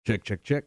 Check, check, check.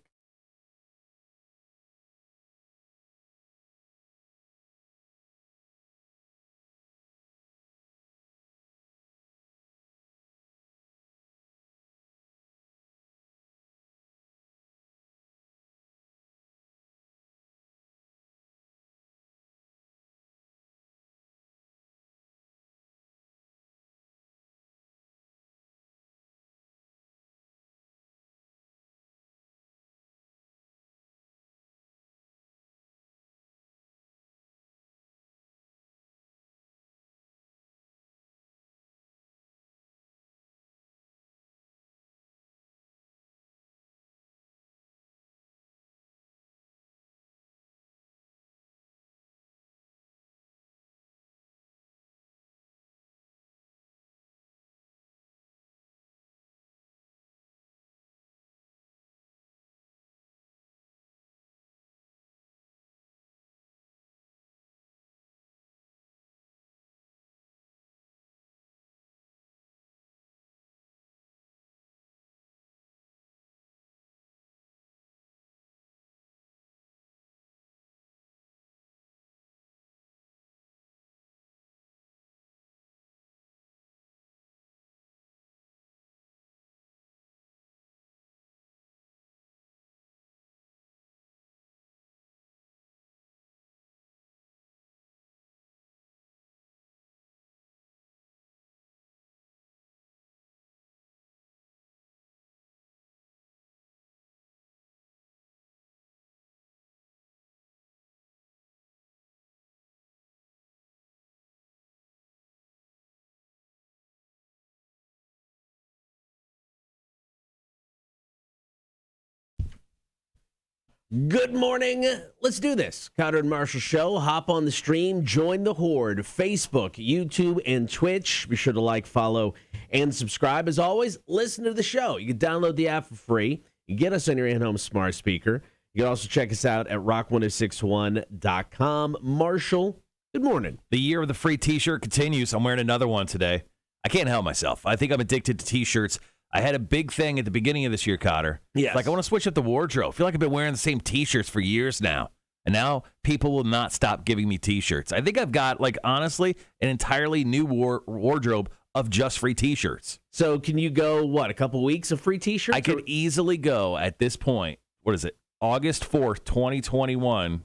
Good morning. Let's do this. Cotter and Marshall Show. Hop on the stream. Join the horde. Facebook, YouTube, and Twitch. Be sure to like, follow, and subscribe. As always, listen to the show. You can download the app for free. You can get us on your in-home smart speaker. You can also check us out at rock1061.com. Marshall, good morning. The year of the free T-shirt continues. I'm wearing another one today. I can't help myself. I think I'm addicted to T-shirts. I had a big thing at the beginning of this year, Cotter. Yes. Like, I want to switch up the wardrobe. I feel like I've been wearing the same T-shirts for years now. And now people will not stop giving me T-shirts. I think I've got, like, honestly, an entirely new wardrobe of just free T-shirts. So can you go, what, a couple weeks of free T-shirts? I could easily go at this point, what is it, August 4th, 2021,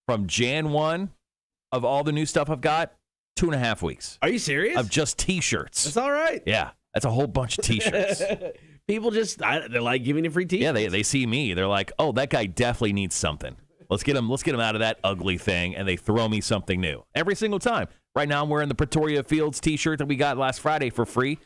from Jan 1 of all the new stuff I've got, 2.5 weeks. Are you serious? Of just T-shirts. That's all right. Yeah. That's a whole bunch of T-shirts. People just, they like giving you free T-shirts. Yeah, they see me. They're like, oh, that guy definitely needs something. Let's get him out of that ugly thing, and they throw me something new. Every single time. Right now, I'm wearing the Pretoria Fields T-shirt that we got last Friday for free.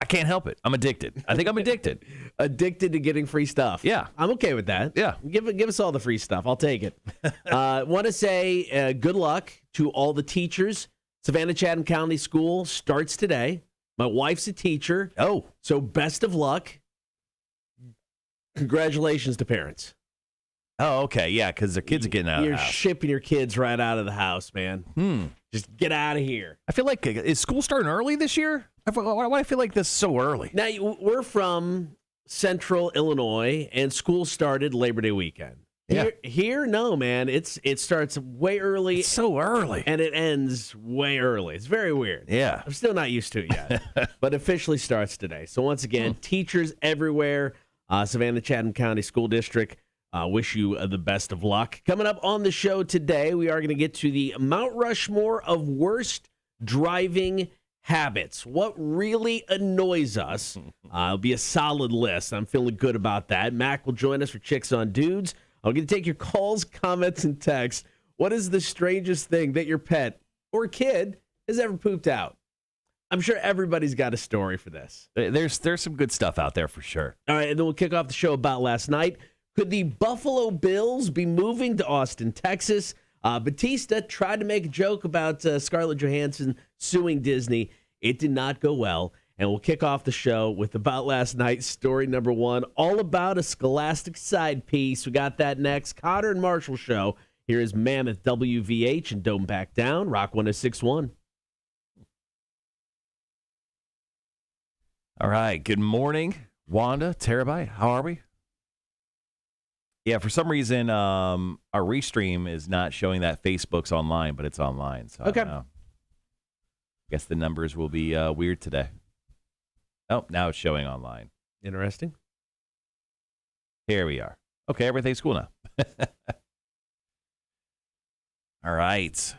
I can't help it. I'm addicted. I think I'm addicted. Addicted to getting free stuff. Yeah. I'm okay with that. Yeah. Give us all the free stuff. I'll take it. Want to say good luck to all the teachers. Savannah Chatham County School starts today. My wife's a teacher. Oh. So best of luck. Congratulations to parents. Oh, okay. Yeah, because the kids are getting out of the house. You're shipping your kids right out of the house, man. Just get out of here. I feel like, is school starting early this year? Why do I feel like this is so early? Now, we're from Central Illinois, and school started Labor Day weekend. Here, no, man. It starts way early. It's so early. And it ends way early. It's very weird. Yeah. I'm still not used to it yet. But officially starts today. So once again, teachers everywhere, Savannah Chatham County School District, wish you the best of luck. Coming up on the show today, we are going to get to the Mount Rushmore of worst driving habits. What really annoys us? It'll be a solid list. I'm feeling good about that. Mac will join us for Chicks on Dudes. I'm going to take your calls, comments, and texts. What is the strangest thing that your pet or kid has ever pooped out? I'm sure everybody's got a story for this. There's some good stuff out there for sure. All right, and then we'll kick off the show about last night. Could the Buffalo Bills be moving to Austin, Texas? Batista tried to make a joke about Scarlett Johansson suing Disney. It did not go well. And we'll kick off the show with About Last Night, story number 1, all about a Scholastic side piece. We got that next. Cotter and Marshall Show. Here is Mammoth WVH and Don't Back Down, Rock 106.1. All right. Good morning, Wanda, Terabyte. How are we? Yeah, for some reason, our restream is not showing that Facebook's online, but it's online. So Okay. I don't know. Guess the numbers will be weird today. Oh, now it's showing online. Interesting. Here we are. Okay, everything's cool now. All right.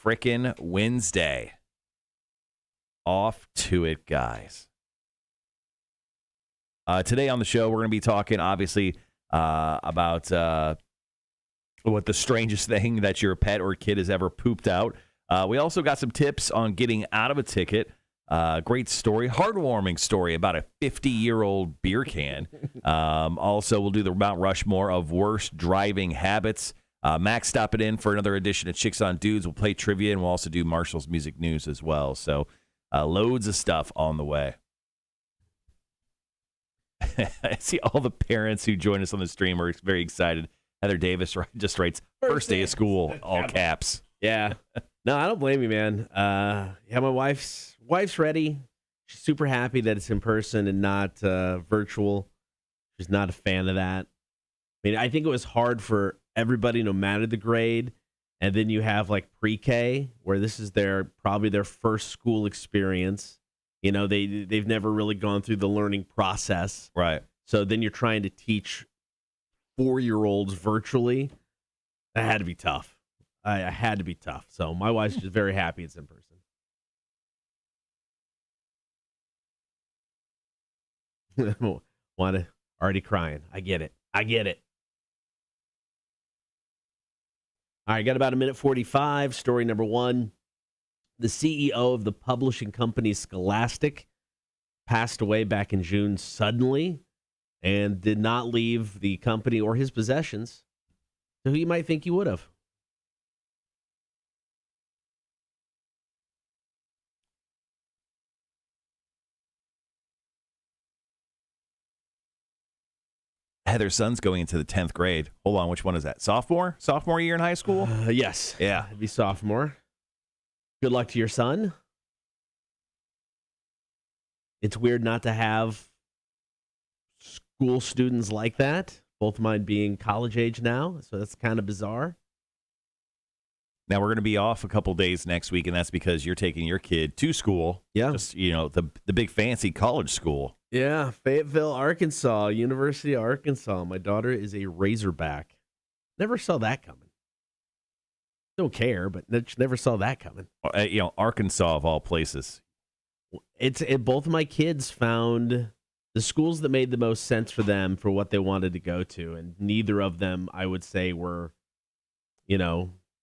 Frickin' Wednesday. Off to it, guys. Today on the show, we're going to be talking, obviously, about what the strangest thing that your pet or kid has ever pooped out. We also got some tips on getting out of a ticket. Great story, heartwarming story about a 50-year-old beer can. Also, we'll do the Mount Rushmore of worst driving habits. Max stopping in for another edition of Chicks on Dudes. We'll play trivia, and we'll also do Marshall's music news as well. So loads of stuff on the way. I see all the parents who join us on the stream are very excited. Heather Davis just writes, first day of school, all caps. Yeah. No, I don't blame you, man. Yeah, my wife's ready. She's super happy that it's in person and not virtual. She's not a fan of that. I mean, I think it was hard for everybody, no matter the grade. And then you have like pre-K, where this is probably their first school experience. You know, they've never really gone through the learning process. Right. So then you're trying to teach 4-year-olds virtually. That had to be tough. I had to be tough. So my wife's just very happy it's in person. Already crying. I get it. All right, got about a minute 45. Story number 1. The CEO of the publishing company Scholastic passed away back in June suddenly and did not leave the company or his possessions to who you might think he would have. Heather's son's going into the 10th grade. Hold on, which one is that? Sophomore year in high school? Yes. Yeah. It'd be sophomore. Good luck to your son. It's weird not to have school students like that. Both of mine being college age now, so that's kind of bizarre. Now, we're going to be off a couple days next week, and that's because you're taking your kid to school. Yeah. Just, the big fancy college school. Yeah, Fayetteville, Arkansas, University of Arkansas. My daughter is a Razorback. Never saw that coming. Don't care, but never saw that coming. Arkansas of all places. Both of my kids found the schools that made the most sense for them for what they wanted to go to, and neither of them, I would say, were,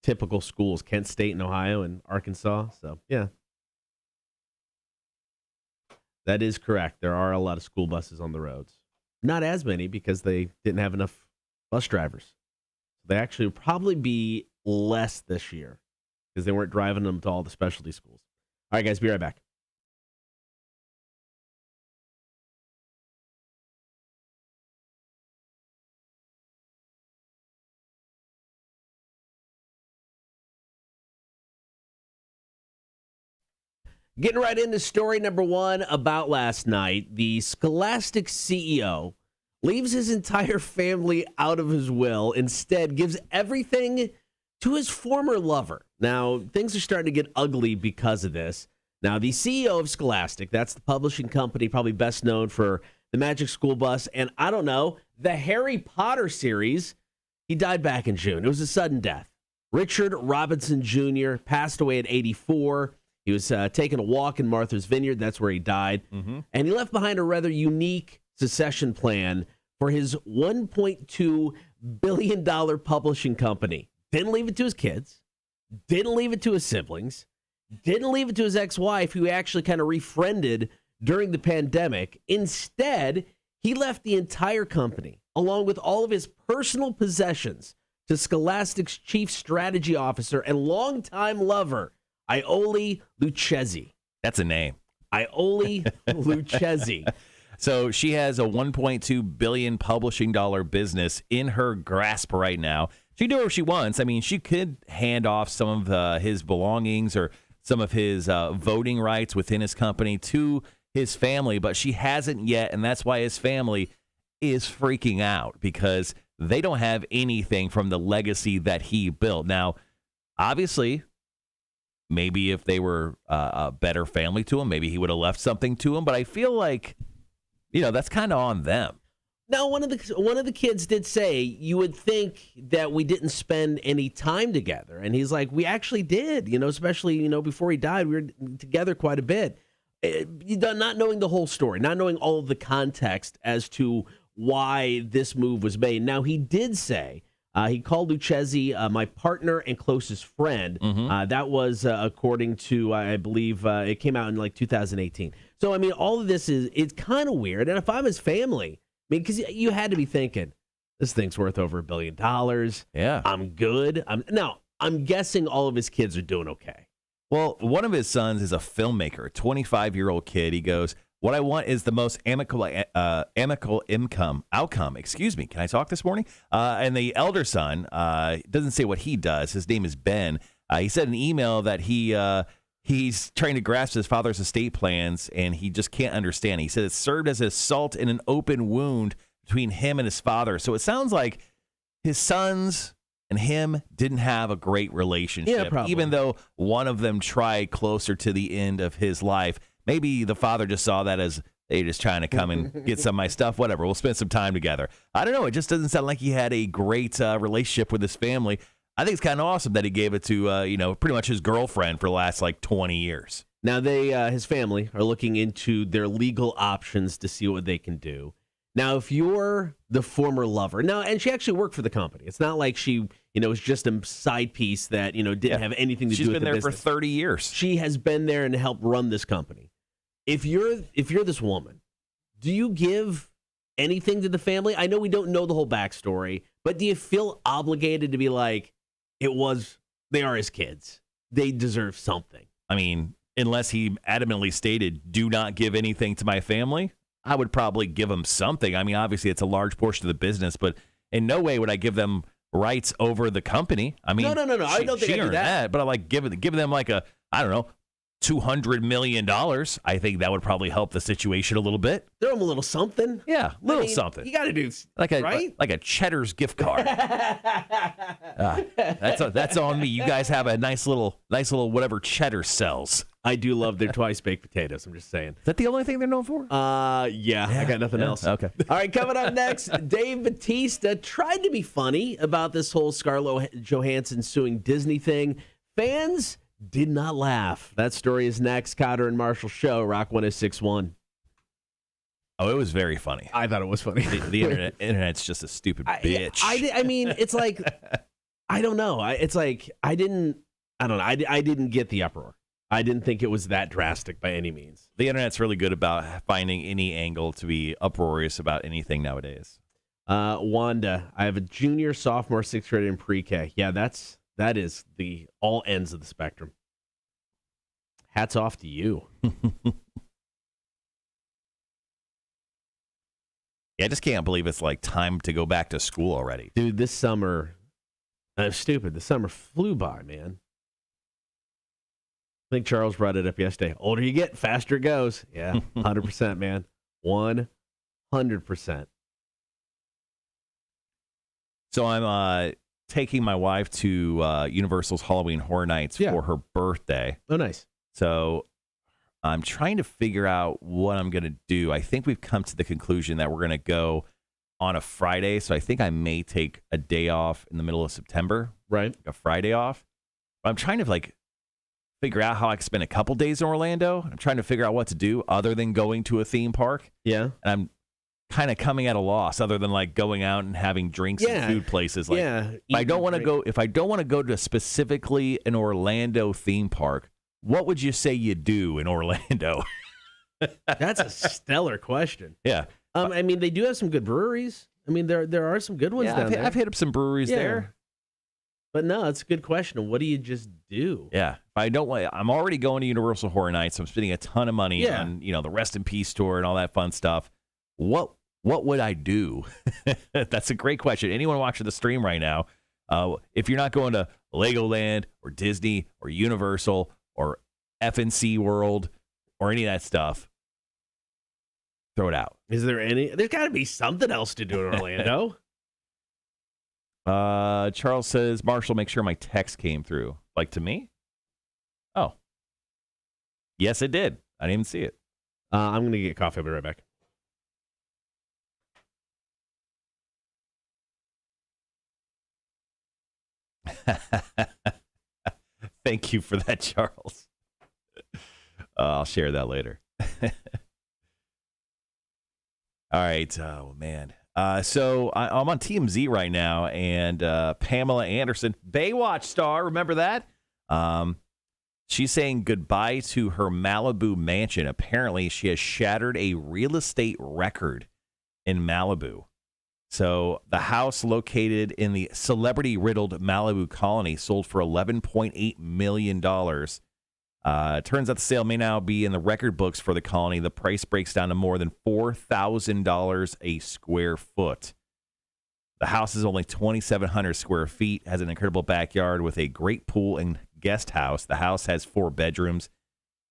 typical schools. Kent State in Ohio and Arkansas. So, yeah. That is correct. There are a lot of school buses on the roads. Not as many because they didn't have enough bus drivers. They actually will probably be less this year because they weren't driving them to all the specialty schools. All right, guys, be right back. Getting right into story number 1 about last night. The Scholastic CEO leaves his entire family out of his will, instead gives everything to his former lover. Now, things are starting to get ugly because of this. Now, the CEO of Scholastic, that's the publishing company probably best known for the Magic School Bus and, I don't know, the Harry Potter series, he died back in June. It was a sudden death. Richard Robinson Jr. passed away at 84. He was taking a walk in Martha's Vineyard. That's where he died. Mm-hmm. And he left behind a rather unique succession plan for his $1.2 billion publishing company. Didn't leave it to his kids. Didn't leave it to his siblings. Didn't leave it to his ex-wife, who he actually kind of refriended during the pandemic. Instead, he left the entire company, along with all of his personal possessions, to Scholastic's chief strategy officer and longtime lover, Iole Lucchesi. That's a name. Iole Lucchesi. So she has a $1.2 billion publishing dollar business in her grasp right now. She can do whatever she wants. I mean, she could hand off some of his belongings or some of his voting rights within his company to his family, but she hasn't yet, and that's why his family is freaking out, because they don't have anything from the legacy that he built. Now, obviously, maybe if they were a better family to him, maybe he would have left something to him. But I feel like, that's kind of on them. Now, one of the kids did say, you would think that we didn't spend any time together. And he's like, we actually did, especially, before he died, we were together quite a bit. Not knowing the whole story, not knowing all of the context as to why this move was made. Now, he did say, he called Lucchesi my partner and closest friend. That was according to, I believe, it came out in like 2018. So, I mean, all of this it's kind of weird. And if I'm his family, because you had to be thinking, this thing's worth over $1 billion. Yeah. I'm good. I'm guessing all of his kids are doing okay. Well, one of his sons is a filmmaker, a 25-year-old kid. He goes, what I want is the most amicable outcome. Excuse me. Can I talk this morning? And the elder son doesn't say what he does. His name is Ben. He said in an email that he's trying to grasp his father's estate plans, and he just can't understand. He said it served as an assault in an open wound between him and his father. So it sounds like his sons and him didn't have a great relationship, even though one of them tried closer to the end of his life. Maybe the father just saw that as, they just trying to come and get some of my stuff, whatever. We'll spend some time together. I don't know. It just doesn't sound like he had a great relationship with his family. I think it's kind of awesome that he gave it to, pretty much his girlfriend for the last, 20 years. Now, his family are looking into their legal options to see what they can do. Now, if you're the former lover, and she actually worked for the company. It's not like she, was just a side piece that, didn't have anything to do with the business. She's been there for 30 years. She has been there and helped run this company. If you're this woman, do you give anything to the family? I know we don't know the whole backstory, but do you feel obligated to be like, they are his kids. They deserve something. I mean, unless he adamantly stated, do not give anything to my family, I would probably give them something. I mean, obviously, it's a large portion of the business, but in no way would I give them rights over the company. I mean, no. I don't think I do that. But I like giving them like $200 million. I think that would probably help the situation a little bit. Throw them a little something. Yeah, something. You got to do right? Like a Cheddar's gift card. That's on me. You guys have a nice little whatever Cheddar sells. I do love their twice baked potatoes. I'm just saying. Is that the only thing they're known for? Yeah. I got nothing else. Okay. All right, coming up next, Dave Bautista tried to be funny about this whole Scarlett Johansson suing Disney thing. Fans did not laugh. That story is next. Cotter and Marshall Show, Rock 106.1. Oh, it was very funny. I thought it was funny. The internet's just a stupid bitch. I mean, it's like, I don't know. I didn't get the uproar. I didn't think it was that drastic by any means. The internet's really good about finding any angle to be uproarious about anything nowadays. Wanda, I have a junior, sophomore, sixth grade, and pre-K. Yeah, that is the all ends of the spectrum. Hats off to you. Yeah, I just can't believe it's time to go back to school already. Dude, this summer, stupid. The summer flew by, man. I think Charles brought it up yesterday. Older you get, faster it goes. Yeah, 100%, man. 100%. So I'm taking my wife to Universal's Halloween Horror Nights for her birthday. Oh, nice. So I'm trying to figure out what I'm going to do. I think we've come to the conclusion that we're going to go on a Friday. So I think I may take a day off in the middle of September. Right. A Friday off. But I'm trying to figure out how I can spend a couple days in Orlando. I'm trying to figure out what to do other than going to a theme park. Yeah. And I'm kind of coming at a loss other than going out and having drinks in food places. If I don't want to go to specifically an Orlando theme park, what would you say you do in Orlando? That's a stellar question. Yeah. I mean, they do have some good breweries. I mean, there are some good ones down there. I've hit up some breweries there. But no, it's a good question. What do you just do? Yeah. If I don't want, I'm already going to Universal Horror Nights. I'm spending a ton of money on, the Rest in Peace tour and all that fun stuff. What would I do? That's a great question. Anyone watching the stream right now, if you're not going to Legoland or Disney or Universal or FNC World or any of that stuff, throw it out. Is there any? There's got to be something else to do in Orlando. Charles says, Marshall, make sure my text came through. Like to me? Oh. Yes, it did. I didn't even see it. I'm going to get coffee. I'll be right back. Thank you for that, Charles. I'll share that later. All right. Oh, man. So I'm on TMZ right now, and Pamela Anderson, Baywatch star, remember that? She's saying goodbye to her Malibu mansion. Apparently, she has shattered a real estate record in Malibu. So the house located in the celebrity-riddled Malibu colony sold for $11.8 million. Turns out the sale may now be in the record books for the colony. The price breaks down to more than $4,000 a square foot. The house is only 2,700 square feet, has an incredible backyard with a great pool and guest house. The house has 4 bedrooms,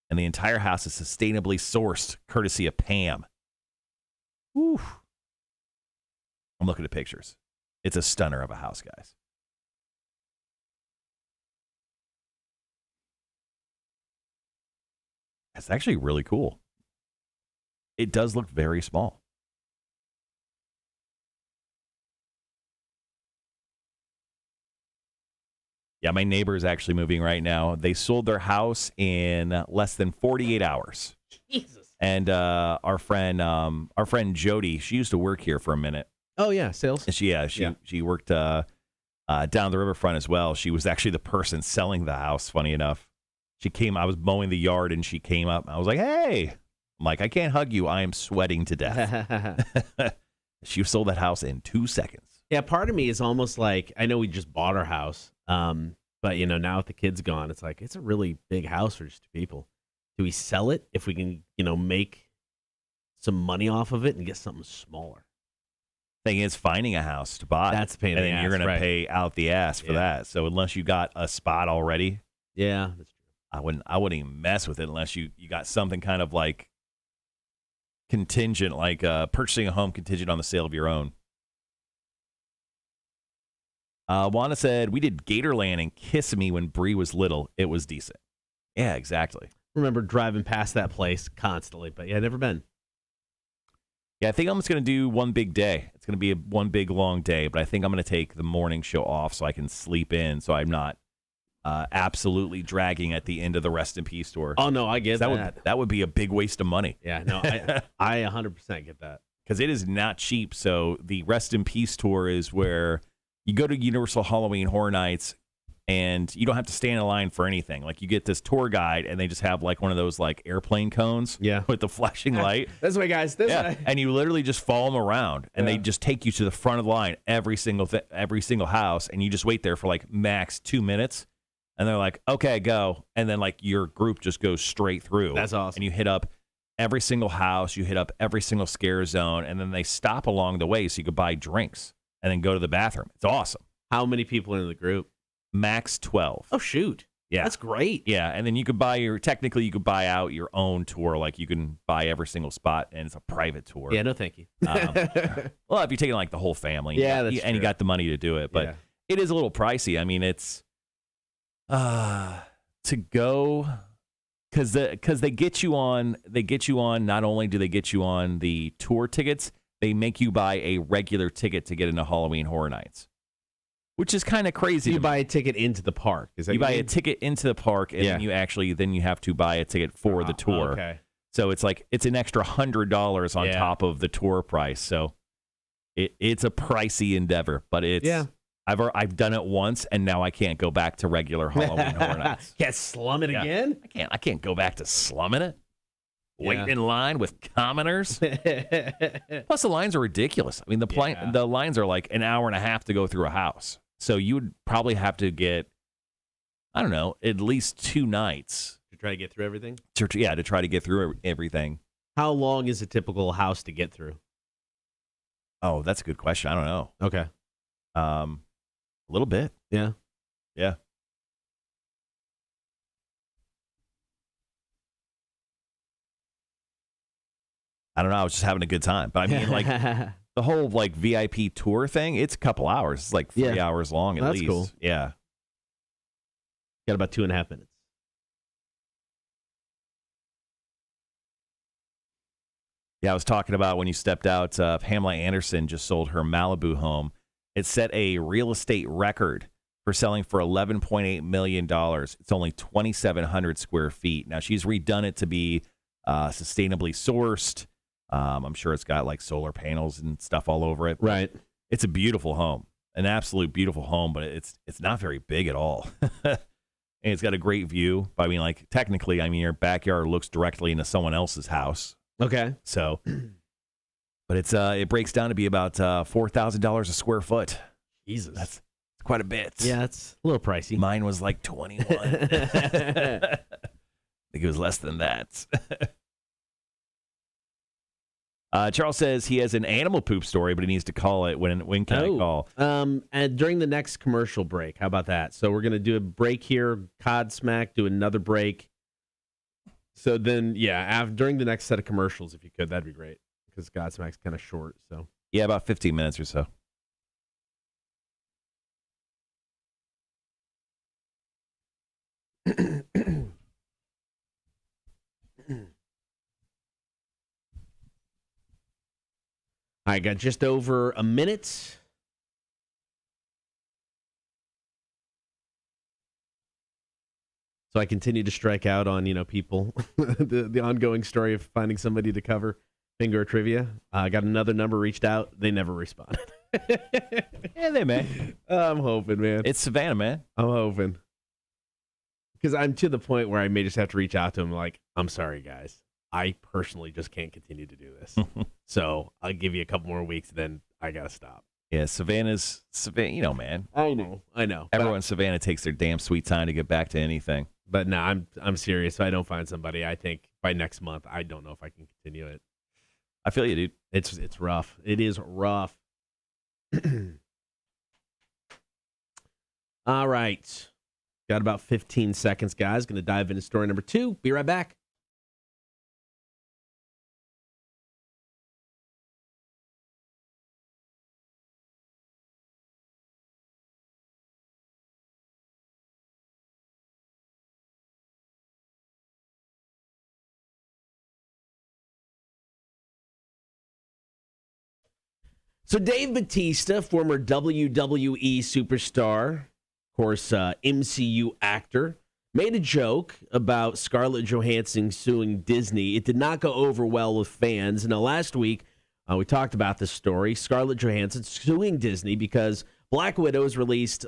and the entire house is sustainably sourced, courtesy of Pam. Whew. I'm looking at pictures. It's a stunner of a house, guys. It's actually really cool. It does look very small. Yeah, my neighbor is actually moving right now. They sold their house in less than 48 hours. Jesus. And our friend Jody, she used to work here for a minute. Oh, yeah, sales. And she worked down the riverfront as well. She was actually the person selling the house, funny enough. She came, I was mowing the yard, and she came up. I was like, hey. I'm like, I can't hug you. I am sweating to death. She sold that house in 2 seconds. Yeah, part of me is almost like, I know we just bought our house, but, now with the kids gone, it's like, it's a really big house for just 2 people. Do we sell it if we can, make some money off of it and get something smaller? Thing is, finding a house to buy. That's a pain in the ass, and then you're going right. to pay out the ass for that. So unless you got a spot already, yeah, that's true. I wouldn't even mess with it unless you got something kind of like contingent, like purchasing a home contingent on the sale of your own. Wanda said, we did Gatorland and Kissimmee when Bree was little. It was decent. Yeah, exactly. Remember driving past that place constantly, but yeah, never been. Yeah, I think I'm just going to do one big day. It's going to be one big long day, but I think I'm going to take the morning show off so I can sleep in, so I'm not absolutely dragging at the end of the Rest in Peace tour. Oh, no, I get that. That would be a big waste of money. Yeah, no, I 100% get that. Because it is not cheap. So the Rest in Peace tour is where you go to Universal Halloween Horror Nights, and you don't have to stand in line for anything. Like, you get this tour guide, and they just have like one of those like airplane cones with the flashing light. This way, guys. This way. And you literally just follow them around, and they just take you to the front of the line, every single house, and you just wait there for like max 2 minutes, and they're like, okay, go. And then like your group just goes straight through. That's awesome. And you hit up every single house, you hit up every single scare zone, and then they stop along the way so you could buy drinks and then go to the bathroom. It's awesome. How many people are in the group? Max 12. Oh, shoot. Yeah. That's great. Yeah, and then you could buy you could buy out your own tour. Like, you can buy every single spot, and it's a private tour. Yeah, no thank you. Well, if you're taking like the whole family, that's and true. you got the money to do it, but it is a little pricey. I mean, it's to go because they get you on. Not only do they get you on the tour tickets, they make you buy a regular ticket to get into Halloween Horror Nights, which is kind of crazy. You buy a ticket into the park. Is that you buy a ticket into the park, and then you have to buy a ticket for the tour. Okay. So it's like it's an extra $100 on top of the tour price. So it's a pricey endeavor, but it's I've done it once, and now I can't go back to regular Halloween Horror Nights. Can't slum it again? I can't go back to slumming it. Waiting in line with commoners. Plus, the lines are ridiculous. I mean, the lines are like an hour and a half to go through a house. So you would probably have to get, I don't know, at least 2 nights. To try to get through everything? To try to get through everything. How long is a typical house to get through? Oh, that's a good question. I don't know. Okay. A little bit. Yeah. Yeah. I don't know. I was just having a good time. But I mean, like, The whole like VIP tour thing, it's a couple hours. It's like 3 hours long at That's least. Cool. Yeah. Got about 2.5 minutes. Yeah, I was talking about when you stepped out, Pamela Anderson just sold her Malibu home. It set a real estate record for selling for $11.8 million. It's only 2,700 square feet. Now, she's redone it to be sustainably sourced. I'm sure it's got like solar panels and stuff all over it. Right. It's a beautiful home, an absolute beautiful home, but it's not very big at all. And it's got a great view. I mean, like technically, your backyard looks directly into someone else's house. Okay. So, but it breaks down to be about $4,000 a square foot. Jesus, that's quite a bit. Yeah, it's a little pricey. Mine was like 21. I think it was less than that. Charles says he has an animal poop story, but he needs to call it. When can I call? And during the next commercial break. How about that? So we're gonna do a break here. Cod Smack, do another break. So then, during the next set of commercials, if you could, that'd be great. Because Godsmack's kind of short. So yeah, about 15 minutes or so. I got just over a minute. So I continue to strike out on, people, the ongoing story of finding somebody to cover bingo or trivia. I got another number reached out. They never responded. Yeah, they may. I'm hoping, man. It's Savannah, man. I'm hoping. Because I'm to the point where I may just have to reach out to them like, I'm sorry, guys. I personally just can't continue to do this. So I'll give you a couple more weeks, then I got to stop. Yeah, Savannah, man. I know. Everyone in Savannah takes their damn sweet time to get back to anything. But no, I'm serious. If I don't find somebody, I think by next month, I don't know if I can continue it. I feel you, dude. It's rough. It is rough. All right. Got about 15 seconds, guys. Going to dive into story number 2. Be right back. So Dave Bautista, former WWE superstar, of course, MCU actor, made a joke about Scarlett Johansson suing Disney. It did not go over well with fans. Now, last week, we talked about this story. Scarlett Johansson suing Disney because Black Widow was released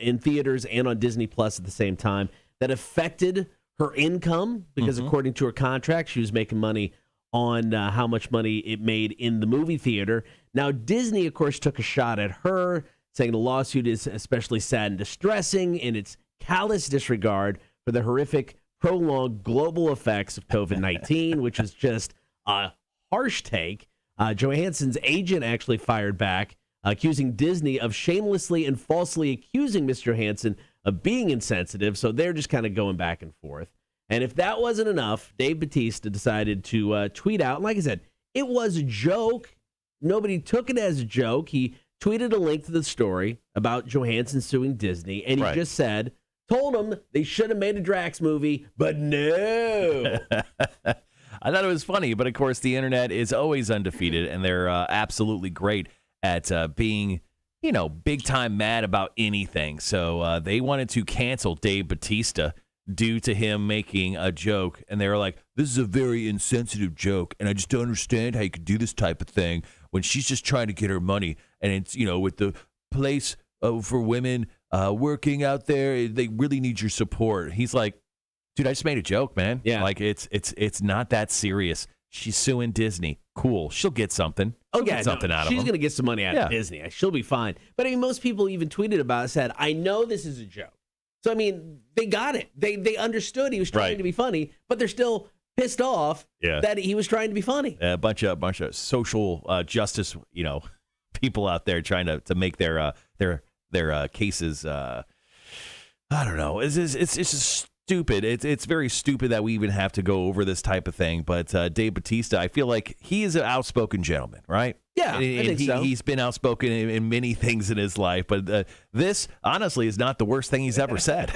in theaters and on Disney Plus at the same time. That affected her income because, according to her contract, she was making money on how much money it made in the movie theater. Now, Disney, of course, took a shot at her, saying the lawsuit is especially sad and distressing in its callous disregard for the horrific, prolonged global effects of COVID-19, which is just a harsh take. Johansson's agent actually fired back, accusing Disney of shamelessly and falsely accusing Ms. Johansson of being insensitive. So they're just kind of going back and forth. And if that wasn't enough, Dave Bautista decided to tweet out. And like I said, it was a joke. Nobody took it as a joke. He tweeted a link to the story about Johansson suing Disney. And he just said, told them they should have made a Drax movie, but no. I thought it was funny, but of course the internet is always undefeated, and they're absolutely great at being, big time mad about anything. So they wanted to cancel Dave Bautista due to him making a joke, and they were like, this is a very insensitive joke, and I just don't understand how you could do this type of thing when she's just trying to get her money, and it's, with the place for women working out there, they really need your support. He's like, dude, I just made a joke, man. Yeah. Like, it's not that serious. She's suing Disney. Cool. She'll get something. She'll get something out of She's them. going to get some money out of Disney. She'll be fine. But, most people even tweeted about it, said, I know this is a joke. So, they got it. They understood he was trying to be funny, but they're still pissed off that he was trying to be funny. A bunch of social justice, people out there trying to make their cases. I don't know. It's just stupid. It's very stupid that we even have to go over this type of thing. But Dave Bautista, I feel like he is an outspoken gentleman, right? Yeah, I think so. He's been outspoken in many things in his life, but this, honestly, is not the worst thing he's ever said.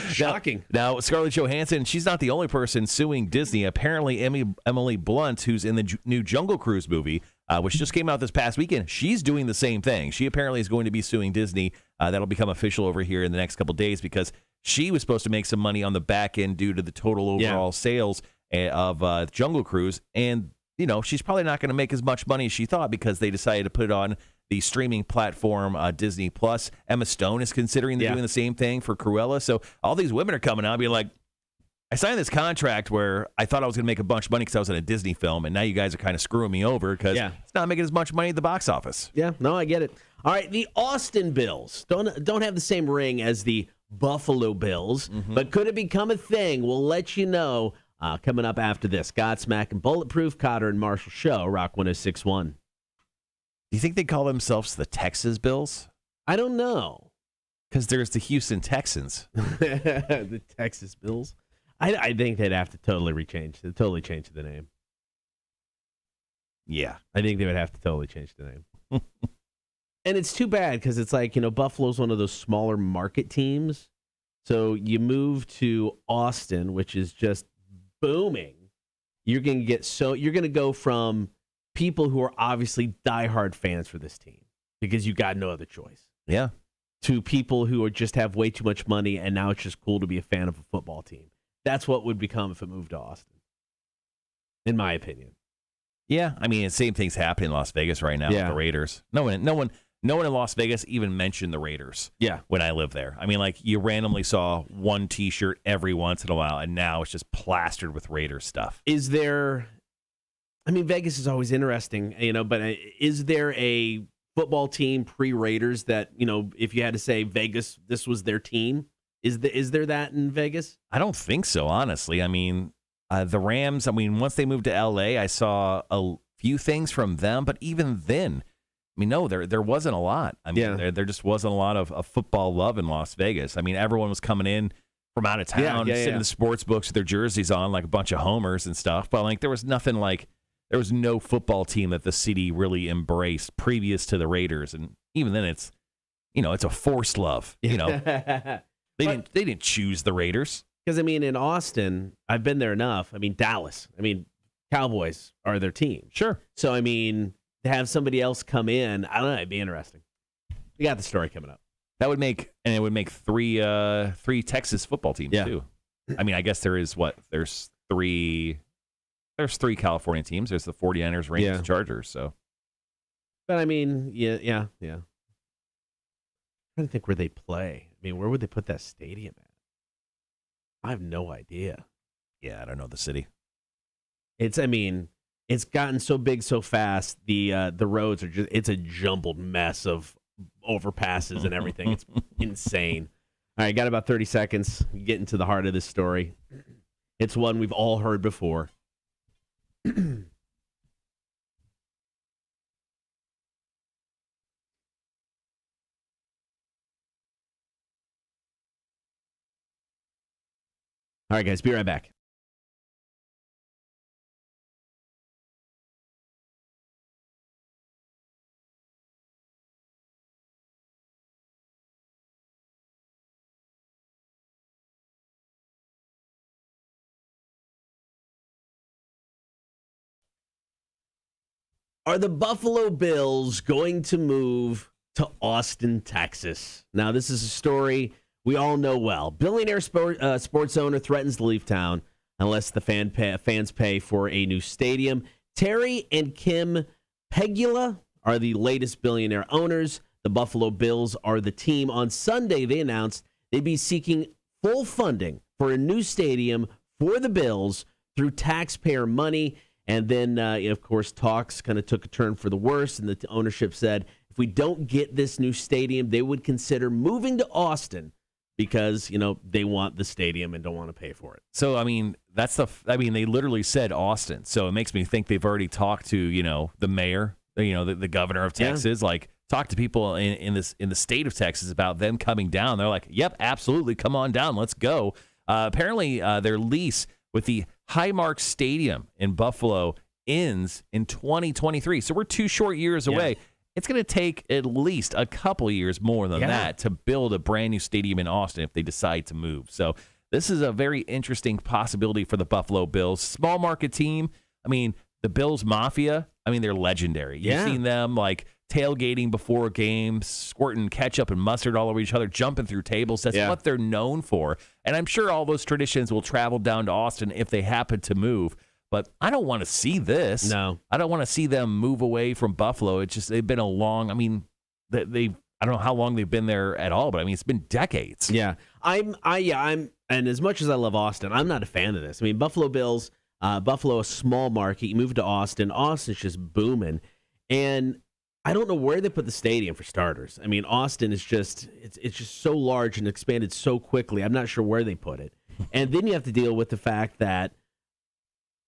Shocking. Now, Scarlett Johansson, she's not the only person suing Disney. Apparently, Emily Blunt, who's in the new Jungle Cruise movie, which just came out this past weekend, she's doing the same thing. She apparently is going to be suing Disney. That'll become official over here in the next couple of days because she was supposed to make some money on the back end due to the total overall sales of Jungle Cruise, and she's probably not going to make as much money as she thought because they decided to put it on the streaming platform Disney Plus. Emma Stone is considering doing the same thing for Cruella. So all these women are coming out being like, I signed this contract where I thought I was going to make a bunch of money because I was in a Disney film, and now you guys are kind of screwing me over because it's not making as much money at the box office. Yeah, no, I get it. All right, the Austin Bills don't have the same ring as the Buffalo Bills, but could it become a thing? We'll let you know. Coming up after this, Godsmack and Bulletproof, Cotter and Marshall Show, Rock 106.1. Do you think they call themselves the Texas Bills? I don't know. Because there's the Houston Texans. The Texas Bills? I think they'd have to totally change the name. Yeah. I think they would have to totally change the name. And it's too bad because it's like, Buffalo's one of those smaller market teams. So you move to Austin, which is just booming. You're going to go from people who are obviously diehard fans for this team because you got no other choice. Yeah. To people who just have way too much money and now it's just cool to be a fan of a football team. That's what would become if it moved to Austin, in my opinion. Yeah, I mean, the same thing's happening in Las Vegas right now with the Raiders. No one in Las Vegas even mentioned the Raiders. Yeah, when I lived there, I mean, like you randomly saw one T-shirt every once in a while, and now it's just plastered with Raiders stuff. Is there? I mean, Vegas is always interesting, but is there a football team pre-Raiders that if you had to say Vegas, this was their team? Is there that in Vegas? I don't think so, honestly. I mean, the Rams, once they moved to L.A., I saw a few things from them, but even then, no, there wasn't a lot. There just wasn't a lot of football love in Las Vegas. I mean, everyone was coming in from out of town, sitting in the sports books with their jerseys on like a bunch of homers and stuff, but there was nothing there was no football team that the city really embraced previous to the Raiders, and even then it's a forced love, They didn't choose the Raiders. Because, in Austin, I've been there enough. Dallas. Cowboys are their team. Sure. So, to have somebody else come in, I don't know, it'd be interesting. We got the story coming up. It would make three Texas football teams, too. I guess there's three California teams. There's the 49ers, Rangers, Chargers, so. But, yeah. I'm trying to think where they play. Where would they put that stadium at? I have no idea. Yeah, I don't know the city. It's gotten so big so fast. The roads are it's a jumbled mess of overpasses and everything. It's insane. All right, got about 30 seconds. Get into the heart of this story. It's one we've all heard before. All right, guys, be right back. Are the Buffalo Bills going to move to Austin, Texas? Now, this is a story we all know well. Billionaire sports owner threatens to leave town unless the fans pay for a new stadium. Terry and Kim Pegula are the latest billionaire owners. The Buffalo Bills are the team. On Sunday, they announced they'd be seeking full funding for a new stadium for the Bills through taxpayer money. And then, of course, talks kind of took a turn for the worse, and the ownership said if we don't get this new stadium, they would consider moving to Austin because, they want the stadium and don't want to pay for it. So, they literally said Austin. So it makes me think they've already talked to, the mayor, the governor of Texas, talk to people in the state of Texas about them coming down. They're like, yep, absolutely. Come on down. Let's go. Apparently, their lease with the Highmark Stadium in Buffalo ends in 2023. So we're 2 short years away. It's going to take at least a couple years more than that to build a brand new stadium in Austin if they decide to move. So this is a very interesting possibility for the Buffalo Bills. Small market team. I mean, the Bills Mafia, I mean, they're legendary. You've seen them like tailgating before games, squirting ketchup and mustard all over each other, jumping through tables. That's what they're known for. And I'm sure all those traditions will travel down to Austin if they happen to move. But I don't want to see this. No. I don't want to see them move away from Buffalo. It's just they've been a long, I mean, I don't know how long they've been there at all, but I mean, it's been decades. Yeah. I'm and as much as I love Austin, I'm not a fan of this. I mean, Buffalo Bills, Buffalo, a small market. You move to Austin. Austin's just booming. And I don't know where they put the stadium for starters. I mean, Austin is just, it's just so large and expanded so quickly. I'm not sure where they put it. And then you have to deal with the fact that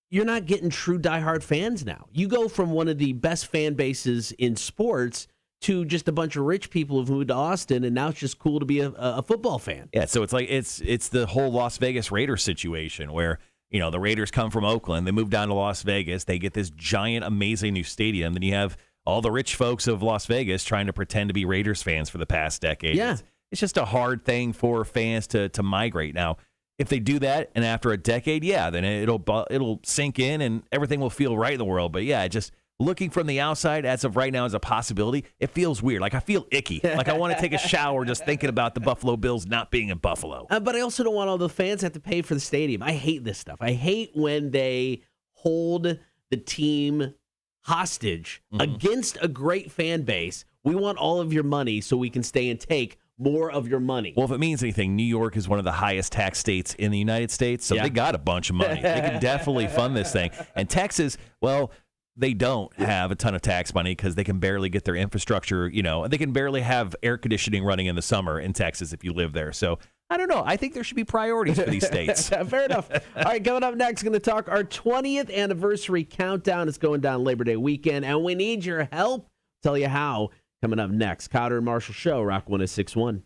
you're not getting true diehard fans now. You go from one of the best fan bases in sports to just a bunch of rich people who've moved to Austin, and now it's just cool to be a football fan. Yeah, so it's like it's the whole Las Vegas Raiders situation where, you know, the Raiders come from Oakland, they move down to Las Vegas, they get this giant, amazing new stadium, then you have all the rich folks of Las Vegas trying to pretend to be Raiders fans for the past decade. Yeah. It's just a hard thing for fans to migrate. Now, if they do that and after a decade, then it'll sink in and everything will feel right in the world. But yeah, just looking from the outside as of right now as a possibility, it feels weird. Like I feel icky. Like I want to take a shower just thinking about the Buffalo Bills not being in Buffalo. But I also don't want all the fans to have to pay for the stadium. I hate this stuff. I hate when they hold the team hostage against a great fan base. We want all of your money so we can stay and take more of your money. Well, if it means anything, New York is one of the highest tax states in the United States, so they got a bunch of money. They can definitely fund this thing. And Texas, well, they don't have a ton of tax money because they can barely get their infrastructure, you know, they can barely have air conditioning running in the summer in Texas if you live there. So I don't know. I think there should be priorities for these states. Fair enough. All right, coming up next, going to talk our 20th anniversary countdown. It's going down Labor Day weekend, and we need your help. Tell you how. Coming up next, Cotter and Marshall Show, Rock 106.1.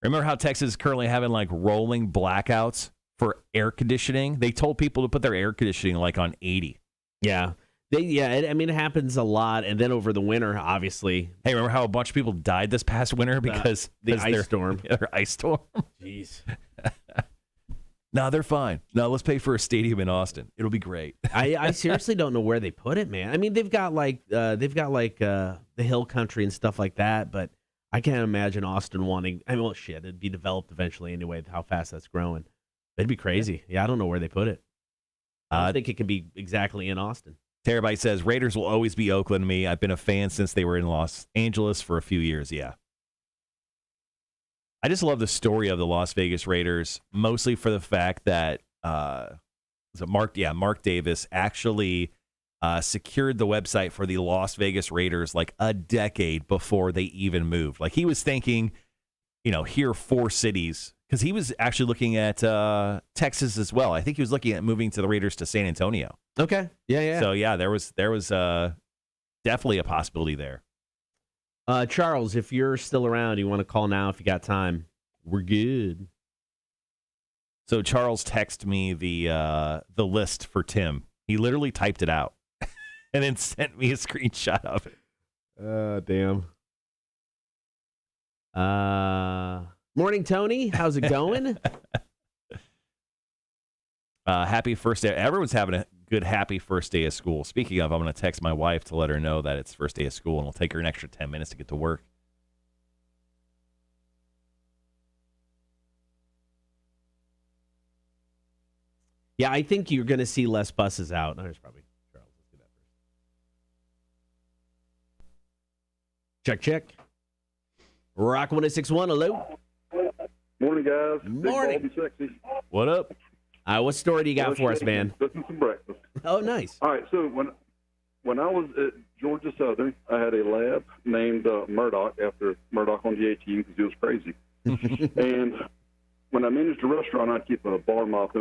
Remember how Texas is currently having like rolling blackouts for air conditioning? They told people to put their air conditioning like on 80. Yeah. I mean, it happens a lot. And then over the winter, obviously. Hey, remember how a bunch of people died this past winter because the ice storm? Their ice storm. Jeez. No, they're fine. No, let's pay for a stadium in Austin. It'll be great. I seriously don't know where they put it, man. I mean, they've got the hill country and stuff like that, but I can't imagine Austin wanting. I mean, well, shit, it'd be developed eventually anyway. How fast that's growing, it'd be crazy. Yeah, I don't know where they put it. I think it could be exactly in Austin. Terabyte says Raiders will always be Oakland to me. I've been a fan since they were in Los Angeles for a few years. Yeah. I just love the story of the Las Vegas Raiders, mostly for the fact that Mark Davis actually secured the website for the Las Vegas Raiders like a decade before they even moved. Like he was thinking, you know, here are 4 cities, because he was actually looking at Texas as well. I think he was looking at moving to the Raiders to San Antonio. Okay. Yeah. So yeah, there was definitely a possibility there. Charles, if you're still around, you want to call now if you got time. We're good. So Charles texted me the list for Tim. He literally typed it out and then sent me a screenshot of it. Damn. Morning, Tony. How's it going? Happy first day. Everyone's having a good, happy first day of school. Speaking of, I'm going to text my wife to let her know that it's first day of school, and it'll take her an extra 10 minutes to get to work. Yeah, I think you're going to see less buses out. No, there's probably Charles. Let's do that first. Check. Rock 106.1. Hello. Morning, guys. Morning. Big Bobby Sexy. What up? What story do you got for us, man? Cooking some breakfast. Oh, nice. All right, so when I was at Georgia Southern, I had a lab named Murdoch, after Murdoch on the A-Team, because he was crazy. And when I managed a restaurant, I'd keep a bar mop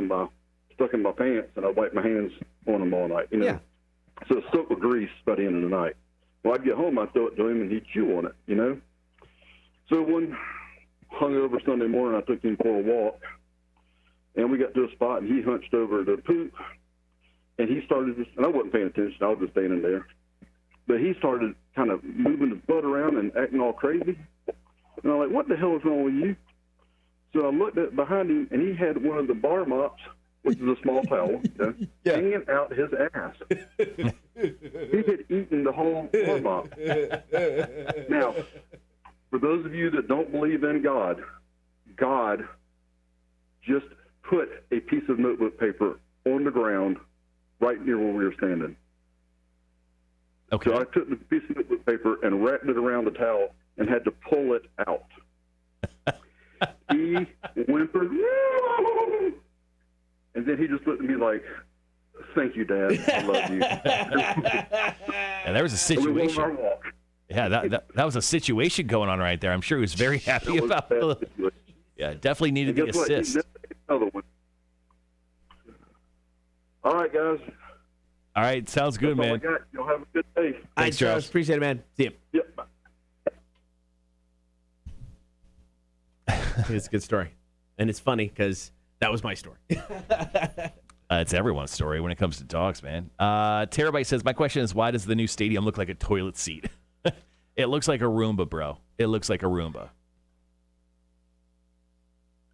stuck in my pants, and I'd wipe my hands on them all night. You know? Yeah. So it's soaked with grease by the end of the night. Well, I'd get home, I'd throw it to him, and he'd chew on it, you know? So one hungover Sunday morning, I took him for a walk, and we got to a spot, and he hunched over to poop, and he started just, and I wasn't paying attention. I was just standing there. But he started kind of moving his butt around and acting all crazy. And I'm like, what the hell is wrong with you? So I looked at behind him, and he had one of the bar mops, which is a small towel, hanging out his ass. He had eaten the whole bar mop. Now, for those of you that don't believe in God, God just put a piece of notebook paper on the ground right near where we were standing. Okay. So I took the piece of notebook paper and wrapped it around the towel and had to pull it out. He whimpered, and then he just looked at me like, thank you, Dad. I love you. And there was a And we went on situation. our walk. Yeah, that was a situation going on right there. I'm sure he was very happy It was about a bad the. situation. Yeah, definitely needed And the guess what? He assist. never did another one. All right, guys. All right, sounds good, That's all I man. got. Y'all have a good day. Thanks, Thanks, Charles. Charles. Appreciate it, man. See you. Yep. Bye. It's a good story. And it's funny because that was my story. It's everyone's story when it comes to dogs, man. Terabyte says, my question is, why does the new stadium look like a toilet seat? It looks like a Roomba, bro. It looks like a Roomba.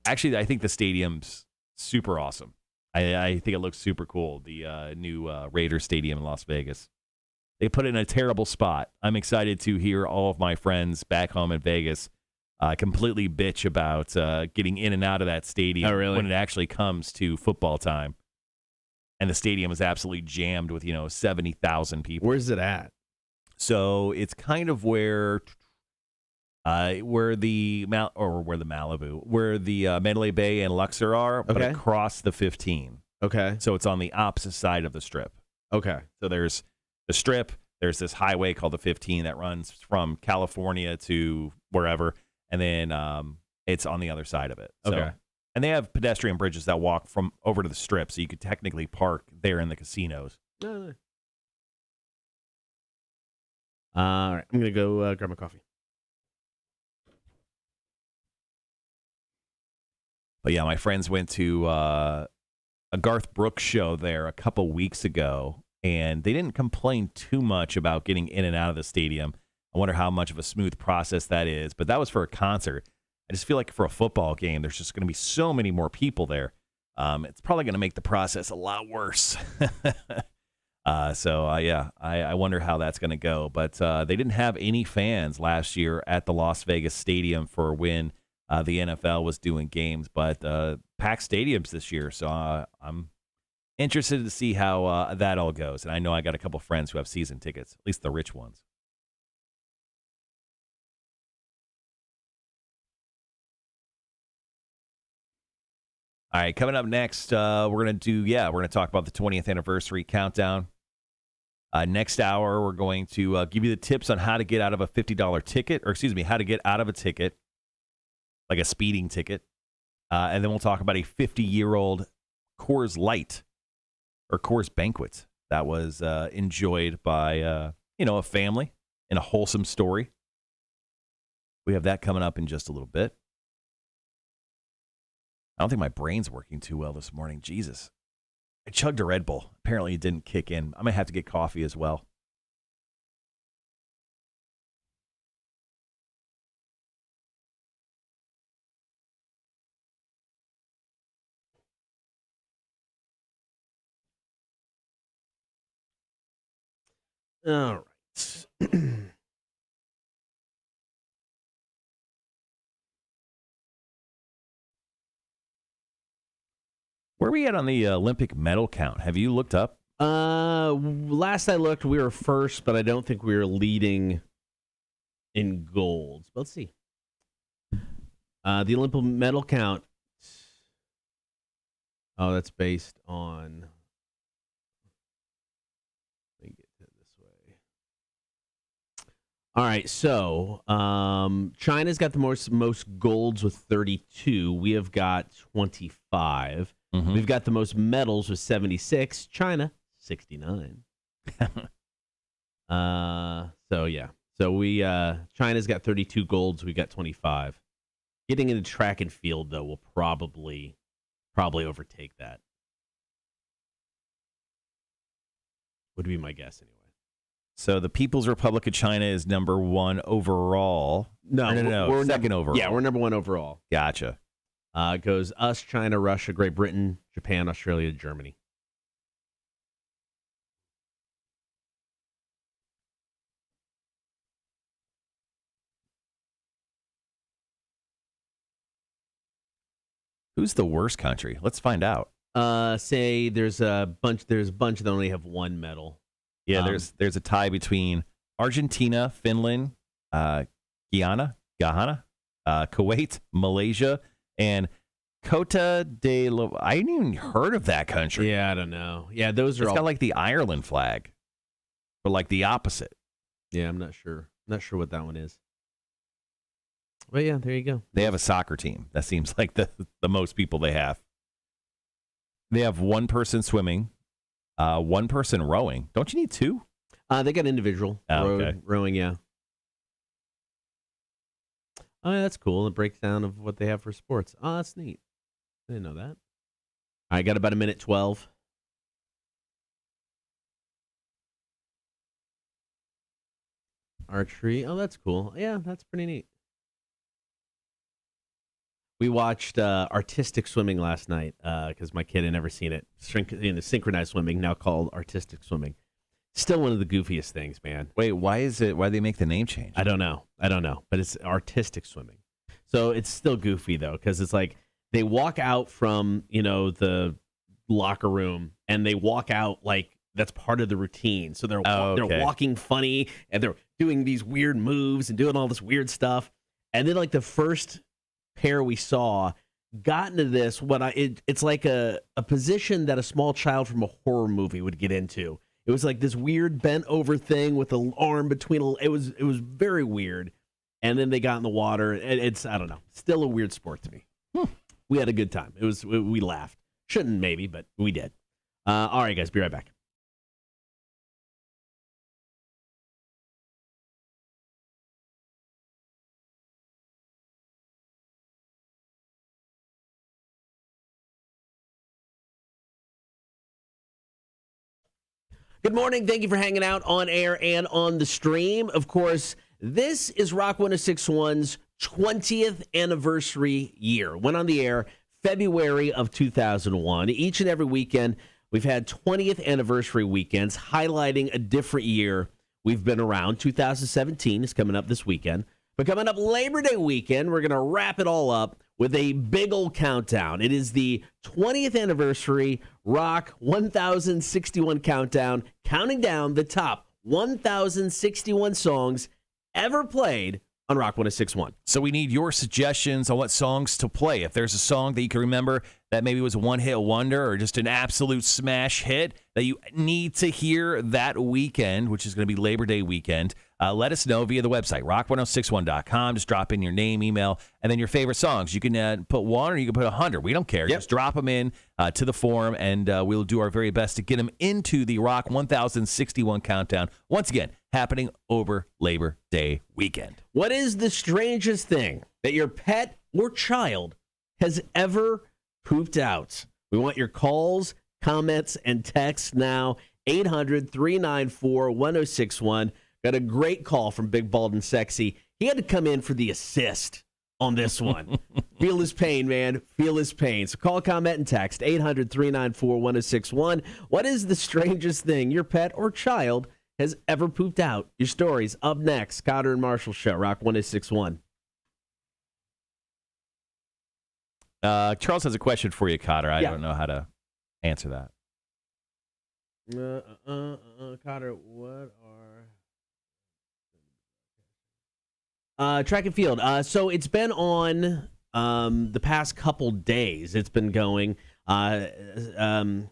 Actually, I think the stadium's super awesome. I think it looks super cool, the new Raiders Stadium in Las Vegas. They put it in a terrible spot. I'm excited to hear all of my friends back home in Vegas completely bitch about getting in and out of that stadium when it actually comes to football time. And the stadium is absolutely jammed with, 70,000 people. Where's it at? So it's kind of where the Malibu, where the Mandalay Bay and Luxor are, but across the 15. Okay. So it's on the opposite side of the strip. Okay. So there's the strip, there's this highway called the 15 that runs from California to wherever, and then it's on the other side of it. So, Okay. And they have pedestrian bridges that walk from over to the strip, so you could technically park there in the casinos. All right. I'm going to go grab my coffee. But yeah, my friends went to a Garth Brooks show there a couple weeks ago, and they didn't complain too much about getting in and out of the stadium. I wonder how much of a smooth process that is. But that was for a concert. I just feel like for a football game, there's just going to be so many more people there. It's probably going to make the process a lot worse. I wonder how that's going to go. But they didn't have any fans last year at the Las Vegas Stadium for when the NFL was doing games, but packed stadiums this year. So I'm interested to see how that all goes. And I know I got a couple friends who have season tickets, at least the rich ones. All right, coming up next, we're going to talk about the 20th anniversary countdown. Next hour, we're going to give you the tips on how to get out of a $50 ticket, how to get out of a ticket, like a speeding ticket. And then we'll talk about a 50-year-old Coors Light or Coors Banquet that was enjoyed by, a family in a wholesome story. We have that coming up in just a little bit. I don't think my brain's working too well this morning. Jesus. I chugged a Red Bull. Apparently it didn't kick in. I might have to get coffee as well. All right. Where are we at on the Olympic medal count? Have you looked up? Last I looked, we were first, but I don't think we were leading in golds. But let's see. The Olympic medal count. Oh, that's based on. Let me get to it this way. All right, so China's got the most golds with 32. We have got 25. Mm-hmm. We've got the most medals with 76. China, 69. So we China's got 32 golds. We got 25. Getting into track and field though will probably overtake that. would be my guess anyway. So the People's Republic of China is number 1 overall. No. We're second overall. Yeah, we're number 1 overall. Gotcha. It goes us, China, Russia, Great Britain, Japan, Australia, Germany. Who's the worst country? Let's find out. Say there's a bunch that only have 1 medal. Yeah, there's a tie between Argentina, Finland, Guyana, Kuwait, Malaysia, and Cota de I hadn't even heard of that country. Yeah, I don't know. Yeah, those are It's all got like the Ireland flag, but like the opposite. Yeah, I'm not sure. Not sure what that one is. But yeah, there you go. They have a soccer team. That seems like the most people they have. They have 1 person swimming, 1 person rowing. Don't you need 2? They got individual rowing, yeah. Oh, yeah, that's cool. A breakdown of what they have for sports. Oh, that's neat. I didn't know that. I got about a minute 12. Archery. Oh, that's cool. Yeah, that's pretty neat. We watched artistic swimming last night because my kid had never seen it. Synchronized swimming, now called artistic swimming. Still one of the goofiest things, man. Wait, why do they make the name change? I don't know. But it's artistic swimming. So it's still goofy, though, because it's like they walk out from, the locker room and they walk out like that's part of the routine. So they're walking funny and they're doing these weird moves and doing all this weird stuff. And then like the first pair we saw got into this, it's like a position that a small child from a horror movie would get into. It was like this weird bent over thing with an arm between. It was very weird. And then they got in the water. It's I don't know. Still a weird sport to me. We had a good time. We laughed. Shouldn't maybe, but we did. All right, guys. Be right back. Good morning. Thank you for hanging out on air and on the stream. Of course, this is Rock 106.1's 20th anniversary year. Went on the air February of 2001. Each and every weekend, we've had 20th anniversary weekends highlighting a different year we've been around. 2017 is coming up this weekend. But coming up Labor Day weekend, we're going to wrap it all up with a big old countdown. It is the 20th anniversary Rock 1061 countdown, counting down the top 1061 songs ever played on Rock 106.1. So we need your suggestions on what songs to play. If there's a song that you can remember that maybe was a one-hit wonder or just an absolute smash hit that you need to hear that weekend, which is going to be Labor Day weekend, let us know via the website, rock1061.com. Just drop in your name, email, and then your favorite songs. You can put 1 or you can put 100. We don't care. Yep. Just drop them in to the forum, and we'll do our very best to get them into the Rock 1061 countdown. Once again, happening over Labor Day weekend. What is the strangest thing that your pet or child has ever pooped out? We want your calls, comments, and texts now. 800-394-1061. Got a great call from Big Bald and Sexy. He had to come in for the assist on this one. Feel his pain, man. Feel his pain. So call, comment, and text 800-394-1061. What is the strangest thing your pet or child has ever pooped out? Your stories up next. Cotter and Marshall Show, Rock 1061. Charles has a question for you, Cotter. I don't know how to answer that. Cotter, what are... track and field. So it's been on the past couple days. It's been going. SAV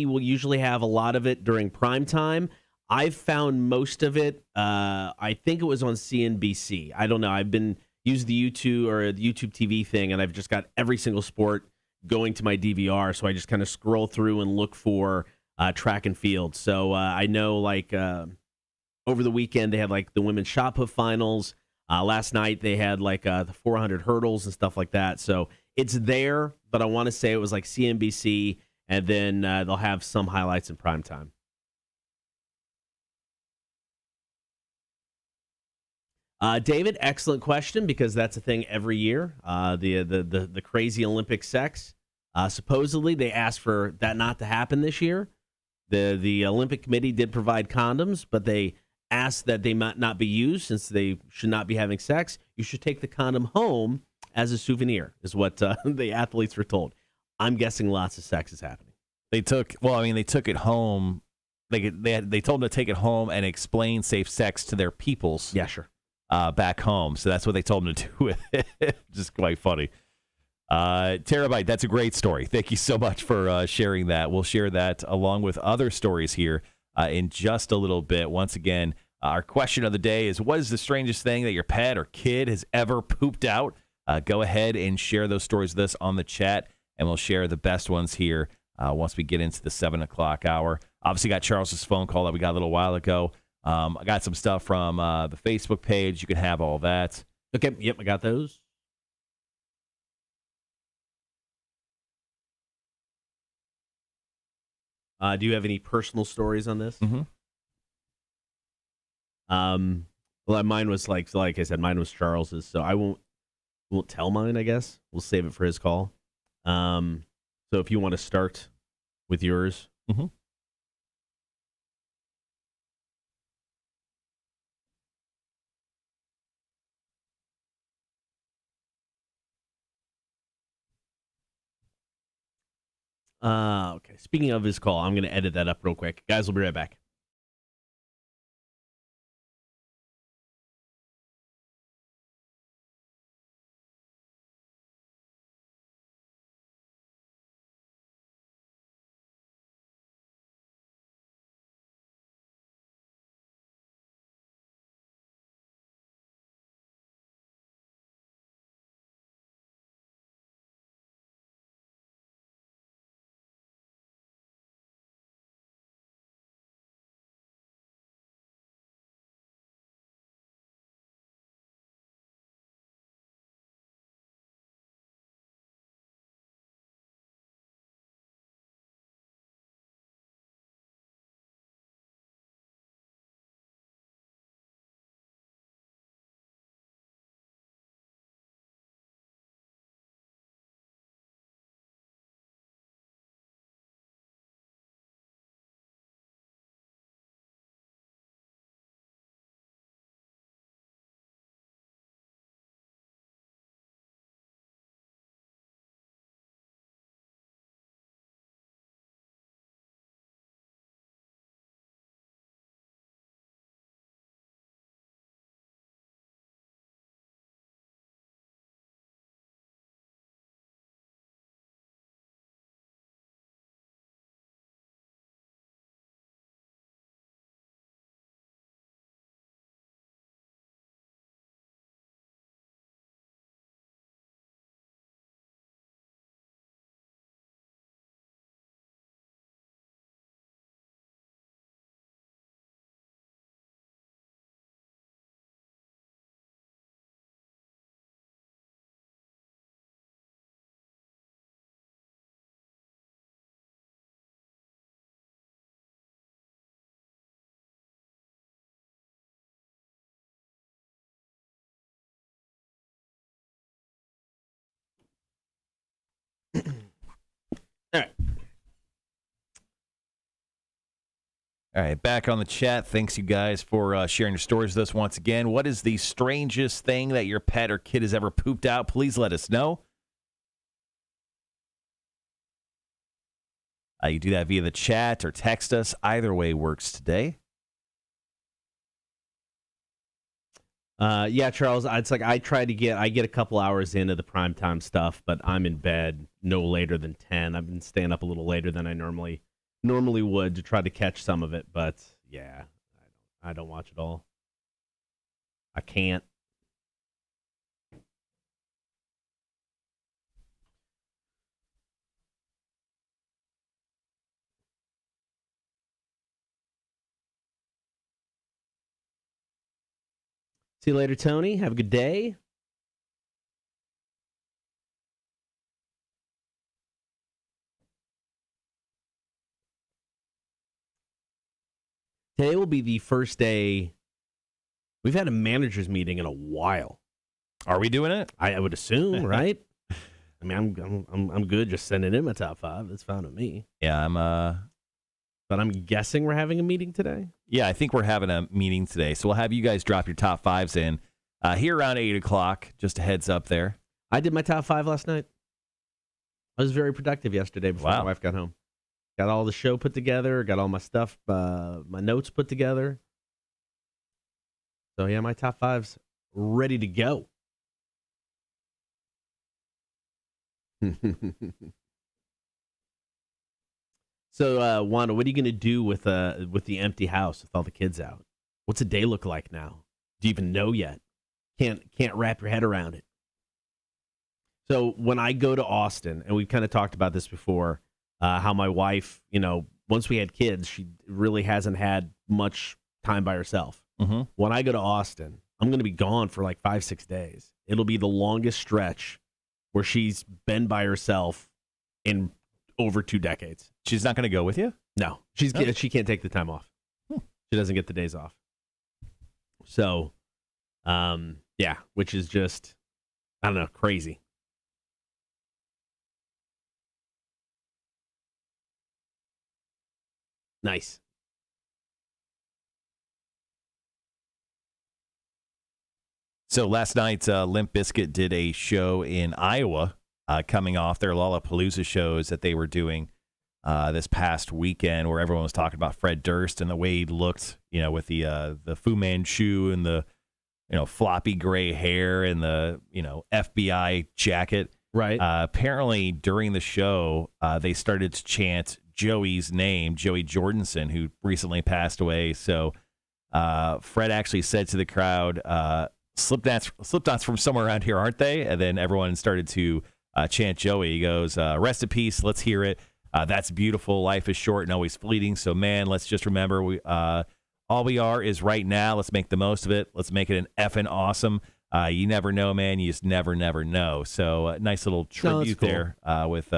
will usually have a lot of it during prime time. I've found most of it. I think it was on CNBC. I don't know. I've been using the YouTube TV thing, and I've just got every single sport going to my DVR. So I just kind of scroll through and look for track and field. So I know, like over the weekend they had like the women's shot put finals. Last night they had like the 400 hurdles and stuff like that. So it's there, but I want to say it was like CNBC, and then they'll have some highlights in prime time. David, excellent question because that's a thing every year. The crazy Olympic sex. Supposedly, they asked for that not to happen this year. The Olympic Committee did provide condoms, but they asked that they might not be used since they should not be having sex. You should take the condom home as a souvenir, is what the athletes were told. I'm guessing lots of sex is happening. They took it home. They told them to take it home and explain safe sex to their peoples. Yeah, sure. Back home. So that's what they told them to do with it. Just quite funny. Terabyte, that's a great story. Thank you so much for sharing that. We'll share that along with other stories here in just a little bit. Once again, our question of the day is, what is the strangest thing that your pet or kid has ever pooped out? Go ahead and share those stories with us on the chat, and we'll share the best ones here once we get into the 7 o'clock hour. Obviously got Charles's phone call that we got a little while ago. I got some stuff from the Facebook page. You can have all that. Okay, yep, I got those. Do you have any personal stories on this? Mm-hmm. Well, mine was like I said, mine was Charles's, so I won't tell mine. I guess we'll save it for his call. So if you want to start with yours. Mm-hmm. Okay. Speaking of his call, I'm going to edit that up real quick. Guys, we'll be right back. All right. All right, back on the chat. Thanks, you guys, for sharing your stories with us once again. What is the strangest thing that your pet or kid has ever pooped out? Please let us know. You do that via the chat or text us. Either way works today. Yeah, Charles, it's like I get a couple hours into the primetime stuff, but I'm in bed no later than 10. I've been staying up a little later than I normally would to try to catch some of it, but yeah, I don't watch it all. I can't. See you later, Tony. Have a good day. Today will be the first day We've had a managers meeting in a while. Are we doing it? I would assume, right? I mean, I'm good just sending in my top 5. That's fine with me. Yeah, But I'm guessing we're having a meeting today. Yeah, I think we're having a meeting today. So we'll have you guys drop your top 5s in here around 8 o'clock. Just a heads up there. I did my top 5 last night. I was very productive yesterday before my wife got home. Got all the show put together. Got all my stuff, my notes put together. So, yeah, my top 5's ready to go. So, Wanda, what are you going to do with the empty house with all the kids out? What's a day look like now? Do you even know yet? Can't wrap your head around it. So when I go to Austin, and we've kind of talked about this before, how my wife, once we had kids, she really hasn't had much time by herself. Mm-hmm. When I go to Austin, I'm going to be gone for like 5-6 days. It'll be the longest stretch where she's been by herself in over 2 decades. She's not going to go with you? No, she can't take the time off. She doesn't get the days off. So, yeah, which is just, I don't know, crazy. Nice. So last night, Limp Bizkit did a show in Iowa, coming off their Lollapalooza shows that they were doing this past weekend, where everyone was talking about Fred Durst and the way he looked, with the Fu Manchu and the floppy gray hair and the FBI jacket. Right. Apparently, during the show, they started to chant Joey's name, Joey Jordison, who recently passed away. So Fred actually said to the crowd, Slipknot's from somewhere around here, aren't they? And then everyone started to chant Joey. He goes, rest in peace, let's hear it. That's beautiful. Life is short and always fleeting. So, man, let's just remember all we are is right now. Let's make the most of it. Let's make it an effing awesome. You never know, man. You just never know. So, nice little tribute there with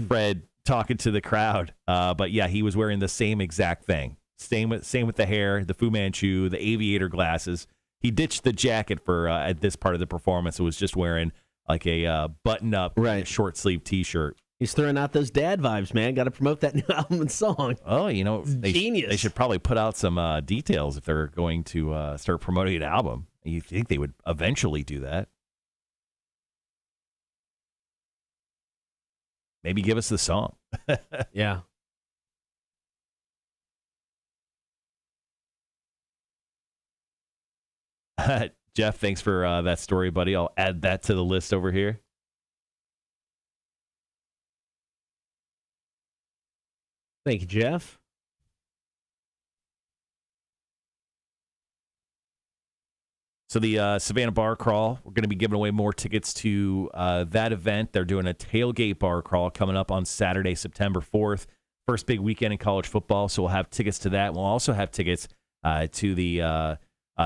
Fred talking to the crowd. But, yeah, he was wearing the same exact thing. Same with the hair, the Fu Manchu, the aviator glasses. He ditched the jacket for at this part of the performance. It was just wearing like a button-up, short sleeve T-shirt. He's throwing out those dad vibes, man. Got to promote that new album and song. Oh, genius. They should probably put out some details if they're going to start promoting an album. You think they would eventually do that? Maybe give us the song. Yeah. Jeff, thanks for that story, buddy. I'll add that to the list over here. Thank you, Jeff. So the Savannah Bar Crawl, we're going to be giving away more tickets to that event. They're doing a tailgate bar crawl coming up on Saturday, September 4th. First big weekend in college football, so we'll have tickets to that. We'll also have tickets to the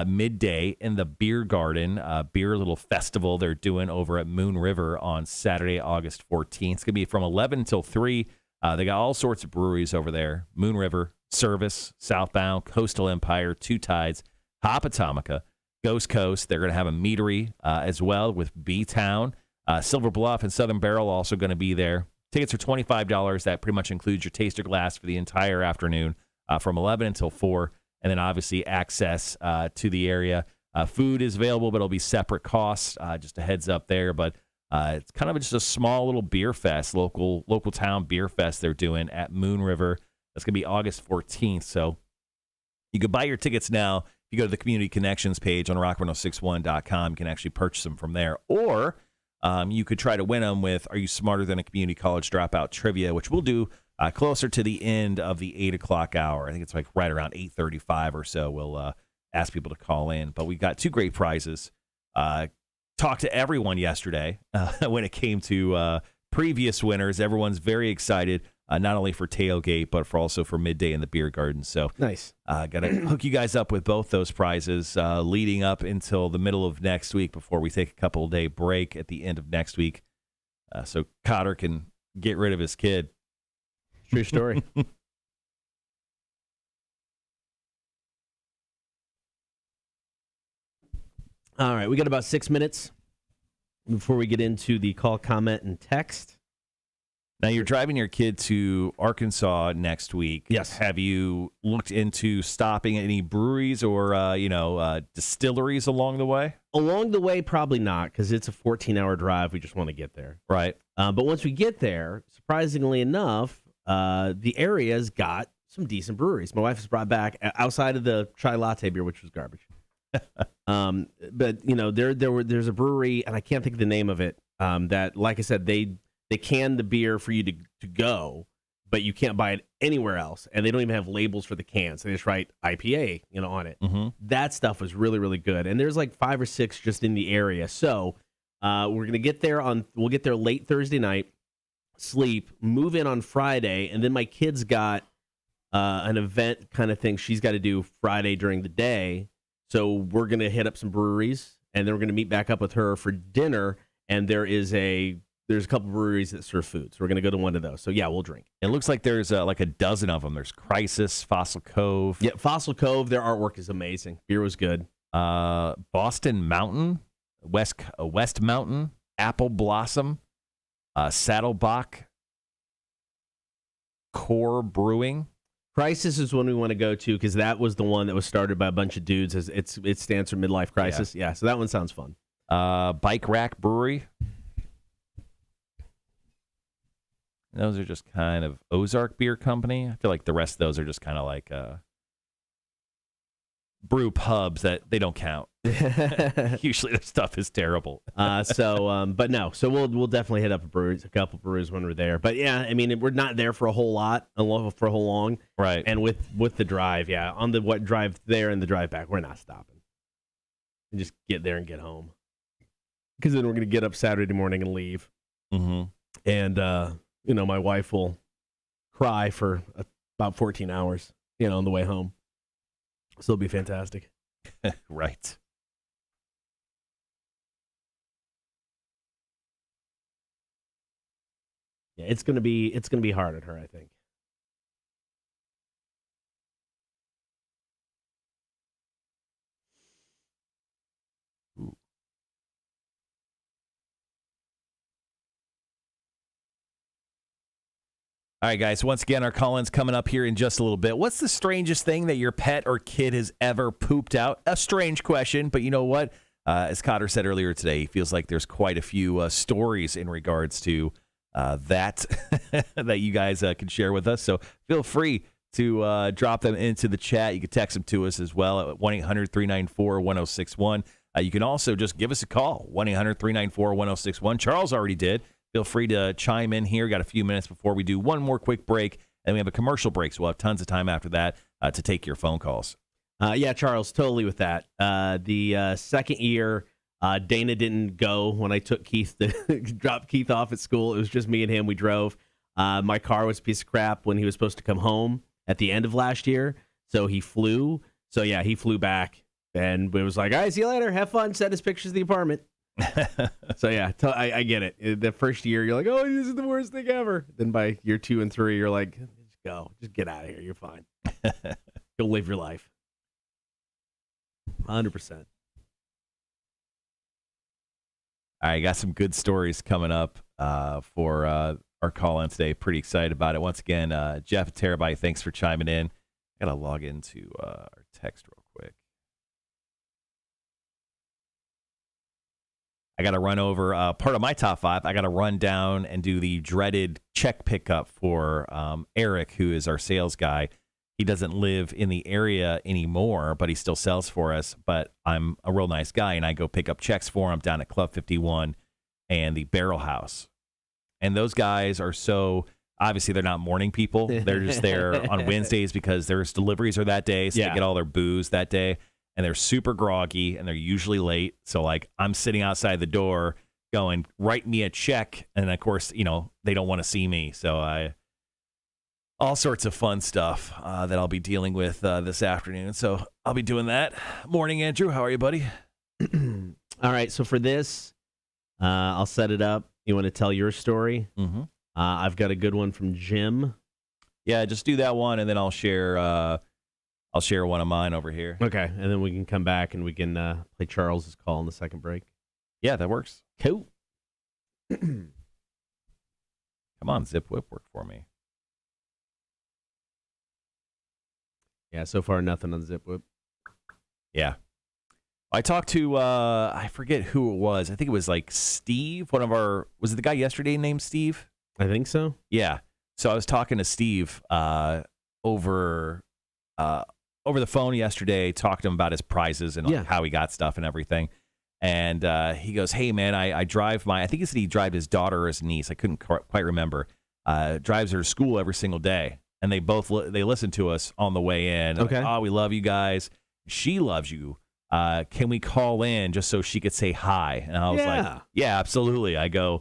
Midday in the Beer Garden, beer little festival they're doing over at Moon River on Saturday, August 14th. It's going to be from 11 until 3. They got all sorts of breweries over there. Moon River, Service, Southbound, Coastal Empire, Two Tides, Hop Atomica, Ghost Coast. They're going to have a meadery as well with B-Town. Silver Bluff and Southern Barrel also going to be there. Tickets are $25. That pretty much includes your taster glass for the entire afternoon from 11 until 4. And then obviously access to the area. Food is available, but it'll be separate costs. Just a heads up there. But it's kind of just a small little beer fest, local town beer fest they're doing at Moon River. That's going to be August 14th. So you can buy your tickets now. If you go to the Community Connections page on rock1061.com, you can actually purchase them from there. Or you could try to win them with Are You Smarter Than a Community College Dropout Trivia, which we'll do closer to the end of the 8 o'clock hour. I think it's like right around 8:35 or so. We'll ask people to call in. But we got 2 great prizes. Talked to everyone yesterday when it came to previous winners. Everyone's very excited, not only for tailgate, but also for Midday in the Beer Garden. So nice. Got to hook you guys up with both those prizes leading up until the middle of next week before we take a couple-day break at the end of next week so Cotter can get rid of his kid. True story. All right, we got about 6 minutes before we get into the call, comment, and text. Now, you're driving your kid to Arkansas next week. Yes. Have you looked into stopping at any breweries or, distilleries along the way? Along the way, probably not, because it's a 14-hour drive. We just want to get there. Right. But once we get there, surprisingly enough, the area's got some decent breweries. My wife has brought back, outside of the chai latte beer, which was garbage. But, there's a brewery, and I can't think of the name of it, that, like I said, they can the beer for you to go, but you can't buy it anywhere else. And they don't even have labels for the cans. They just write IPA, on it. Mm-hmm. That stuff was really, really good. And there's like 5 or 6 just in the area. So we're going to get there we'll get there late Thursday night, sleep, move in on Friday. And then my kid's got an event kind of thing she's got to do Friday during the day. So we're going to hit up some breweries, and then we're going to meet back up with her for dinner. And there's a couple breweries that serve food, so we're going to go to one of those. So, yeah, we'll drink. It looks like there's like a dozen of them. There's Crisis, Fossil Cove. Yeah, Fossil Cove, their artwork is amazing. Beer was good. Boston Mountain, West Mountain, Apple Blossom, Saddlebach, Core Brewing. Crisis is one we want to go to because that was the one that was started by a bunch of dudes. It stands for Midlife Crisis. Yeah, so that one sounds fun. Bike Rack Brewery. Those are just kind of Ozark Beer Company. I feel like the rest of those are just kind of like brew pubs that they don't count. Usually their stuff is terrible. So we'll definitely hit up a couple breweries when we're there. But yeah, I mean, we're not there for a whole long. Right. And with the drive, yeah, on the drive there and the drive back, we're not stopping. And just get there and get home. Because then we're going to get up Saturday morning and leave. Mm-hmm. And my wife will cry for about 14 hours, on the way home. So it'll be fantastic. Right. Yeah, it's gonna be hard on her, I think. Ooh. All right, guys. Once again, our call-in's coming up here in just a little bit. What's the strangest thing that your pet or kid has ever pooped out? A strange question, but you know what? As Cotter said earlier today, he feels like there's quite a few stories in regards to that that you guys can share with us. So feel free to drop them into the chat. You can text them to us as well at 1-800-394-1061. You can also just give us a call, 1-800-394-1061. Charles already did. Feel free to chime in here. Got a few minutes before we do one more quick break, and we have a commercial break, so we'll have tons of time after that to take your phone calls. Yeah, Charles, totally with that. The second year, Dana didn't go when I took Keith to drop Keith off at school. It was just me and him. We drove. My car was a piece of crap when he was supposed to come home at the end of last year, so he flew. So, yeah, he flew back, and it was like, all right, see you later. Have fun. Send us pictures of the apartment. So yeah, I get it. The first year you're like, oh, this is the worst thing ever. Then by year 2 and 3, you're like, just get out of here. You're fine. Go live your life. 100%. All right, got some good stories coming up for our call-in today. Pretty excited about it. Once again, Jeff Terabyte, thanks for chiming in. I got to log into our text real quick. I got to run over part of my top 5. I got to run down and do the dreaded check pickup for Eric, who is our sales guy. He doesn't live in the area anymore, but he still sells for us. But I'm a real nice guy, and I go pick up checks for him down at Club 51 and the Barrel House. And those guys are so, obviously, they're not morning people. They're just there on Wednesdays because their deliveries are that day, so they get all their booze that day. And they're super groggy, and they're usually late. So, like, I'm sitting outside the door going, write me a check. And, of course, they don't want to see me. So, all sorts of fun stuff that I'll be dealing with this afternoon. So, I'll be doing that. Morning, Andrew. How are you, buddy? All right. So, for this, I'll set it up. You want to tell your story? Mm-hmm. I've got a good one from Jim. Yeah, just do that one, and then I'll share I'll share one of mine over here. Okay, and then we can come back and we can play Charles's call in the second break. Yeah, that works. Cool. Come on, Zip Whip, work for me. Yeah, so far nothing on Zip Whip. Yeah. I talked to, I forget who it was. I think it was like Steve, was it the guy yesterday named Steve? I think so. Yeah. So I was talking to Steve over the phone yesterday, talked to him about his prizes and like, how he got stuff and everything. And he goes, hey, man, I drive I think he said he drives his daughter or his niece. I couldn't quite remember. Drives her to school every single day. And they both they listen to us on the way in. Okay. Like, oh, we love you guys. She loves you. Can we call in just so she could say hi? And I was like, yeah, absolutely. I go,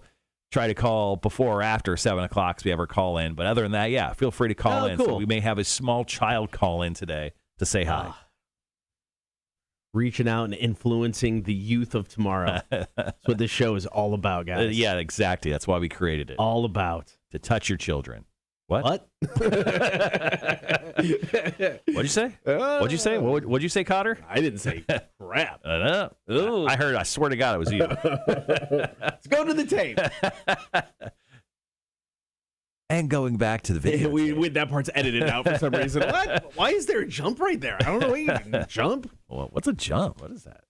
try to call before or after 7 o'clock so we ever call in. But other than that, yeah, feel free to call in. Cool. So we may have a small child call in today to say hi. Reaching out and influencing the youth of tomorrow. That's what this show is all about, guys. Yeah, exactly. That's why we created it. All about. To touch your children. What? What'd you say? What'd you say? What'd you say, Cotter? I didn't say crap. I heard. I swear to God, it was you. Let's go to the tape. And going back to the video. That part's edited out for some reason. What? Why is there a jump right there? I don't know. You can jump. Well, what's a jump? What is that?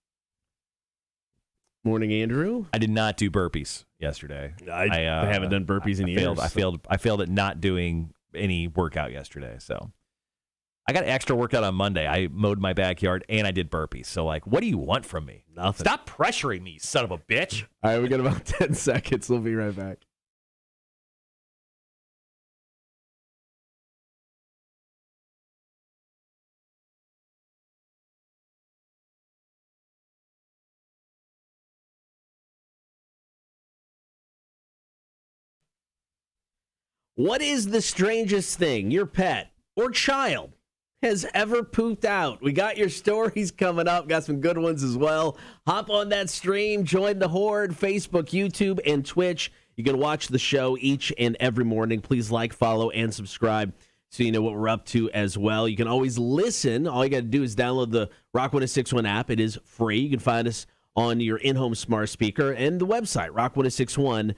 Morning, Andrew. I did not do burpees yesterday. I haven't done burpees in years. I failed at not doing any workout yesterday. So I got extra workout on Monday. I mowed my backyard and I did burpees. So like, what do you want from me? Nothing. Stop pressuring me, son of a bitch. All right, we got about 10 seconds. We'll be right back. What is the strangest thing your pet or child has ever pooped out? We got your stories coming up. Got some good ones as well. Hop on that stream. Join the Horde, Facebook, YouTube, and Twitch. You can watch the show each and every morning. Please like, follow, and subscribe so you know what we're up to as well. You can always listen. All you got to do is download the Rock 1061 app. It is free. You can find us on your in-home smart speaker and the website, rock1061.com.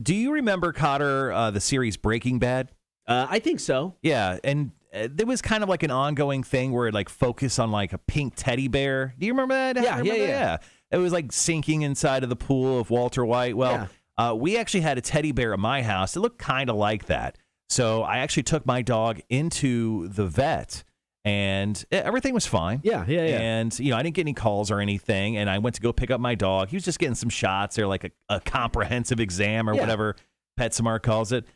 Do you remember, Cotter, the series Breaking Bad? I think so. Yeah, and there was kind of like an ongoing thing where it like focused on like a pink teddy bear. Do you remember that? Yeah. It was like sinking inside of the pool of Walter White. Well, we actually had a teddy bear at my house. It looked kind of like that. So I actually took my dog into the vet. And everything was fine. Yeah. And, I didn't get any calls or anything. And I went to go pick up my dog. He was just getting some shots or like a comprehensive exam or whatever PetSmart calls it.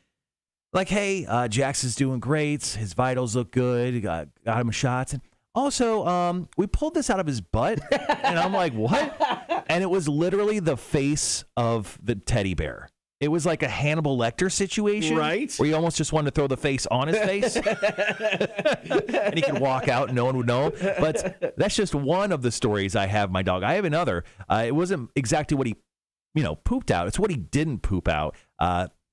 Like, hey, Jackson's doing great. His vitals look good. Got him shots. And also, we pulled this out of his butt. And I'm like, what? And it was literally the face of the teddy bear. It was like a Hannibal Lecter situation, right? Where you almost just wanted to throw the face on his face, and he could walk out and no one would know him. But that's just one of the stories I have. My dog. I have another. It wasn't exactly what he, pooped out. It's what he didn't poop out.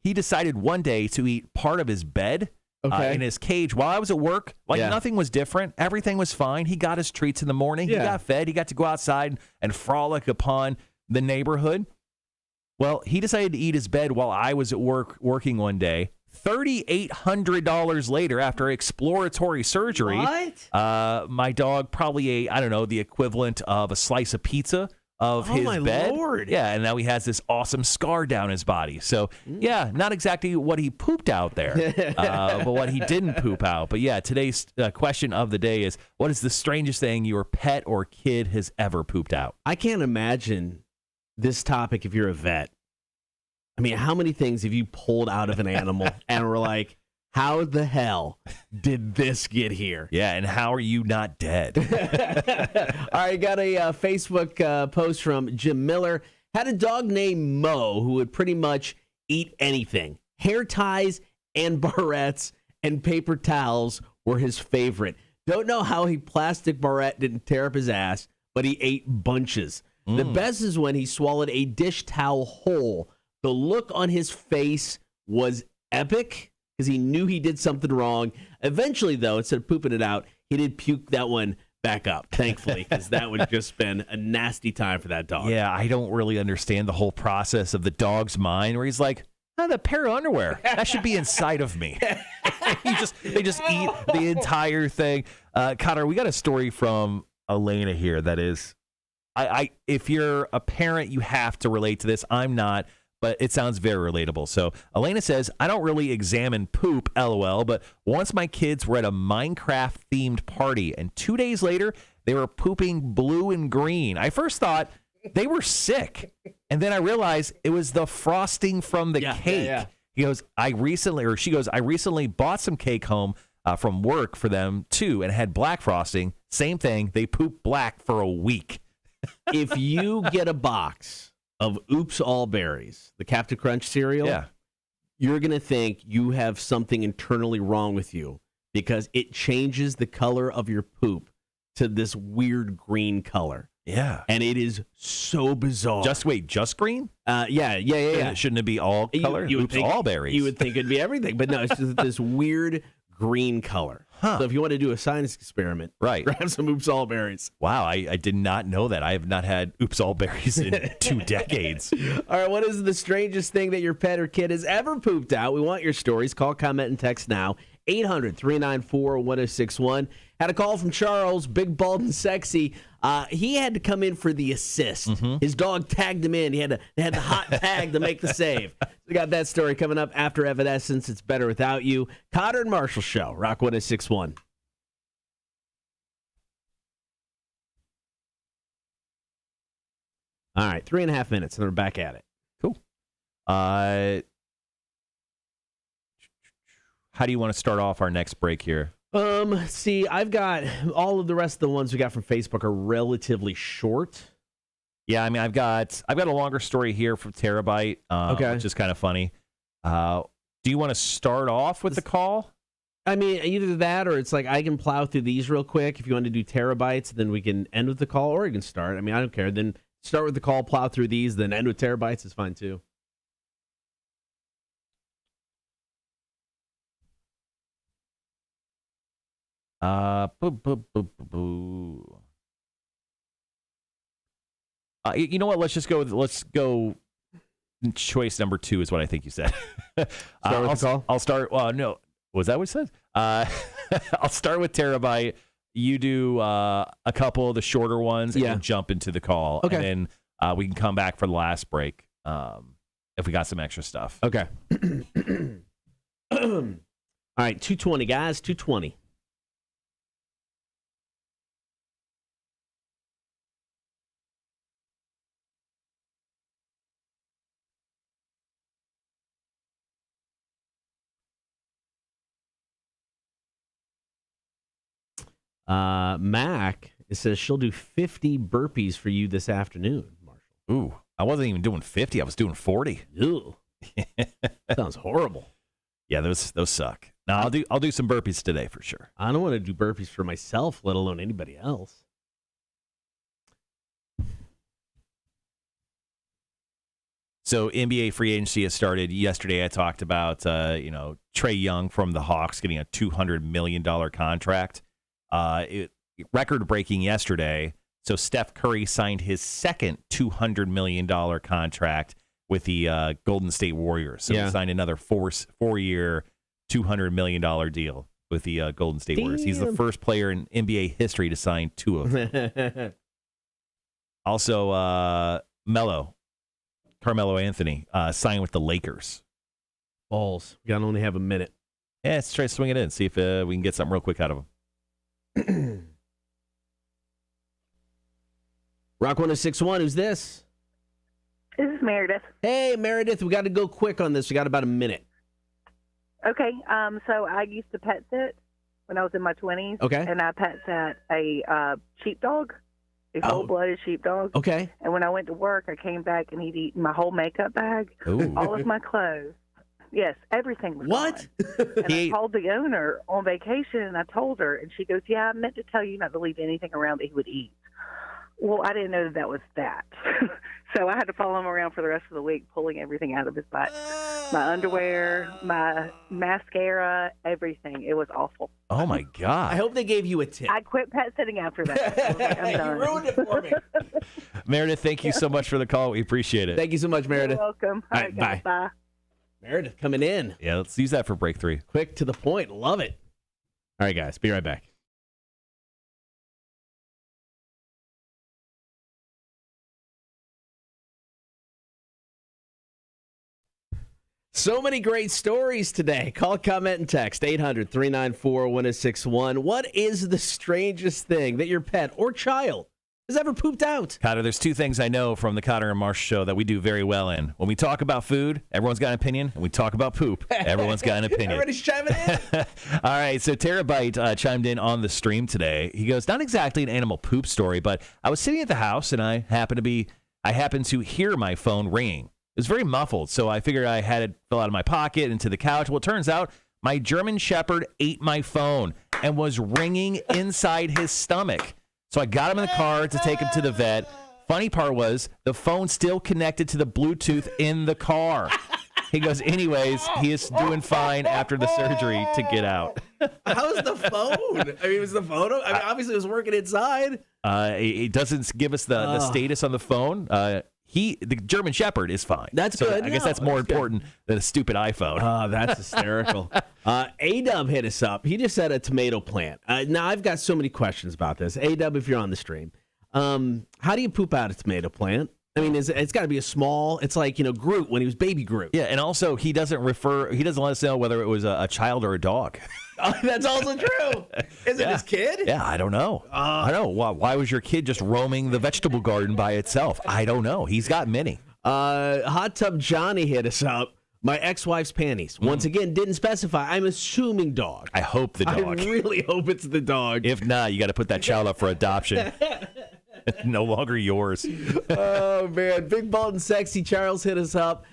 He decided one day to eat part of his bed in his cage while I was at work. Like nothing was different. Everything was fine. He got his treats in the morning. He got fed. He got to go outside and frolic upon the neighborhood. Well, he decided to eat his bed while I was at work working one day. $3,800 later, after exploratory surgery, my dog probably ate, I don't know, the equivalent of a slice of pizza of his bed. Lord. Yeah, and now he has this awesome scar down his body. So, yeah, not exactly what he pooped out there, but what he didn't poop out. But, yeah, today's question of the day is, what is the strangest thing your pet or kid has ever pooped out? I can't imagine this topic if you're a vet. I mean, how many things have you pulled out of an animal and were like, how the hell did this get here? Yeah, and how are you not dead? All right, got a Facebook post from Jim Miller. Had a dog named Mo who would pretty much eat anything. Hair ties and barrettes and paper towels were his favorite. Don't know how a plastic barrette didn't tear up his ass, but he ate bunches. The best is when he swallowed a dish towel whole. The look on his face was epic because he knew he did something wrong. Eventually, though, instead of pooping it out, he did puke that one back up, thankfully, because that would just been a nasty time for that dog. Yeah, I don't really understand the whole process of the dog's mind where he's like, oh, the pair of underwear, that should be inside of me. They just eat the entire thing. Connor, we got a story from Elena here that is, if you're a parent, you have to relate to this. I'm not, but it sounds very relatable. So Elena says, I don't really examine poop, LOL, but once my kids were at a Minecraft-themed party, and 2 days later, they were pooping blue and green. I first thought they were sick, and then I realized it was the frosting from the cake. Yeah. She goes, I recently bought some cake home from work for them, too, and had black frosting. Same thing. They pooped black for a week. If you get a box of Oops All Berries, the Captain Crunch cereal, you're going to think you have something internally wrong with you because it changes the color of your poop to this weird green color. Yeah. And it is so bizarre. Just green? Yeah. Shouldn't it be all color? You would Oops, think, all berries. You would think it'd be everything, but no, it's just this weird green color. Huh. So if you want to do a science experiment, grab some Oops All Berries. Wow, I did not know that. I have not had Oops All Berries in 2 decades. All right, what is the strangest thing that your pet or kid has ever pooped out? We want your stories. Call, comment, and text now. 800-394-1061. Had a call from Charles, big, bald, and sexy. He had to come in for the assist. Mm-hmm. His dog tagged him in. They had the hot tag to make the save. We got that story coming up after Evanescence. It's Better Without You. Cotter and Marshall Show, Rock 1061. All right, 3.5 minutes, and we're back at it. Cool. How do you want to start off our next break here? See, I've got all of the rest of the ones we got from Facebook are relatively short. Yeah, I mean, I've got a longer story here from Terabyte, which is kind of funny. Do you want to start off with the call? I mean, either that or it's like I can plow through these real quick. If you want to do terabytes, then we can end with the call, or you can start. I mean, I don't care. Then start with the call, plow through these, then end with terabytes is fine too. You know what? Let's go. Choice number 2 is what I think you said. Start with the call? I'll start. Well, no. Was that what it said? I'll start with Terabyte. You do a couple of the shorter ones and then jump into the call. Okay. And then we can come back for the last break if we got some extra stuff. Okay. All right, 220, guys, 220. Mac, it says she'll do 50 burpees for you this afternoon, Marshall. Ooh, I wasn't even doing 50. I was doing 40. Ew. Sounds horrible. Yeah, those suck. No, I'll do some burpees today for sure. I don't want to do burpees for myself, let alone anybody else. So NBA free agency has started yesterday. I talked about Trae Young from the Hawks getting a $200 million contract. Record breaking yesterday. So Steph Curry signed his second $200 million contract with the Golden State Warriors. So he signed another four-year, $200 million deal with the Golden State Warriors. He's the first player in NBA history to sign 2 of them. Also, Carmelo Anthony signed with the Lakers. Balls. We gotta only have a minute. Yeah, let's try to swing it in. See if we can get something real quick out of him. Rock 1061, who's this? This is Meredith. Hey, Meredith, we got to go quick on this. We got about a minute. Okay, so I used to pet sit when I was in my 20s. Okay. And I pet sat a sheepdog, a full-blooded sheepdog. Okay. And when I went to work, I came back and he'd eaten my whole makeup bag, all of my clothes. Yes, everything was what? gone. And I called the owner on vacation, and I told her, and she goes, yeah, I meant to tell you not to leave anything around that he would eat. Well, I didn't know that was that. So I had to follow him around for the rest of the week, pulling everything out of his butt. my underwear, my mascara, everything. It was awful. Oh, my God. I hope they gave you a tip. I quit pet sitting after that. I was like, I'm You done. ruined it for me. Meredith, thank you so much for the call. We appreciate it. Thank you so much, Meredith. You're welcome. All All right, right, guys, bye. Meredith coming in. Yeah, let's use that for break 3. Quick to the point. Love it. All right, guys. Be right back. So many great stories today. Call, comment, and text 800-394-1061. What is the strangest thing that your pet or child has ever pooped out? Cotter, there's 2 things I know from the Cotter and Marsh show that we do very well in. When we talk about food, everyone's got an opinion. And we talk about poop, everyone's got an opinion. Everybody's chiming in. All right, so Terabyte chimed in on the stream today. He goes, not exactly an animal poop story, but I was sitting at the house and I happened to hear my phone ringing. It was very muffled, so I figured I had it fell out of my pocket into the couch. Well, it turns out my German Shepherd ate my phone and was ringing inside his stomach. So I got him in the car to take him to the vet. Funny part was the phone still connected to the Bluetooth in the car. He goes, anyways, he is doing fine after the surgery to get out. How's the phone? I mean, was the photo? I mean, obviously it was working inside. It doesn't give us the status on the phone. The German Shepherd is fine. That's so good. I guess that's more important than a stupid iPhone. Oh, that's hysterical. A-Dub hit us up. He just said a tomato plant. Now, I've got so many questions about this. A-Dub, if you're on the stream, how do you poop out a tomato plant? I mean, it's got to be a small, it's like, Groot when he was baby Groot. Yeah, and also he doesn't let us know whether it was a child or a dog. Oh, that's also true. Is it his kid? Yeah, I don't know. I don't know. Why was your kid just roaming the vegetable garden by itself? I don't know. He's got many. Hot Tub Johnny hit us up. My ex-wife's panties. Once again, didn't specify. I'm assuming dog. I hope the dog. I really hope it's the dog. If not, you got to put that child up for adoption. It's no longer yours. Oh, man. Big, bald, and sexy Charles hit us up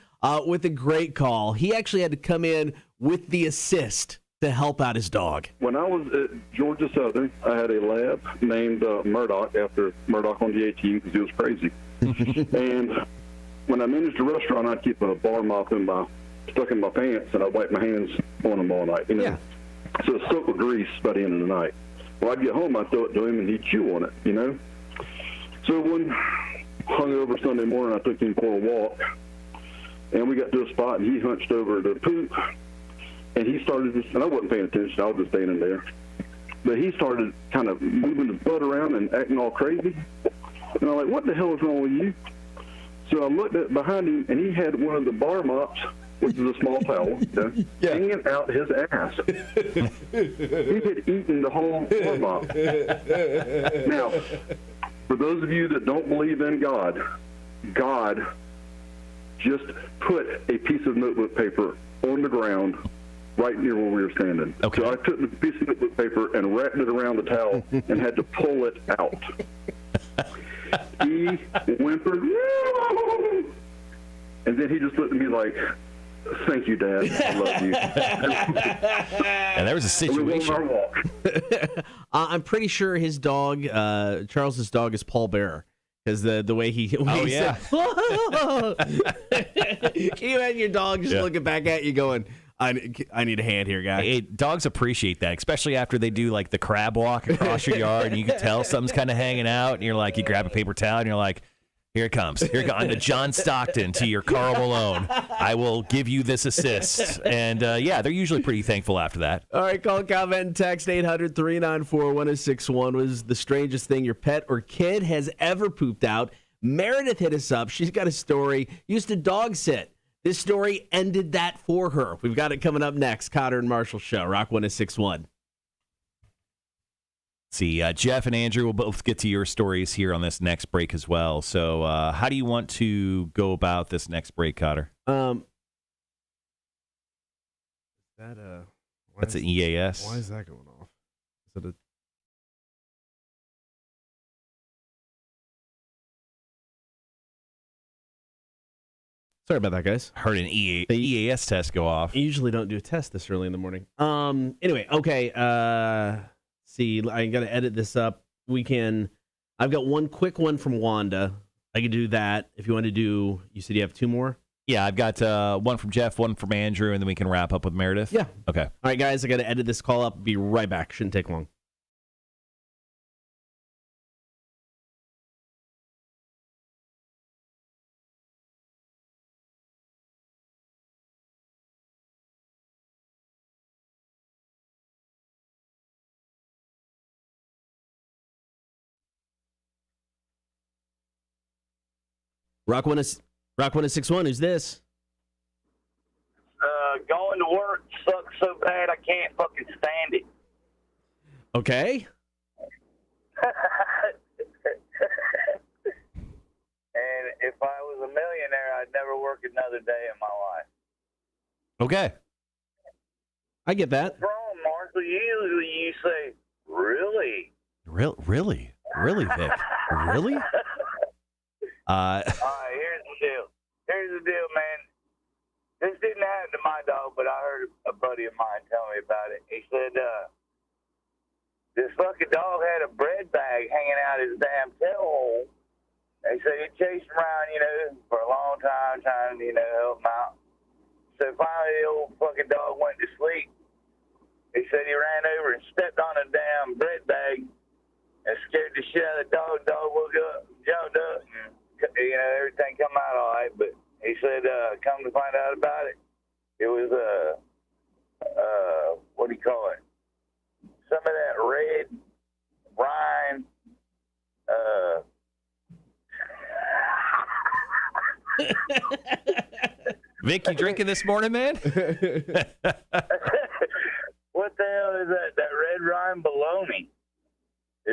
with a great call. He actually had to come in with the assist to help out his dog. When I was at Georgia Southern, I had a lab named Murdoch after Murdoch on the 18 because he was crazy. And when I managed a restaurant, I'd keep a bar mop stuck in my pants, and I'd wipe my hands on them all night. Yeah. So it's soaked with grease by the end of the night. Well, I'd get home, I'd throw it to him, and he'd chew on it, So one hungover Sunday morning, I took him for a walk, and we got to a spot, and he hunched over to poop, and he started just, and I wasn't paying attention, I was just standing there, but he started kind of moving his butt around and acting all crazy, and I'm like, what the hell is wrong with you? So I looked behind him, and he had one of the bar mops, which is a small towel, hanging out his ass. He had eaten the whole bar mop. Now, for those of you that don't believe in God, God just put a piece of notebook paper on the ground right near where we were standing. Okay. So I took the piece of notebook paper and wrapped it around the towel and had to pull it out. He whimpered, and then he just looked at me like, thank you, Dad. I love you. And there was a And we went situation. on our walk. I'm pretty sure his dog, Charles's dog, is Paul Bearer. Because the way he yeah. said, can you imagine your dog just looking back at you going, I need a hand here, guy. Hey, dogs appreciate that, especially after they do like the crab walk across your yard, and you can tell something's kind of hanging out, and you're like, you grab a paper towel, and you're like, here it comes. I'm the John Stockton to your Carl Malone. I will give you this assist. And yeah, they're usually pretty thankful after that. All right, call, comment, and text 800-394-1061. Was the strangest thing your pet or kid has ever pooped out? Meredith hit us up. She's got a story. Used to dog sit. This story ended that for her. We've got it coming up next. Cotter and Marshall Show, Rock 1061. See, Jeff and Andrew will both get to your stories here on this next break as well. So how do you want to go about this next break, Cotter? That's an EAS. Why is that going off? Is it a... Sorry about that, guys. Heard an EAS test go off. I usually don't do a test this early in the morning. Anyway, okay. See, I got to edit this up. I've got one quick one from Wanda. I could do that. If you want to do, you said you have two more? Yeah, I've got one from Jeff, one from Andrew, and then we can wrap up with Meredith. Yeah. Okay. All right, guys, I got to edit this call up. Be right back. Shouldn't take long. Rock 1061, who's this? Going to work sucks so bad I can't fucking stand it. Okay. And if I was a millionaire, I'd never work another day in my life. Okay. I get that. What's wrong, Marshall? Usually you say, really? Really, Vic? Really? All right, here's the deal, man. This didn't happen to my dog, but I heard a buddy of mine tell me about it. He said, this fucking dog had a bread bag hanging out his damn tail hole. They said he chased him around, for a long time, trying to, help him out. So finally, the old fucking dog went to sleep. He said he ran over and stepped on a damn bread bag and scared the shit out of the dog. Dog woke up, jumped up, and, everything come out all right. But he said, come to find out about it, it was, what do you call it? Some of that red rind, Vic, you drinking this morning, man? what the hell is that? That red rind bologna.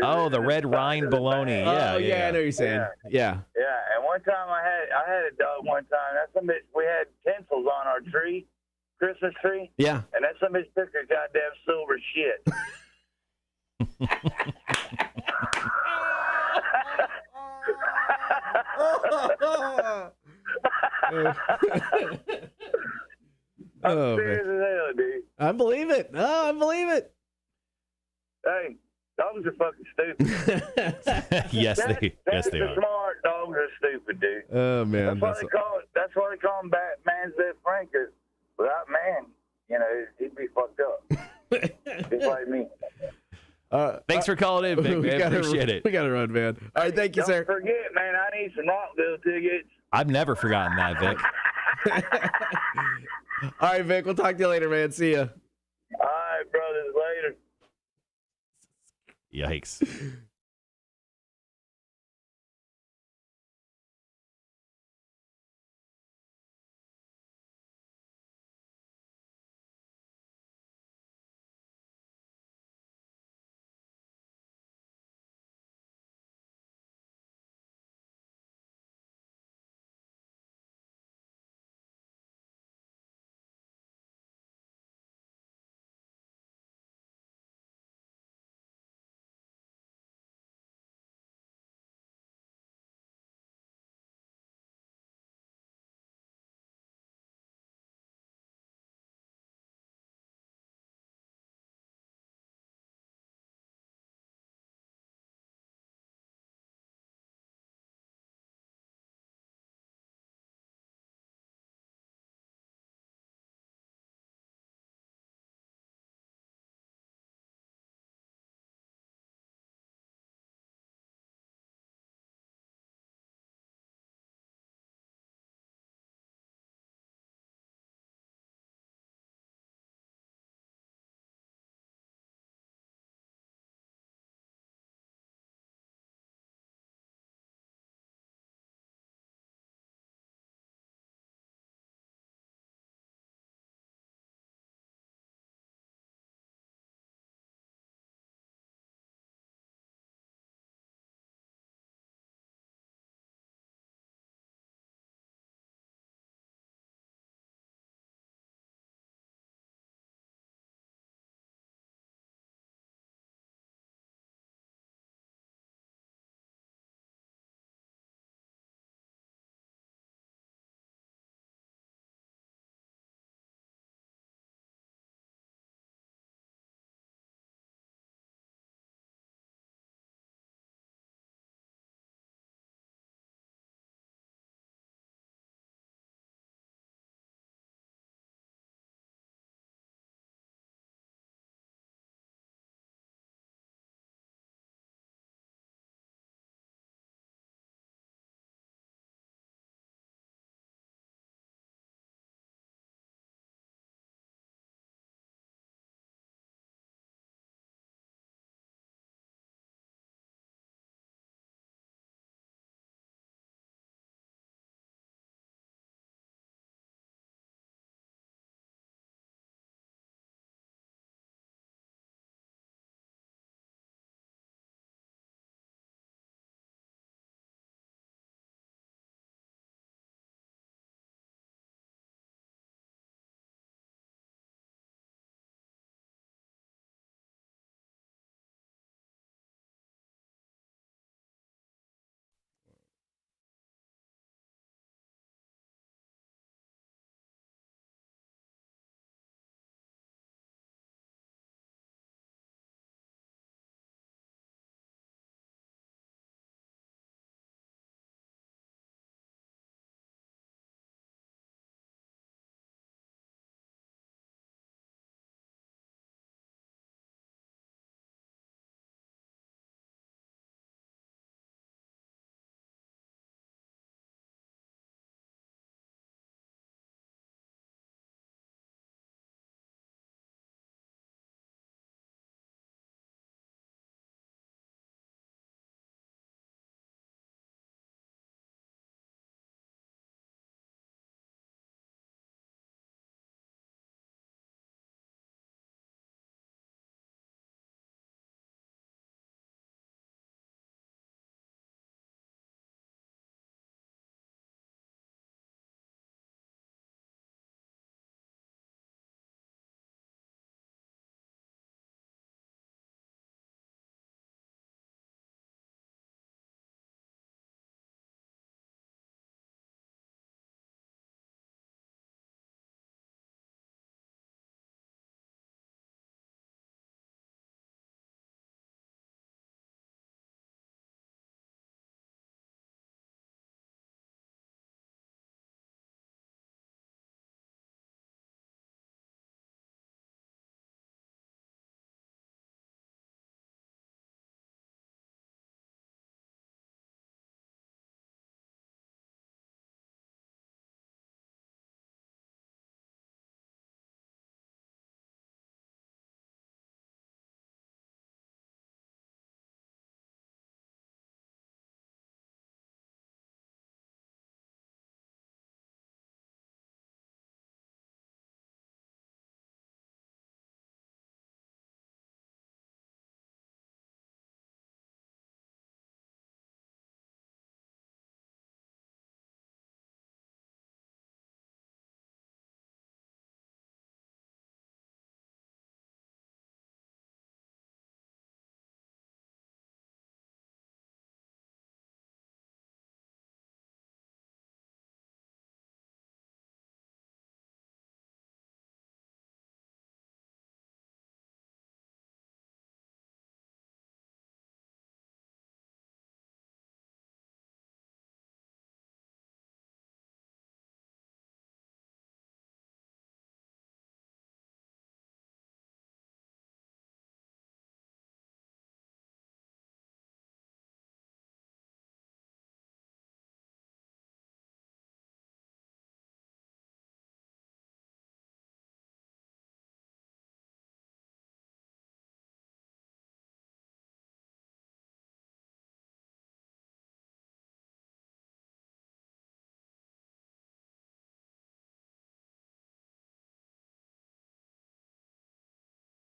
Oh, the red rind bologna. Yeah, Oh, yeah, I know what you're saying. Yeah. Yeah, and one time I had a dog one time. That some bitch, we had tinsels on our tree, Christmas tree. Yeah. And that some bitch took her goddamn silver shit. I'm Oh, serious as hell, dude. I believe it. Oh, I believe it. Hey, dogs are fucking stupid. yes, they That's are. smart. Dogs are stupid, dude. Oh, man. That's why they call him Batman's dead Frank. 'Cause without man, he'd be fucked up, just like me. Thanks for calling in, Vic, man. Appreciate it. We got to run, man. All right, thank you, Don't sir. forget, man, I need some Rockville tickets. I've never forgotten that, Vic. All right, Vic, we'll talk to you later, man. See ya. All right, brothers, later. Yikes.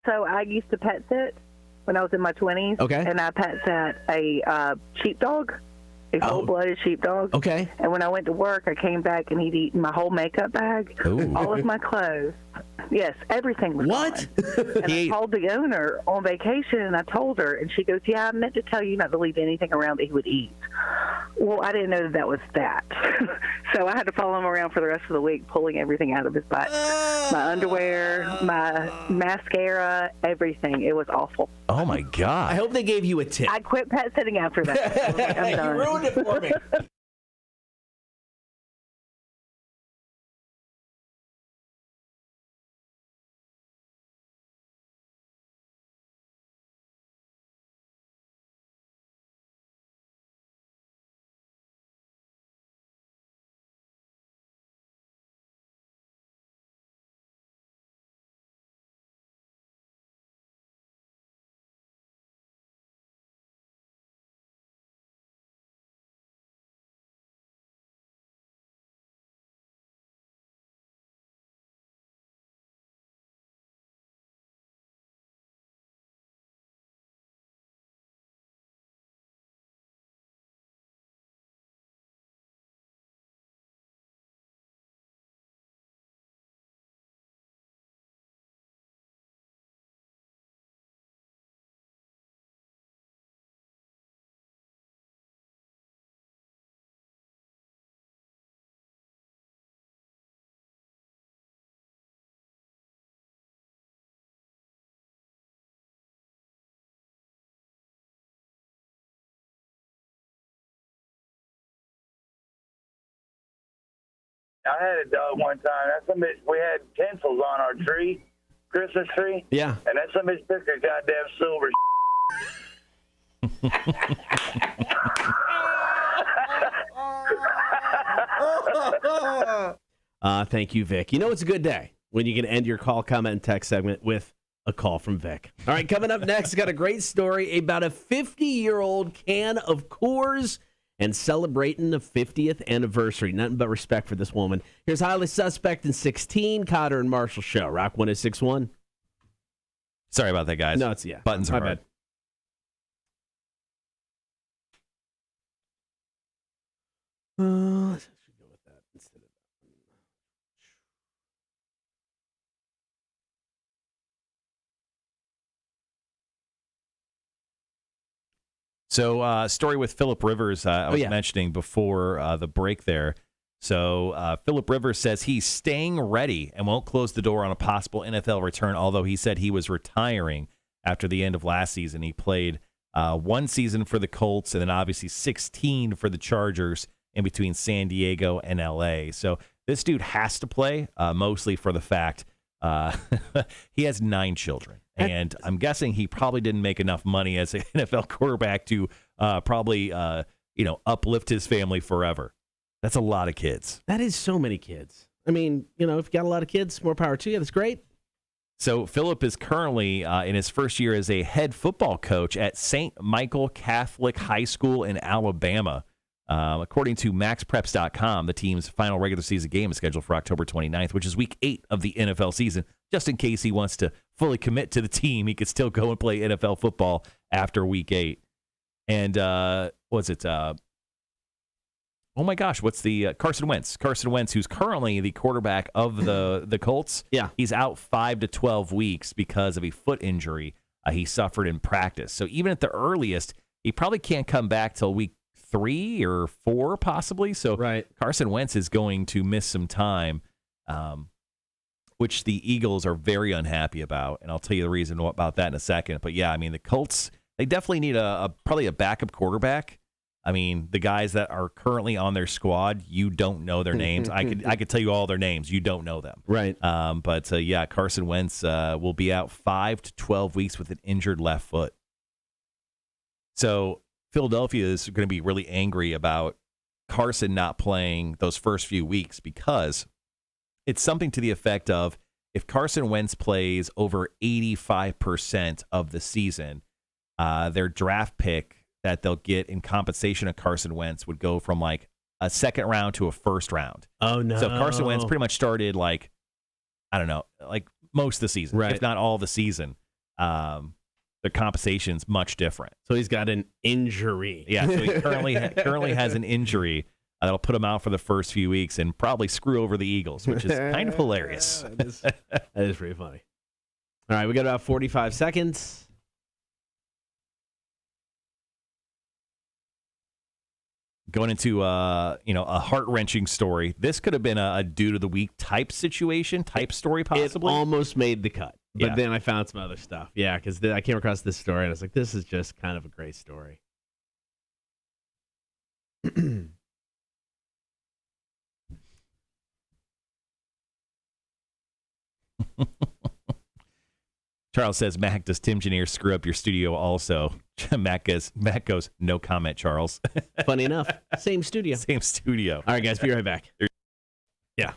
So I used to pet sit when I was in my 20s. Okay. And I pet sat a sheepdog, a full-blooded sheepdog. Okay. And when I went to work, I came back and he'd eaten my whole makeup bag, Ooh. all of my clothes. Yes, everything was What? gone. And I called the owner on vacation, and I told her, and she goes, yeah, I meant to tell you not to leave anything around that he would eat. Well, I didn't know that was that. So I had to follow him around for the rest of the week, pulling everything out of his butt. My underwear, my mascara, everything. It was awful. Oh, my God. I hope they gave you a tip. I quit pet sitting after that. I'm done. You ruined it for me. I had a dog one time. That some bitch, we had tinsels on our tree, Christmas tree. Yeah. And that some bitch took her goddamn silver. Thank you, Vic. You know it's a good day when you can end your call, comment, and text segment with a call from Vic. All right, coming up next, got a great story about a 50-year-old can of Coors and celebrating the 50th anniversary. Nothing but respect for this woman. Here's Highly Suspect in 16, Cotter and Marshall Show. Rock 1061. Sorry about that, guys. No, it's, yeah. Buttons are My hard. bad. Let's actually go with that instead of that. So, story with Phillip Rivers, I was mentioning before the break there. So, Phillip Rivers says he's staying ready and won't close the door on a possible NFL return, although he said he was retiring after the end of last season. He played one season for the Colts and then obviously 16 for the Chargers in between San Diego and L.A. So, this dude has to play, mostly for the fact he has 9 children. And I'm guessing he probably didn't make enough money as an NFL quarterback to probably, uplift his family forever. That's a lot of kids. That is so many kids. I mean, if you got a lot of kids, more power to you. That's great. So Phillip is currently in his first year as a head football coach at St. Michael Catholic High School in Alabama. According to MaxPreps.com, the team's final regular season game is scheduled for October 29th, which is week 8 of the NFL season. Just in case he wants to fully commit to the team, he could still go and play NFL football after week 8. And what's the Carson Wentz? Carson Wentz, who's currently the quarterback of the Colts. Yeah. He's out 5 to 12 weeks because of a foot injury he suffered in practice. So even at the earliest, he probably can't come back till week 3 or 4 possibly. So right. Carson Wentz is going to miss some time, which the Eagles are very unhappy about. And I'll tell you the reason about that in a second. But yeah, I mean, the Colts, they definitely need probably a backup quarterback. I mean, the guys that are currently on their squad, you don't know their names. I could tell you all their names. You don't know them. Right. But Carson Wentz will be out 5 to 12 weeks with an injured left foot. So Philadelphia is going to be really angry about Carson not playing those first few weeks because it's something to the effect of if Carson Wentz plays over 85% of the season, their draft pick that they'll get in compensation of Carson Wentz would go from like a second round to a first round. Oh, no. So Carson Wentz pretty much started like most of the season, right. if not all the season. the compensation's much different. So he's got an injury. Yeah, so he currently has an injury that'll put him out for the first few weeks and probably screw over the Eagles, which is kind of hilarious. That is pretty funny. All right, we got about 45 seconds. Going into a heart-wrenching story. This could have been a dude of the week type situation, type story possibly. It almost made the cut, but Yeah. then I found some other stuff. Yeah, because I came across this story and I was like, this is just kind of a great story. Charles says, Mac, does Tim Janier screw up your studio also? Mac goes, no comment, Charles. Funny enough, same studio. Same studio. All right, guys, be right back. Yeah.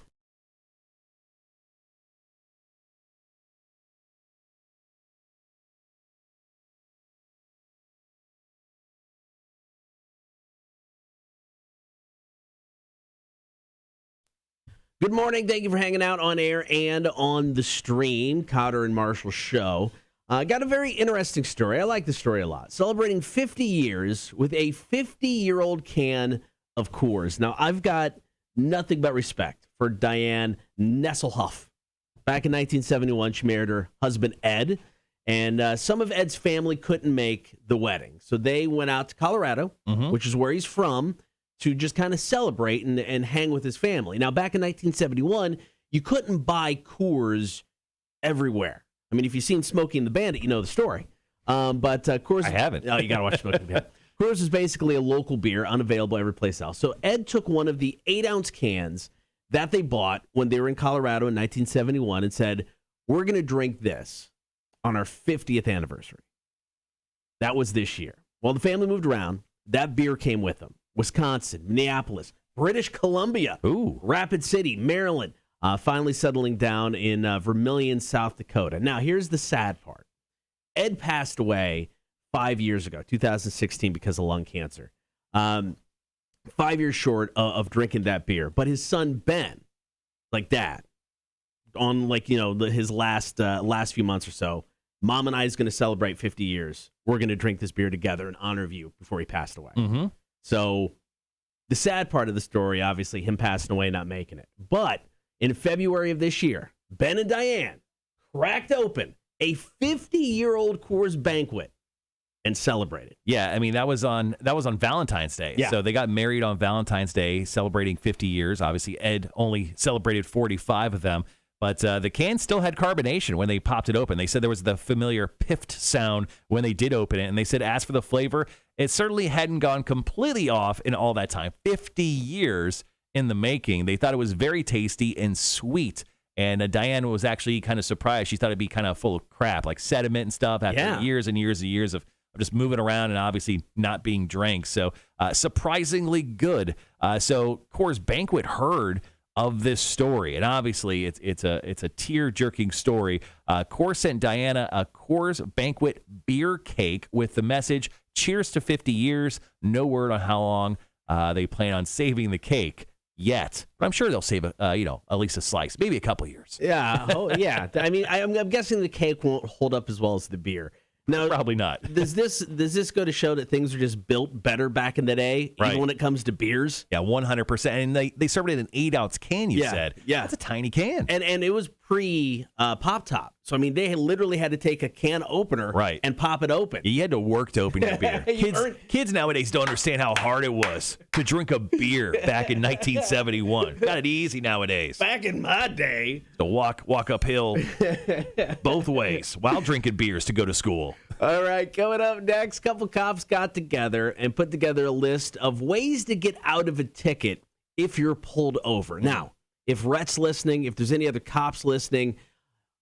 Good morning. Thank you for hanging out on air and on the stream. Cotter and Marshall show. Got a very interesting story. I like the story a lot. Celebrating 50 years with a 50-year-old can of Coors. Now, I've got nothing but respect for Diane Nesselhoff. Back in 1971, she married her husband, Ed, and some of Ed's family couldn't make the wedding. So they went out to Colorado, which is where he's from, to just kind of celebrate and hang with his family. Now, back in 1971, you couldn't buy Coors everywhere. I mean, if you've seen Smokey and the Bandit, you know the story. But Coors... I haven't. Oh, you got to watch Smokey and the Bandit. Coors is basically a local beer, unavailable every place else. So Ed took one of the 8-ounce cans that they bought when they were in Colorado in 1971 and said, we're going to drink this on our 50th anniversary. That was this year. Well, the family moved around. That beer came with them. Wisconsin, Minneapolis, British Columbia, Rapid City, Maryland, finally settling down in Vermilion, South Dakota. Now, here's the sad part. Ed passed away 5 years ago, 2016, because of lung cancer. 5 years short of drinking that beer. But his son, Ben, like that, on his last few months or so, Mom and I is going to celebrate 50 years. We're going to drink this beer together in honor of you before he passed away. Mm-hmm. So the sad part of the story, obviously, him passing away, not making it. But in February of this year, Ben and Diane cracked open a 50-year-old Coors Banquet and celebrated. Yeah, I mean, that was on Valentine's Day. Yeah. So they got married on Valentine's Day, celebrating 50 years. Obviously, Ed only celebrated 45 of them. But the can still had carbonation when they popped it open. They said there was the familiar piffed sound when they did open it. And they said, as for the flavor, it certainly hadn't gone completely off in all that time. 50 years in the making. They thought it was very tasty and sweet. And Diane was actually kind of surprised. She thought it'd be kind of full of crap, like sediment and stuff after years and years and years of just moving around and obviously not being drank. So surprisingly good. So Coors Banquet heard of this story, and obviously it's a tear-jerking story. Coors sent Diana a Coors Banquet beer cake with the message, cheers to 50 years. No word on how long they plan on saving the cake yet, but I'm sure they'll save at least a slice, maybe a couple years. Yeah. Oh, yeah. I mean, I'm guessing the cake won't hold up as well as the beer. Now, probably not. Does this go to show that things are just built better back in the day, right, even when it comes to beers? Yeah, 100%. And they served it in an 8-ounce can, you said. Yeah. That's a tiny can. And it was pre-Pop Top. So, I mean, they literally had to take a can opener and pop it open. You had to work to open your beer. Kids nowadays don't understand how hard it was to drink a beer back in 1971. Got it easy nowadays. Back in my day. To walk uphill both ways while drinking beers to go to school. All right, coming up next, a couple cops got together and put together a list of ways to get out of a ticket if you're pulled over. Now, if Rhett's listening, if there's any other cops listening,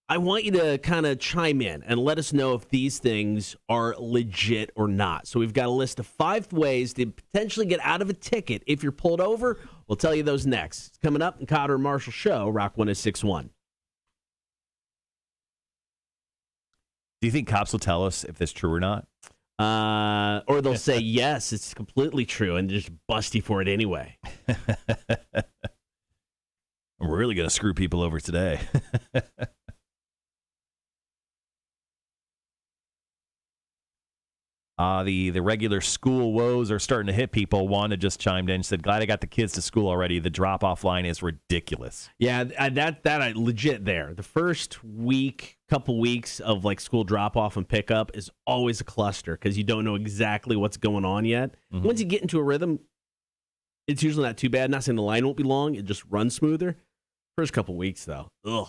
I want you to kind of chime in and let us know if these things are legit or not. So we've got a list of 5 ways to potentially get out of a ticket if you're pulled over. We'll tell you those next. It's coming up in Cotter and Marshall Show, Rock 106.1. Do you think cops will tell us if that's true or not? Or they'll say, yes, it's completely true, and just bust you for it anyway. I'm really going to screw people over today. The regular school woes are starting to hit people. Wanda just chimed in and said, glad I got the kids to school already. The drop-off line is ridiculous. Yeah, that I legit there. The first couple weeks of like school drop-off and pickup is always a cluster because you don't know exactly what's going on yet. Mhm. Once you get into a rhythm, it's usually not too bad. Not saying the line won't be long. It just runs smoother. First couple weeks, though. Ugh.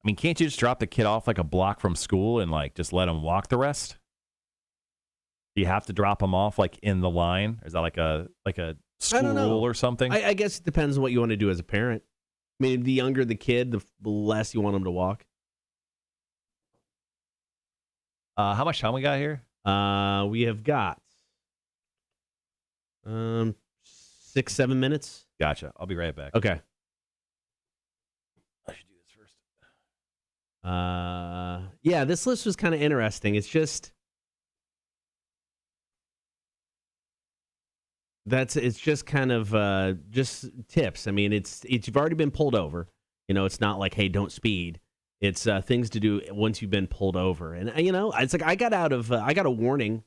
I mean, can't you just drop the kid off like a block from school and like just let him walk the rest? Do you have to drop him off like in the line? Is that like a school rule or something? I guess it depends on what you want to do as a parent. I mean, the younger the kid, the less you want him to walk. How much time we got here? We have got 6-7 minutes. Gotcha. I'll be right back. Okay. I should do this first. Yeah, this list was kind of interesting. It's just it's just kind of just tips. I mean, it's you've already been pulled over. You know, it's not like, hey, don't speed. It's things to do once you've been pulled over. And you know, it's like I got a warning.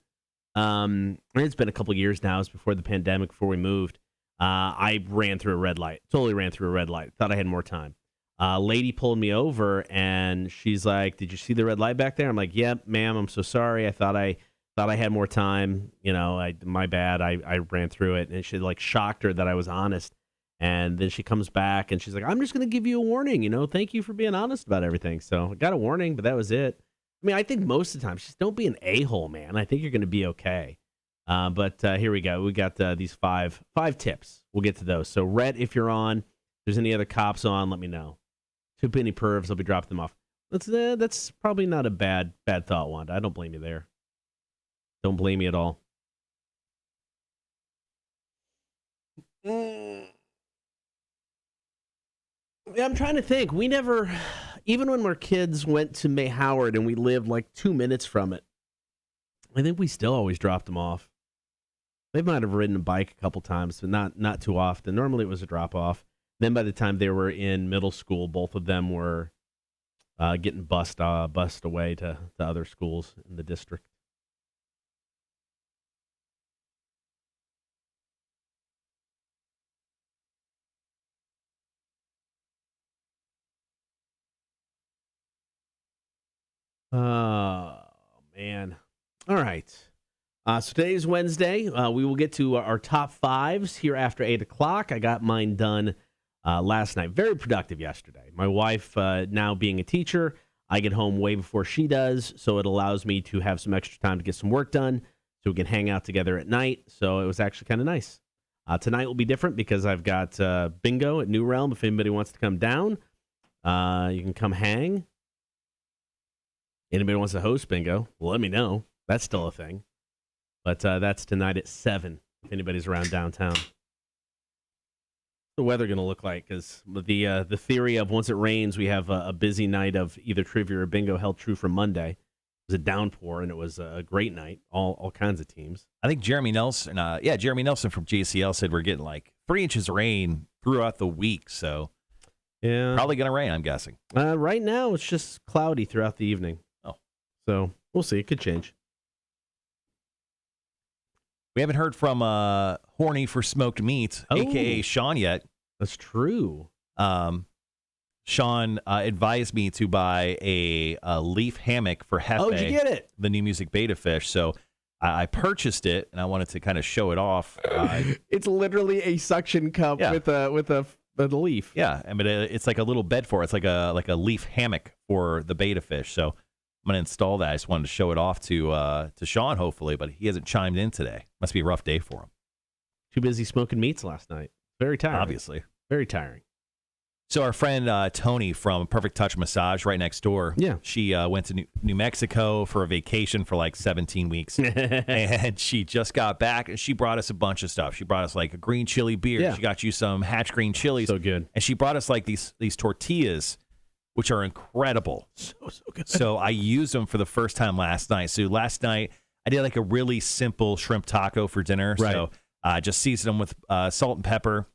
And it's been a couple of years now. It's before the pandemic, before we moved. I ran through a red light. Totally ran through a red light. Thought I had more time. Lady pulled me over and she's like, "Did you see the red light back there?" I'm like, "Yep, ma'am. I'm so sorry. I thought I had more time. You know, my bad. I ran through it." And she like shocked her that I was honest. And then she comes back and she's like, "I'm just going to give you a warning. You know, thank you for being honest about everything." So I got a warning, but that was it. I mean, I think most of the time, just don't be an a-hole, man. I think you're going to be okay. But here we go. We got these five tips. We'll get to those. So, Rhett, if you're on, if there's any other cops on, let me know. Two penny pervs, I'll be dropping them off. That's probably not a bad thought, Wanda. I don't blame you there. Don't blame me at all. Yeah, I'm trying to think. We never, even when our kids went to May Howard and we lived like 2 minutes from it, I think we still always dropped them off. They might have ridden a bike a couple times, but not too often. Normally it was a drop off. Then by the time they were in middle school, both of them were getting bussed away to other schools in the district. Oh, man. All right. So today's Wednesday. We will get to our top fives here after 8 o'clock. I got mine done last night. Very productive yesterday. My wife, now being a teacher, I get home way before she does, so it allows me to have some extra time to get some work done so we can hang out together at night. So it was actually kind of nice. Tonight will be different because I've got bingo at New Realm. If anybody wants to come down, you can come hang. Anybody wants to host bingo, well, let me know. That's still a thing. But that's tonight at 7, if anybody's around downtown. What's the weather going to look like? Because the theory of once it rains, we have a busy night of either trivia or bingo held true for Monday. It was a downpour, and it was a great night. All kinds of teams. I think Jeremy Nelson from JCL said we're getting like 3 inches of rain throughout the week. So yeah, probably going to rain, I'm guessing. Right now, it's just cloudy throughout the evening. Oh. So we'll see. It could change. We haven't heard from Horny for Smoked Meat, a.k.a. Sean, yet. That's true. Sean advised me to buy a leaf hammock for Hefe. Oh, did you get it? The new music beta fish. So I purchased it, and I wanted to kind of show it off. It's literally a suction cup with a leaf. Yeah, but it's like a little bed for it. It's like a leaf hammock for the beta fish. So I'm going to install that. I just wanted to show it off to Sean, hopefully, but he hasn't chimed in today. Must be a rough day for him. Too busy smoking meats last night. Very tiring. Obviously. Very tiring. So our friend Tony from Perfect Touch Massage right next door, she went to New Mexico for a vacation for like 17 weeks, and she just got back, and she brought us a bunch of stuff. She brought us like a green chili beer. Yeah. She got you some Hatch green chilies. So good. And she brought us like these tortillas, which are incredible. So good. So I used them for the first time last night. So last night I did like a really simple shrimp taco for dinner. Right. So just seasoned them with salt and pepper.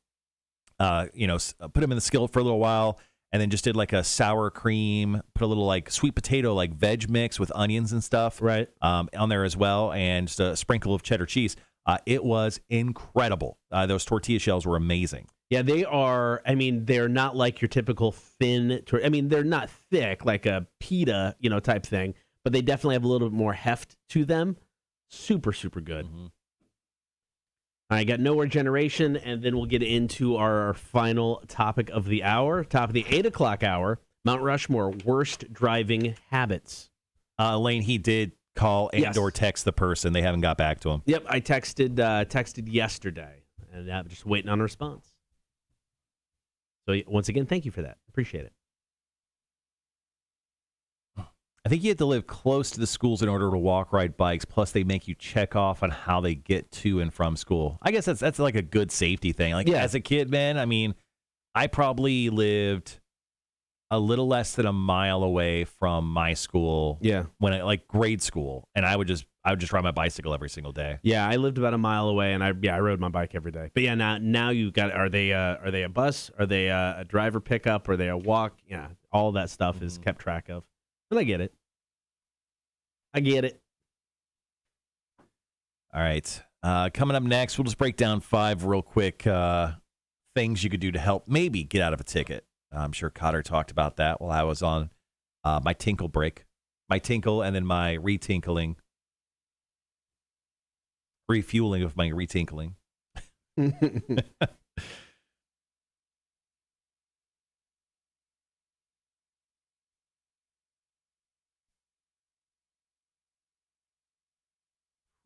Put them in the skillet for a little while, and then just did like a sour cream, put a little like sweet potato like veg mix with onions and stuff on there as well, and just a sprinkle of cheddar cheese. It was incredible. Those tortilla shells were amazing. Yeah, they are. I mean, they're not like your typical thin. They're not thick like a pita, type thing, but they definitely have a little bit more heft to them. Super, super good. Mm-hmm. I got Nowhere Generation, and then we'll get into our final topic of the hour, top of the 8 o'clock hour, Mount Rushmore, worst driving habits. Lane, he did call and or text the person. They haven't got back to him. Yep, I texted yesterday, and I'm just waiting on a response. So once again, thank you for that. Appreciate it. I think you have to live close to the schools in order to walk, ride bikes. Plus, they make you check off on how they get to and from school. I guess that's like a good safety thing. Like as a kid, man, I mean, I probably lived a little less than a mile away from my school. Yeah, when like grade school, and I would just ride my bicycle every single day. Yeah, I lived about a mile away, and I rode my bike every day. But yeah, now you got. Are they a bus? Are they a driver pickup? Are they a walk? Yeah, all that stuff is kept track of. And I get it. All right. Coming up next, we'll just break down 5 real quick things you could do to help maybe get out of a ticket. I'm sure Cotter talked about that while I was on my tinkle break. My tinkle and then my retinkling. Refueling of my retinkling.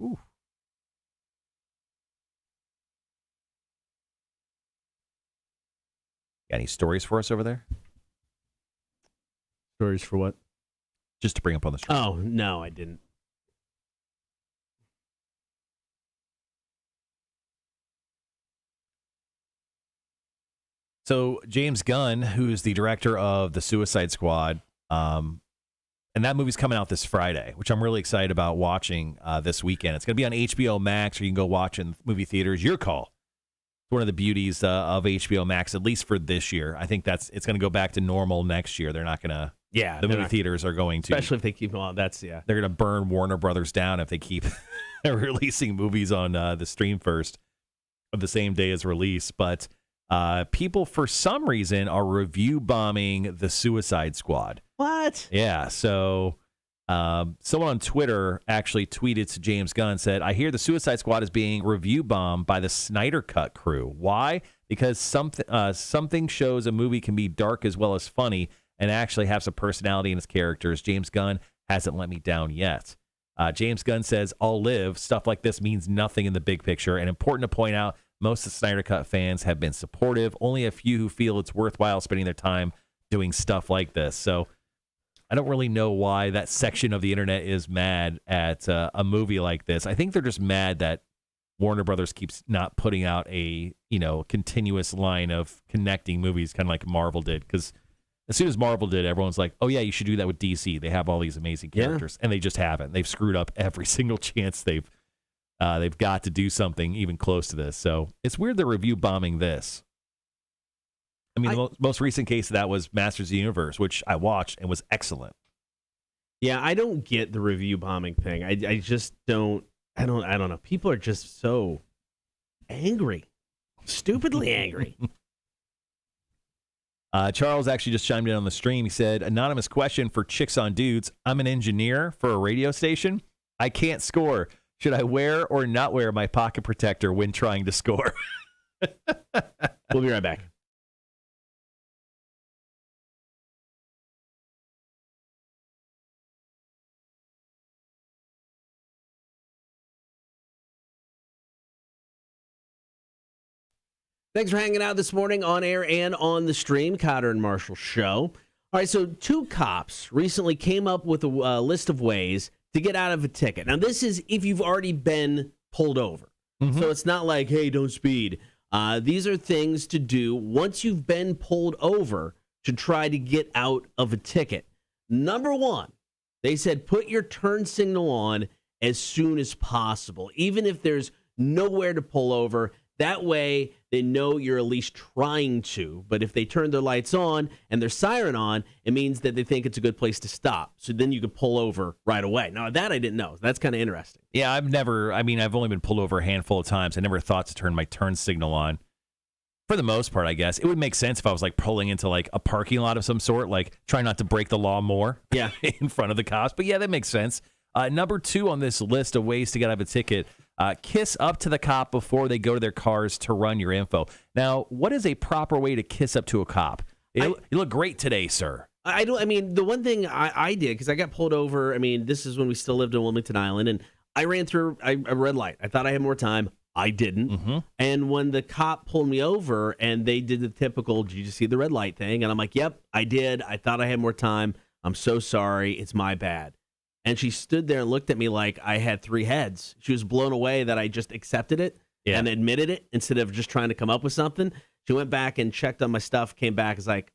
Ooh. Got any stories for us over there? Stories for what? Just to bring up on the stream. Oh, no, I didn't. So James Gunn, who's the director of The Suicide Squad, and that movie's coming out this Friday, which I'm really excited about watching this weekend. It's going to be on HBO Max, or you can go watch in movie theaters. Your call. It's one of the beauties of HBO Max, at least for this year. I think it's going to go back to normal next year. They're not going to. Yeah, the movie theaters are going to, especially if they keep on. They're going to burn Warner Brothers down if they keep releasing movies on the stream first of the same day as release. But people, for some reason, are review bombing The Suicide Squad. What? Yeah. So someone on Twitter actually tweeted to James Gunn, said, "I hear The Suicide Squad is being review bombed by the Snyder Cut crew. Why? Because something shows a movie can be dark as well as funny and actually have some personality in its characters. James Gunn hasn't let me down yet." James Gunn says, "I'll live. Stuff like this means nothing in the big picture. And important to point out, most of the Snyder Cut fans have been supportive. Only a few who feel it's worthwhile spending their time doing stuff like this." So I don't really know why that section of the internet is mad at a movie like this. I think they're just mad that Warner Brothers keeps not putting out a continuous line of connecting movies, kind of like Marvel did. Because as soon as Marvel did, everyone's like, "Oh yeah, you should do that with DC. They have all these amazing characters," and they just haven't. They've screwed up every single chance they've got to do something even close to this. So it's weird they're review bombing this. I mean, the most recent case of that was Masters of the Universe, which I watched and was excellent. Yeah, I don't get the review bombing thing. I just don't. I don't know. People are just so angry, stupidly angry. Charles actually just chimed in on the stream. He said, "Anonymous question for Chicks on Dudes. I'm an engineer for a radio station. I can't score. Should I wear or not wear my pocket protector when trying to score?" We'll be right back. Thanks for hanging out this morning on air and on the stream. Cotter and Marshall Show. All right, so 2 cops recently came up with a list of ways to get out of a ticket. Now, this is if you've already been pulled over. Mm-hmm. So it's not like, hey, don't speed. These are things to do once you've been pulled over to try to get out of a ticket. Number 1, they said put your turn signal on as soon as possible. Even if there's nowhere to pull over, That way, they know you're at least trying to. But if they turn their lights on and their siren on, it means that they think it's a good place to stop. So then you could pull over right away. Now, that I didn't know. That's kind of interesting. Yeah, I've only been pulled over a handful of times. I never thought to turn my turn signal on. For the most part, I guess. It would make sense if I was like pulling into like a parking lot of some sort, like trying not to break the law more in front of the cops. But yeah, that makes sense. Number 2 on this list of ways to get out of a ticket, kiss up to the cop before they go to their cars to run your info. Now, what is a proper way to kiss up to a cop? You look great today, sir. The one thing I did, because I got pulled over, this is when we still lived in Wilmington Island, and I ran through a red light. I thought I had more time. I didn't. Mm-hmm. And when the cop pulled me over and they did the typical, did you see the red light thing? And I'm like, yep, I did. I thought I had more time. I'm so sorry. It's my bad. And she stood there and looked at me like I had 3 heads. She was blown away that I just accepted it and admitted it instead of just trying to come up with something. She went back and checked on my stuff, came back, is like,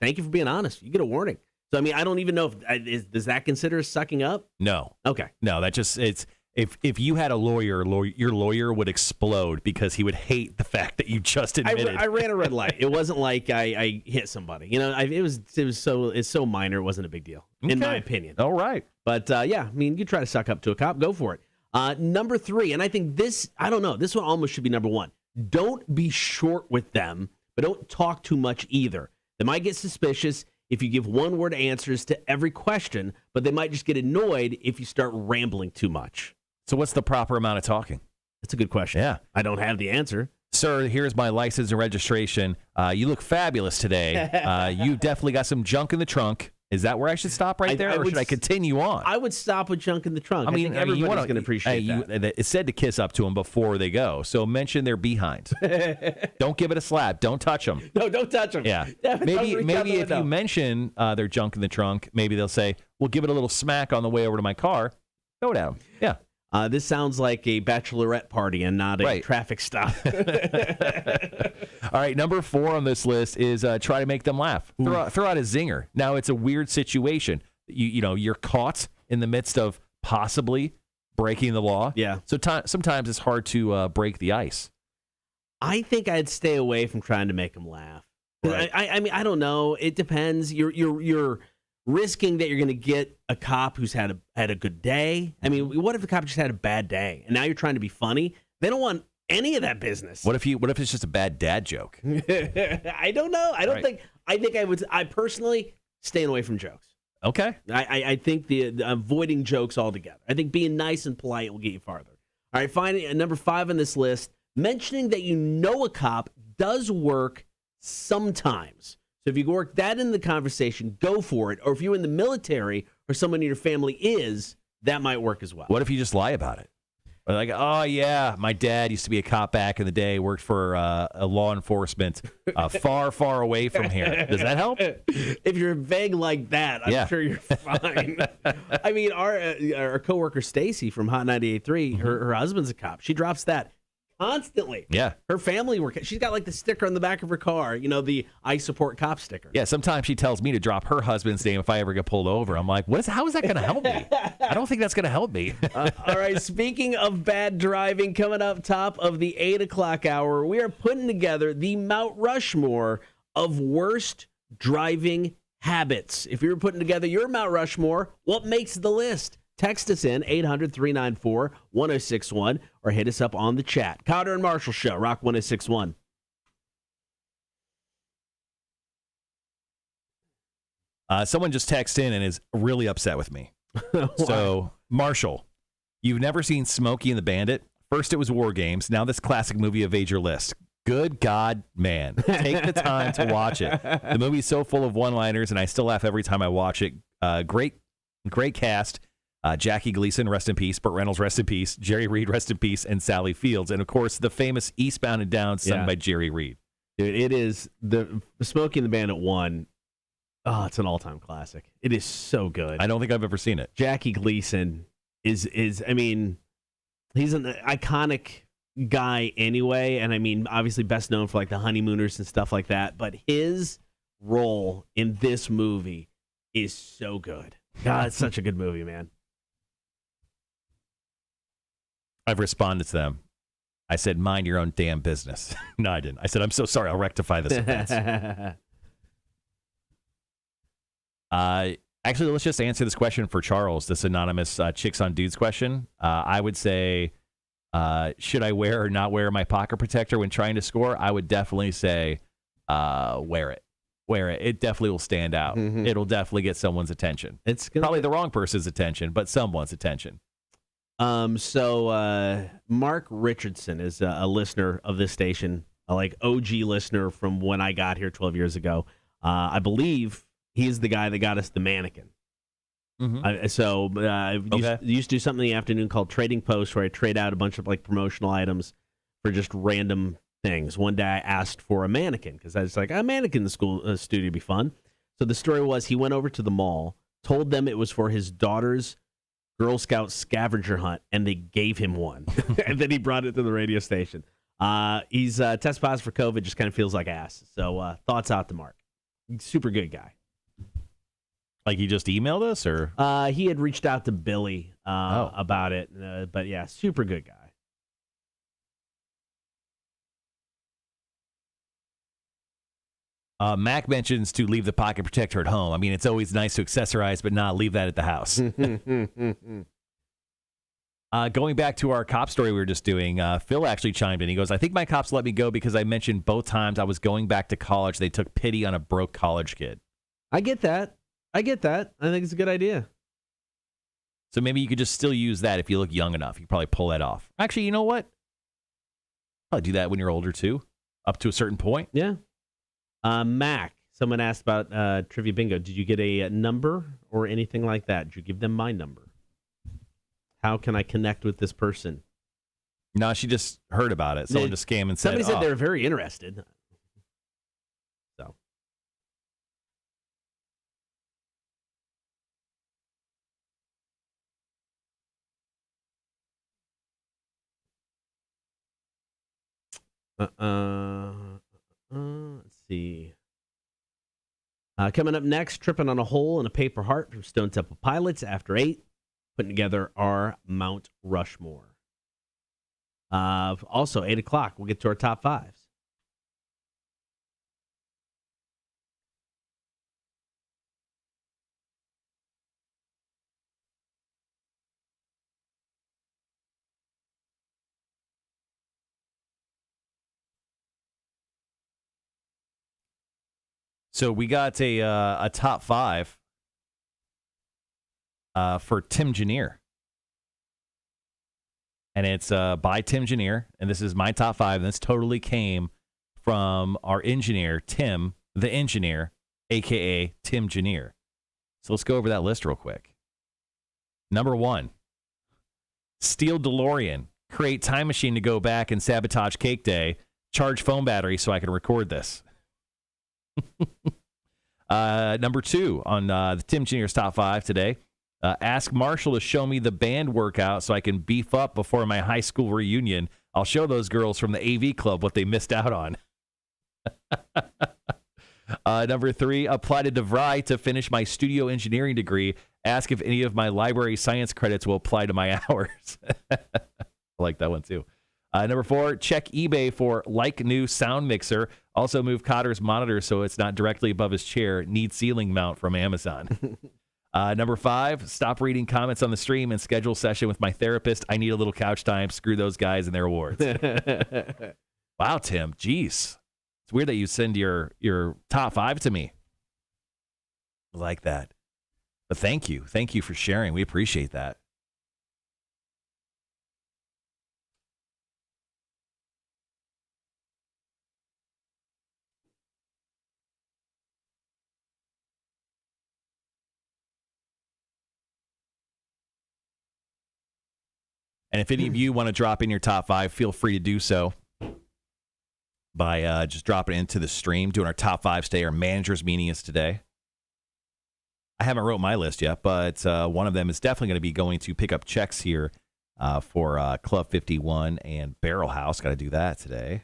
thank you for being honest. You get a warning. So, I don't even know does that consider sucking up? No. Okay. No, that just, it's, if you had a lawyer, your lawyer would explode because he would hate the fact that you just admitted. I ran a red light. It wasn't like I hit somebody. It's so minor. It wasn't a big deal, in my opinion. All right. But you try to suck up to a cop, go for it. Number 3, and I think this one almost should be number 1. Don't be short with them, but don't talk too much either. They might get suspicious if you give one-word answers to every question, but they might just get annoyed if you start rambling too much. So what's the proper amount of talking? That's a good question. Yeah. I don't have the answer. Sir, here's my license and registration. You look fabulous today. You definitely got some junk in the trunk. Is that where I should stop right there, or should I continue on? I would stop with junk in the trunk. I think everybody's going to appreciate that. It said to kiss up to them before they go, so mention their behind. Don't give it a slap. Don't touch them. No, don't touch them. Yeah. Maybe if you mention their junk in the trunk, maybe they'll say, "Well, give it a little smack on the way over to my car." Go down. Yeah. This sounds like a bachelorette party and not a traffic stop. All right, number 4 on this list is try to make them laugh. Throw out a zinger. Now, it's a weird situation. You're caught in the midst of possibly breaking the law. Yeah. So sometimes it's hard to break the ice. I think I'd stay away from trying to make them laugh. Right. I don't know. It depends. You're risking that you're going to get a cop who's had a good day. What if the cop just had a bad day and now you're trying to be funny? They don't want any of that business. What if it's just a bad dad joke? I don't know. I personally staying away from jokes. Okay. I think the avoiding jokes altogether. I think being nice and polite will get you farther. All right, finally, number 5 on this list, mentioning that a cop does work sometimes. So if you work that in the conversation, go for it. Or if you're in the military or someone in your family is, that might work as well. What if you just lie about it? Or like, oh, yeah, my dad used to be a cop back in the day, worked for a law enforcement far, far away from here. Does that help? If you're vague like that, I'm sure you're fine. Our coworker Stacy from Hot 98.3, her husband's a cop. She drops that constantly. Yeah. Her family she's got like the sticker on the back of her car, the I support cop sticker. Yeah, sometimes she tells me to drop her husband's name if I ever get pulled over. I'm like, how is that going to help me? I don't think that's going to help me. All right, speaking of bad driving, coming up top of the 8 o'clock hour, we are putting together the Mount Rushmore of worst driving habits. If you're putting together your Mount Rushmore, what makes the list? Text us in 800-394-1061 or hit us up on the chat. Cotter and Marshall Show, Rock 1061. Someone just texted in and is really upset with me. So, Marshall, you've never seen Smokey and the Bandit? First it was War Games. Now this classic movie evades your list. Good God, man. Take the time to watch it. The movie's so full of one-liners, and I still laugh every time I watch it. Great cast. Jackie Gleason, rest in peace. Burt Reynolds, rest in peace. Jerry Reed, rest in peace. And Sally Fields. And, of course, the famous Eastbound and Down sung by Jerry Reed. Dude, it is the Smokey and the Bandit 1. Oh, it's an all-time classic. It is so good. I don't think I've ever seen it. Jackie Gleason is he's an iconic guy anyway. And, obviously best known for, like, the Honeymooners and stuff like that. But his role in this movie is so good. God, it's such a good movie, man. I've responded to them. I said, mind your own damn business. No, I didn't. I said, I'm so sorry. I'll rectify this offense. Actually, let's just answer this question for Charles, this anonymous Chicks on Dudes question. I would say, should I wear or not wear my pocket protector when trying to score? I would definitely say wear it. Wear it. It definitely will stand out. Mm-hmm. It'll definitely get someone's attention. It's probably the wrong person's attention, but someone's attention. So Mark Richardson is a listener of this station, a OG listener from when I got here 12 years ago. I believe he's the guy that got us the mannequin. Mm-hmm. I used to do something in the afternoon called Trading Post, where I trade out a bunch of promotional items for just random things. One day I asked for a mannequin because I was like, a mannequin in the school studio would be fun. So the story was he went over to the mall, told them it was for his daughter's Girl Scout scavenger hunt, and they gave him one. And then he brought it to the radio station. He's test positive for COVID, just kind of feels like ass. So thoughts out to Mark. Super good guy. He just emailed us, or? He had reached out to Billy about it. But yeah, super good guy. Mac mentions to leave the pocket protector at home. I mean, it's always nice to accessorize, but not leave that at the house. Going back to our cop story we were just doing, Phil actually chimed in. He goes, I think my cops let me go because I mentioned both times I was going back to college. They took pity on a broke college kid. I get that. I think it's a good idea. So maybe you could just still use that if you look young enough. You could probably pull that off. Actually, you know what? I'll do that when you're older, too, up to a certain point. Yeah. Mac, someone asked about Trivia Bingo. Did you get a number or anything like that? Did you give them my number? How can I connect with this person? No, she just heard about it. Someone just came and said, somebody said they were very interested. So. Let's see. Coming up next, Tripping on a Hole in a Paper Heart from Stone Temple Pilots after 8, putting together our Mount Rushmore. Also, 8 o'clock, we'll get to our top fives. So we got a top 5 for Tim Janier. And it's by Tim Janier. And this is my top 5. And this totally came from our engineer, Tim, the engineer, a.k.a. Tim Janier. So let's go over that list real quick. Number 1, steal DeLorean, create time machine to go back and sabotage Cake Day, charge phone battery so I can record this. Number 2 on the Tim Jr.'s top 5 today. Ask Marshall to show me the band workout so I can beef up before my high school reunion. I'll show those girls from the AV club what they missed out on. Number 3, apply to DeVry to finish my studio engineering degree. Ask if any of my library science credits will apply to my hours. I like that one too. Number 4, check eBay for new sound mixer. Also move Cotter's monitor so it's not directly above his chair. Need ceiling mount from Amazon. Number 5, stop reading comments on the stream and schedule session with my therapist. I need a little couch time. Screw those guys and their awards. Wow, Tim. Jeez. It's weird that you send your top 5 to me. I like that. But thank you. Thank you for sharing. We appreciate that. And if any of you want to drop in your top 5, feel free to do so by just dropping into the stream, doing our top 5 today. Our manager's meeting is today. I haven't wrote my list yet, but one of them is definitely going to be going to pick up checks here for Club 51 and Barrel House. Got to do that today.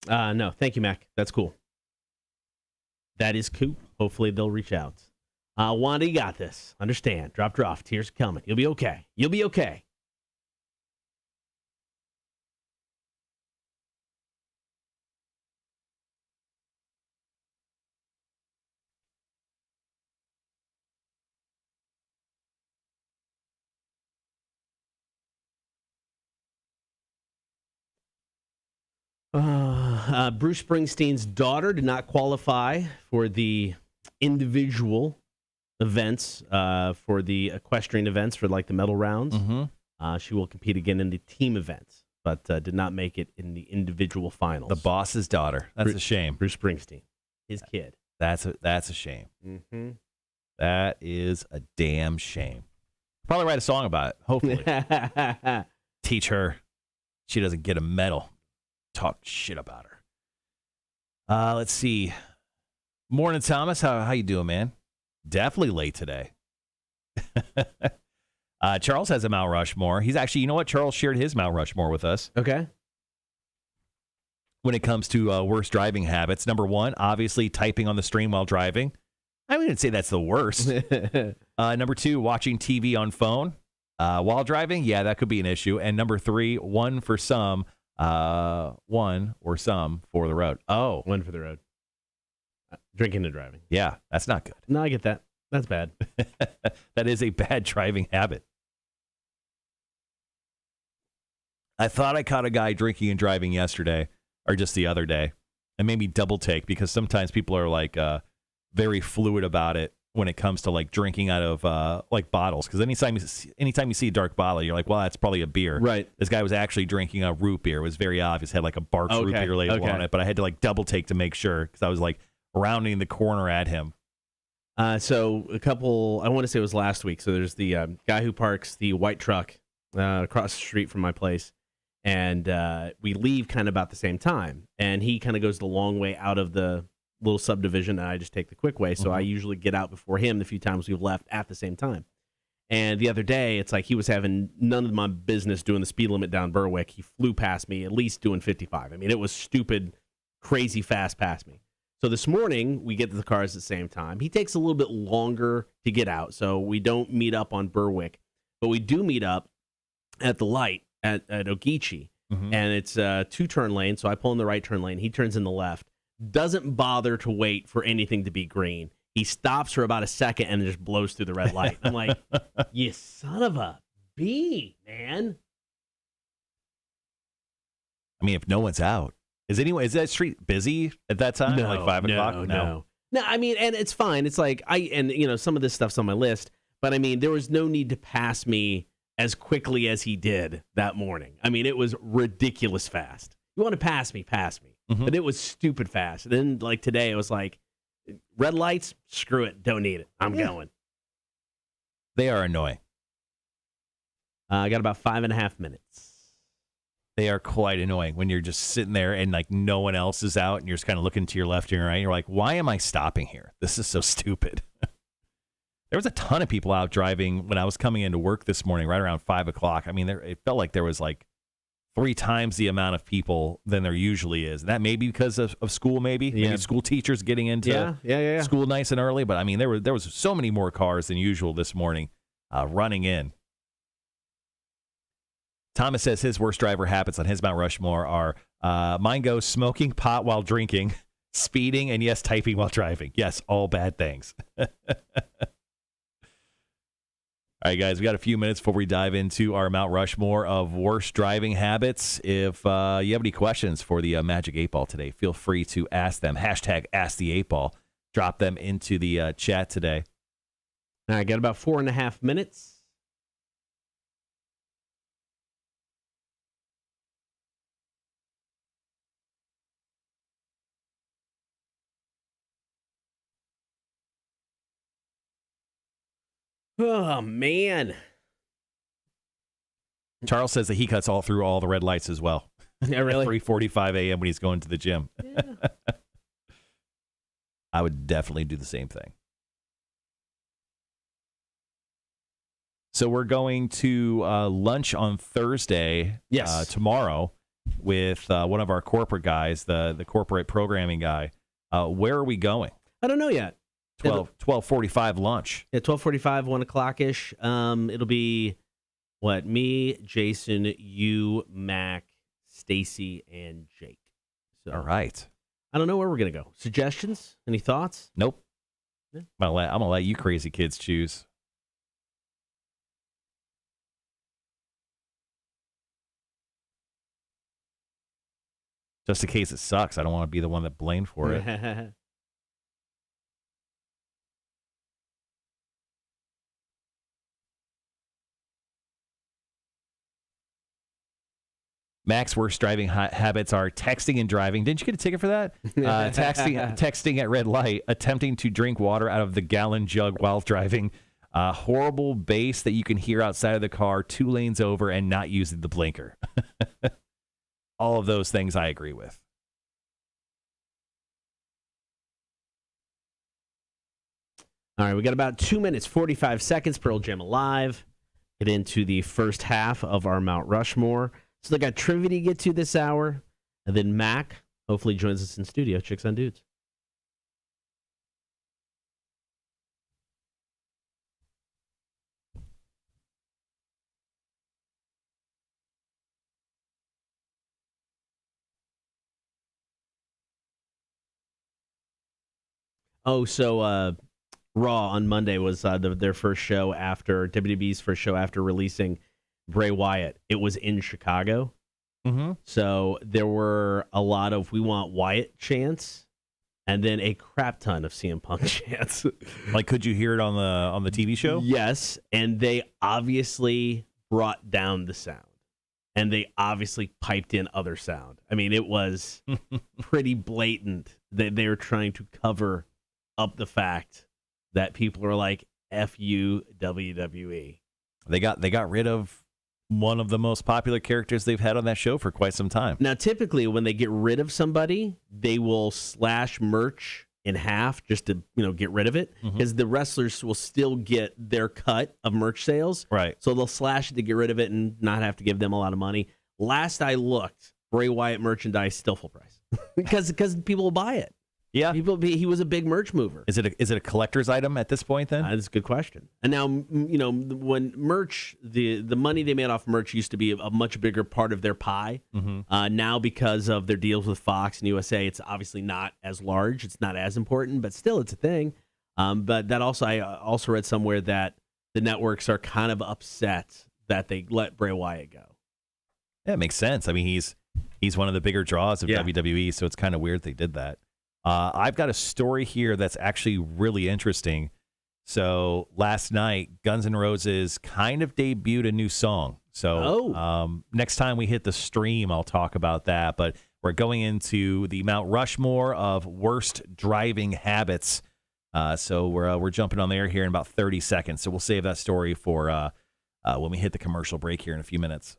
No, thank you, Mac. That's cool. That is cool. Hopefully they'll reach out. Wanda, you got this. Understand. Drop. Tears coming. You'll be okay. You'll be okay. Bruce Springsteen's daughter did not qualify for the individual events, for the equestrian events, for like the medal rounds. Mm-hmm. She will compete again in the team events, but did not make it in the individual finals. The boss's daughter. That's a shame. Bruce Springsteen, his kid. That's a shame. Mm-hmm. That is a damn shame. Probably write a song about it, hopefully. Teach her. She doesn't get a medal. Talk shit about her. Let's see. Morning, Thomas. How you doing, man? Definitely late today. Charles has a Mount Rushmore. He's actually, you know what? Charles shared his Mount Rushmore with us. Okay. When it comes to worst driving habits, number one, obviously typing on the stream while driving. I wouldn't say that's the worst. Number two, watching TV on phone while driving. Yeah, that could be an issue. And number three, one or some for the road. Oh, One for the road. Drinking and driving. yeah, that's not good. No, I get that. That's bad. That is a bad driving habit. I thought I caught a guy drinking and driving yesterday, or just the other day, and made me double take because sometimes people are like very fluid about it when it comes to like drinking out of like bottles. Because anytime you see a dark bottle, you're like, well, that's probably a beer. Right. This guy was actually drinking a root beer. It was very obvious. It had like a Barks root beer label on it, but I had to like double take to make sure because I was like rounding the corner at him. So a couple, I want to say it was last week. So there's the guy who parks the white truck across the street from my place. And we leave kind of about the same time. And he kind of goes the long way out of the little subdivision, and I just take the quick way. So I usually get out before him the few times we've left at the same time. And the other day, it's like he was having none of my business doing the speed limit down Berwick. He flew past me, at least doing 55. I mean, it was stupid, crazy fast past me. So this morning, we get to the cars at the same time. He takes a little bit longer to get out, so we don't meet up on Berwick. But we do meet up at the light at Ogeechee, and it's a two-turn lane, so I pull in the right turn lane. He turns in the left. Doesn't bother to wait for anything to be green. He stops for about a second and just blows through the red light. I'm like, you son of a bee, man. I mean, if no one's out. Is that street busy at that time? No, like 5 o'clock? No, I mean, and it's fine. It's like, some of this stuff's on my list, but I mean, there was no need to pass me as quickly as he did that morning. I mean, it was ridiculous fast. You want to pass me, pass me. But it was stupid fast. And then, like, today, it was like, red lights, screw it, don't need it. I'm going. They are annoying. I got about 5.5 minutes. They are quite annoying when you're just sitting there and, like, no one else is out and you're just kind of looking to your left and your right. And you're like, why am I stopping here? This is so stupid. There was a ton of people out driving when I was coming into work this morning, right around 5 o'clock. I mean, it felt like there was, like, 3 times the amount of people than there usually is. And that may be because of school, maybe school teachers getting into school nice and early. But I mean, there was so many more cars than usual this morning running in. Thomas says his worst driver habits on his Mount Rushmore are mine goes smoking pot while drinking, speeding, and yes, typing while driving. Yes, all bad things. All right, guys, we got a few minutes before we dive into our Mount Rushmore of worst driving habits. If you have any questions for the Magic 8-Ball today, feel free to ask them. Hashtag #AskThe8Ball. Drop them into the chat today. All right, got about 4.5 minutes. Oh, man. Charles says that he cuts through all the red lights as well. Yeah, really? 3:45 a.m. when he's going to the gym. Yeah. I would definitely do the same thing. So we're going to lunch on Thursday, tomorrow, with one of our corporate guys, the corporate programming guy. Where are we going? I don't know yet. 12:45 lunch. Yeah, 12:45, 1 o'clock-ish. It'll be, me, Jason, you, Mac, Stacy, and Jake. So, all right. I don't know where we're going to go. Suggestions? Any thoughts? Nope. Yeah. I'm gonna let you crazy kids choose. Just in case it sucks. I don't want to be the one that blamed for it. Mac's worst driving habits are texting and driving. Didn't you get a ticket for that? Texting at red light, attempting to drink water out of the gallon jug while driving, horrible bass that you can hear outside of the car, 2 lanes over, and not using the blinker. All of those things I agree with. All right, we got about 2 minutes, 45 seconds. Pearl Jam Alive. Get into the first half of our Mount Rushmore. So they got trivia to get to this hour. And then Mac hopefully joins us in studio. Chicks on Dudes. Oh, so Raw on Monday was their first show after WWE's first show after releasing Bray Wyatt. It was in Chicago. Mm-hmm. So there were a lot of "We Want Wyatt" chants, and then a crap ton of CM Punk chants. Like, could you hear it on the TV show? Yes, and they obviously brought down the sound, and they obviously piped in other sound. I mean, it was pretty blatant that they were trying to cover up the fact that people are like, "F you, WWE." They got rid of one of the most popular characters they've had on that show for quite some time. Now, typically, when they get rid of somebody, they will slash merch in half just to get rid of it, because the wrestlers will still get their cut of merch sales. Right. So they'll slash it to get rid of it and not have to give them a lot of money. Last I looked, Bray Wyatt merchandise still full price because people will buy it. Yeah. He was a big merch mover. Is it a collector's item at this point then? That's a good question. And now, when merch, the money they made off merch used to be a much bigger part of their pie. Now, because of their deals with Fox and USA, it's obviously not as large. It's not as important, but still, it's a thing. But that I also read somewhere that the networks are kind of upset that they let Bray Wyatt go. Yeah, it makes sense. I mean, he's one of the bigger draws of WWE, so it's kind of weird they did that. I've got a story here that's actually really interesting. So last night, Guns N' Roses kind of debuted a new song. So next time we hit the stream, I'll talk about that. But we're going into the Mount Rushmore of worst driving habits. So we're jumping on the air here in about 30 seconds. So we'll save that story for when we hit the commercial break here in a few minutes.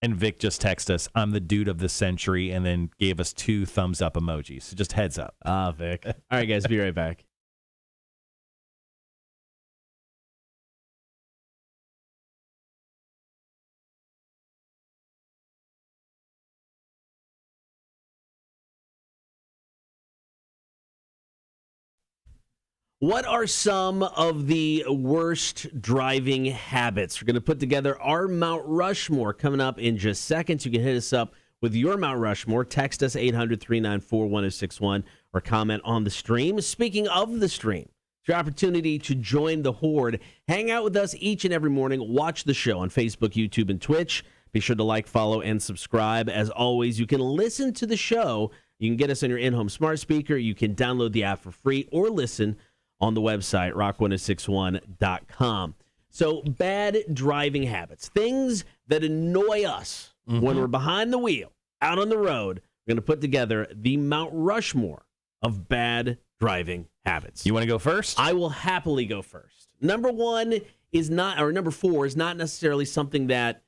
And Vic just texted us, "I'm the dude of the century," and then gave us 2 thumbs up emojis. So just heads up. Vic. All right, guys, be right back. What are some of the worst driving habits? We're going to put together our Mount Rushmore coming up in just seconds. You can hit us up with your Mount Rushmore. Text us 800-394-1061 or comment on the stream. Speaking of the stream, it's your opportunity to join the horde. Hang out with us each and every morning. Watch the show on Facebook, YouTube, and Twitch. Be sure to like, follow, and subscribe. As always, you can listen to the show. You can get us on your in-home smart speaker. You can download the app for free or listen on the website, rock1061.com. So, bad driving habits, things that annoy us when we're behind the wheel, out on the road. We're going to put together the Mount Rushmore of bad driving habits. You want to go first? I will happily go first. Number 4 is not necessarily something that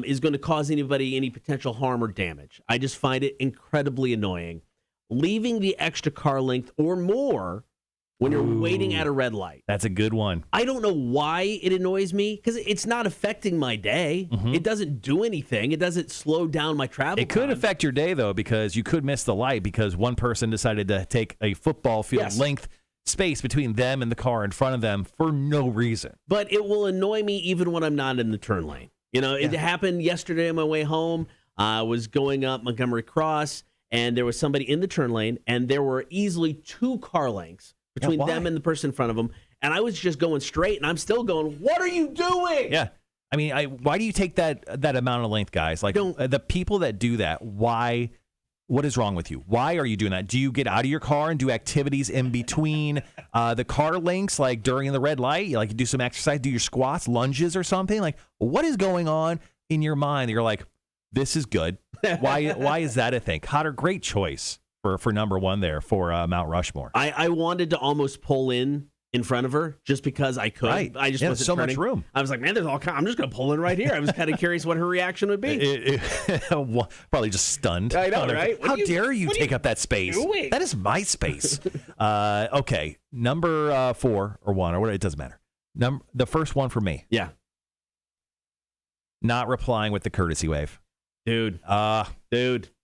is going to cause anybody any potential harm or damage. I just find it incredibly annoying. Leaving the extra car length or more when you're waiting at a red light. That's a good one. I don't know why it annoys me, because it's not affecting my day. It doesn't do anything. It doesn't slow down my travel It could time. affect your day, though, because you could miss the light because one person decided to take a football field length space between them and the car in front of them for no reason. But it will annoy me even when I'm not in the turn lane. It happened yesterday on my way home. I was going up Montgomery Cross, and there was somebody in the turn lane, and there were easily 2 car lengths between them and the person in front of them, and I was just going straight, and I'm still going, what are you doing? Yeah. I mean, why do you take that amount of length, guys? Like, the people that do that, why? What is wrong with you? Why are you doing that? Do you get out of your car and do activities in between the car links, like during the red light? You do some exercise, do your squats, lunges or something? Like, what is going on in your mind that you're like, this is good? Why is that a thing? Cotter, great choice for number one there for Mount Rushmore. I wanted to almost pull in front of her just because I could. Right. I just wasn't so turning. much room. I was like, man, there's all kinds. I'm just going to pull in right here. I was kind of curious what her reaction would be. Probably just stunned. I know, right? How dare you take up that space? Doing? That is my space. Okay, number 4 or 1 or whatever, it doesn't matter. The first one for me. Yeah. Not replying with the courtesy wave. Dude.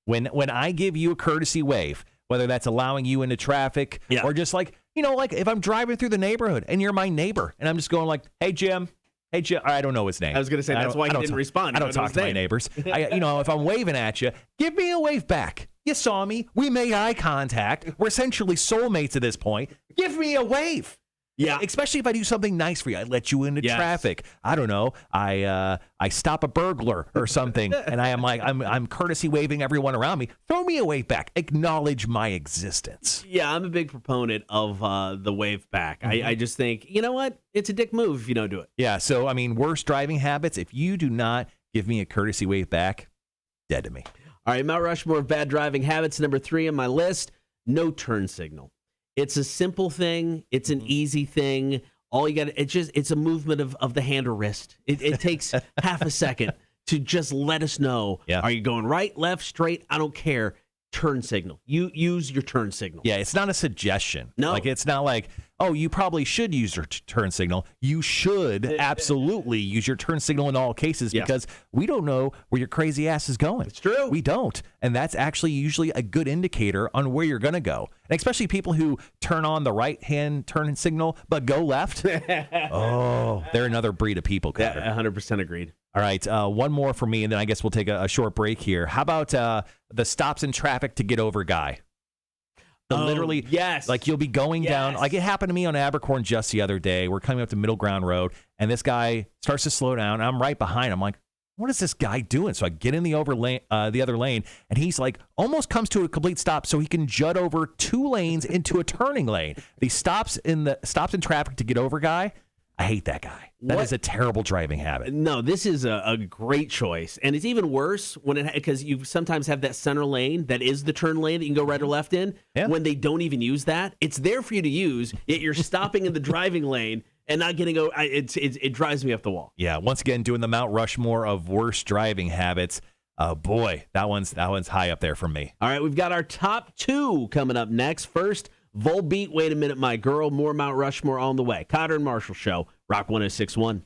When I give you a courtesy wave, whether that's allowing you into traffic or just like if I'm driving through the neighborhood and you're my neighbor and I'm just going like, hey, Jim. I don't know his name. I was going to say, that's why he didn't respond. I don't talk to my neighbors. If I'm waving at you, give me a wave back. You saw me. We made eye contact. We're essentially soulmates at this point. Give me a wave. Yeah. Especially if I do something nice for you. I let you into traffic. I don't know. I stop a burglar or something, and I am like, I'm courtesy waving everyone around me. Throw me a wave back. Acknowledge my existence. Yeah, I'm a big proponent of the wave back. I just think, you know what? It's a dick move if you don't do it. Yeah, so, I mean, worst driving habits, if you do not give me a courtesy wave back, dead to me. All right, Mount Rushmore of bad driving habits, number 3 on my list, no turn signal. It's a simple thing. It's an easy thing. All you got, it's a movement of the hand or wrist. It takes half a second to just let us know. Yeah. Are you going right, left, straight? I don't care. Turn signal. You use your turn signal. Yeah, it's not a suggestion. No. Like, it's not like, oh, you probably should use your turn signal. You should absolutely use your turn signal in all cases because we don't know where your crazy ass is going. It's true. We don't. And that's actually usually a good indicator on where you're going to go. And especially people who turn on the right-hand turn signal but go left. Oh, they're another breed of people, Carter. Yeah, 100% agreed. All right, one more for me, and then I guess we'll take a short break here. How about the stops in traffic to get over guy? Literally, yes. Like you'll be going down. Like it happened to me on Abercorn just the other day. We're coming up to Middle Ground Road, and this guy starts to slow down. I'm right behind him. I'm like, what is this guy doing? So I get in the other lane, and he's like almost comes to a complete stop so he can jut over 2 lanes into a turning lane. He stops in traffic to get over guy. I hate that guy. That is a terrible driving habit. No, this is a great choice. And it's even worse because you sometimes have that center lane that is the turn lane that you can go right or left in. Yeah. When they don't even use that, it's there for you to use, yet you're stopping in the driving lane and not getting over. It drives me up the wall. Yeah, once again, doing the Mount Rushmore of worst driving habits. Boy, that one's high up there for me. All right, we've got our top 2 coming up next. First, Volbeat, Wait a Minute, My Girl. More Mount Rushmore on the way. Cotter and Marshall Show, Rock 106.1.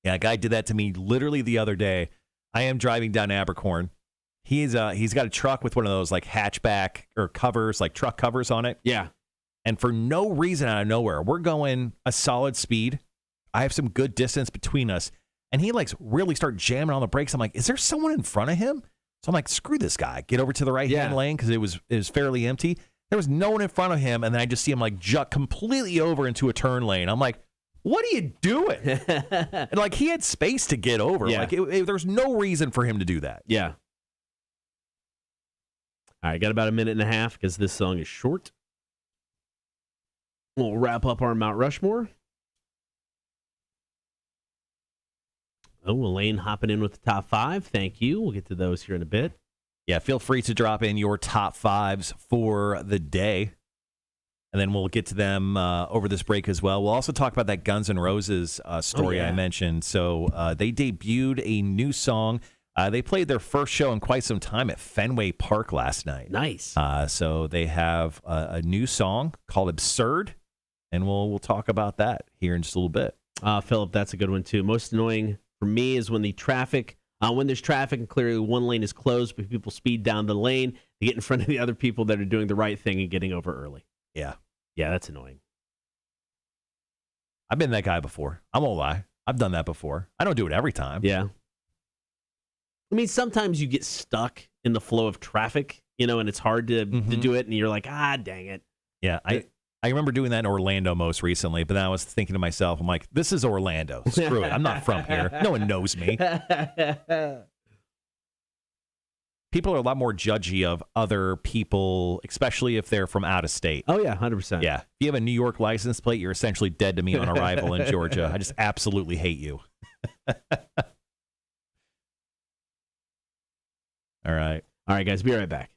Yeah, a guy did that to me literally the other day. I am driving down Abercorn. He's got a truck with one of those like hatchback or covers, like truck covers on it. Yeah. And for no reason out of nowhere, we're going a solid speed. I have some good distance between us. And he like really started jamming on the brakes. I'm like, is there someone in front of him? So I'm like, screw this guy. Get over to the right-hand lane because it was fairly empty. There was no one in front of him, and then I just see him like jut completely over into a turn lane. I'm like, what are you doing? And, like he had space to get over. Yeah. Like there's no reason for him to do that. Yeah. All right, got about a minute and a half because this song is short. We'll wrap up our Mount Rushmore. Oh, Elaine hopping in with the top 5. Thank you. We'll get to those here in a bit. Yeah, feel free to drop in your top 5s for the day. And then we'll get to them over this break as well. We'll also talk about that Guns N' Roses story I mentioned. So they debuted a new song. They played their first show in quite some time at Fenway Park last night. Nice. So they have a new song called Absurd. And we'll talk about that here in just a little bit. Philip, that's a good one too. Most annoying for me is when there's traffic and clearly one lane is closed, but people speed down the lane to get in front of the other people that are doing the right thing and getting over early. Yeah. Yeah, that's annoying. I've been that guy before. I won't lie. I've done that before. I don't do it every time. Yeah. I mean, sometimes you get stuck in the flow of traffic and it's hard to do it, and you're like, dang it. Yeah, I remember doing that in Orlando most recently, but then I was thinking to myself, I'm like, this is Orlando. Screw it. I'm not from here. No one knows me. People are a lot more judgy of other people, especially if they're from out of state. Oh, yeah, 100%. Yeah. If you have a New York license plate, you're essentially dead to me on arrival in Georgia. I just absolutely hate you. All right, guys, be right back.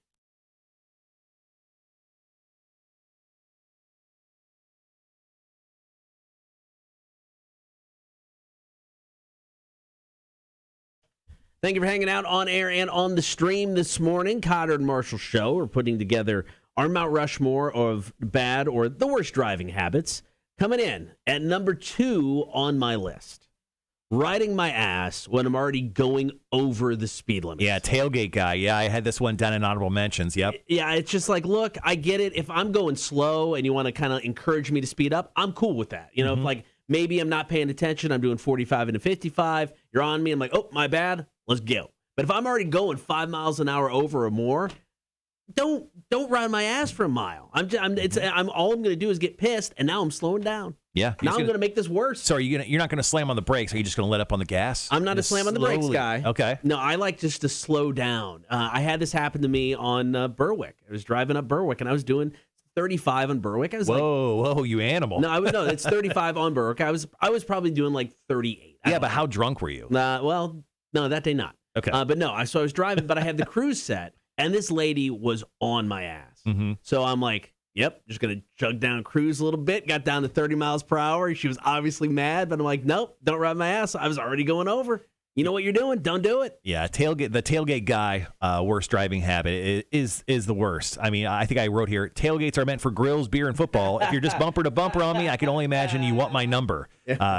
Thank you for hanging out on air and on the stream this morning. Cotter and Marshall Show. We're putting together our Mount Rushmore of bad or the worst driving habits. Coming in at number 2 on my list. Riding my ass when I'm already going over the speed limit. Yeah, tailgate guy. Yeah, I had this one down in honorable mentions. Yep. Yeah, it's just like, look, I get it. If I'm going slow and you want to kind of encourage me to speed up, I'm cool with that. If like maybe I'm not paying attention, I'm doing 45 into 55, you're on me, I'm like, oh, my bad. Let's go. But if I'm already going 5 miles an hour over or more, don't ride my ass for a mile. All I'm going to do is get pissed, and now I'm slowing down. Yeah. Now I'm going to make this worse. So you're not going to slam on the brakes? Are you just going to let up on the gas? I'm not a slam on the brakes guy. Okay. No, I like just to slow down. I had this happen to me on Berwick. I was driving up Berwick, and I was doing 35 on Berwick. I was whoa, you animal. No, it's 35 on Berwick. I was probably doing like 38. Yeah, but how drunk were you? No, that day not. Okay. But no, so I was driving, but I had the cruise set, and this lady was on my ass. Mm-hmm. So I'm like, yep, just going to chug down cruise a little bit. Got down to 30 miles per hour. She was obviously mad, but I'm like, nope, don't ride my ass. I was already going over. You know what you're doing. Don't do it. Yeah, the tailgate guy, worst driving habit is the worst. I mean, I think I wrote here, tailgates are meant for grills, beer, and football. If you're just bumper to bumper on me, I can only imagine you want my number.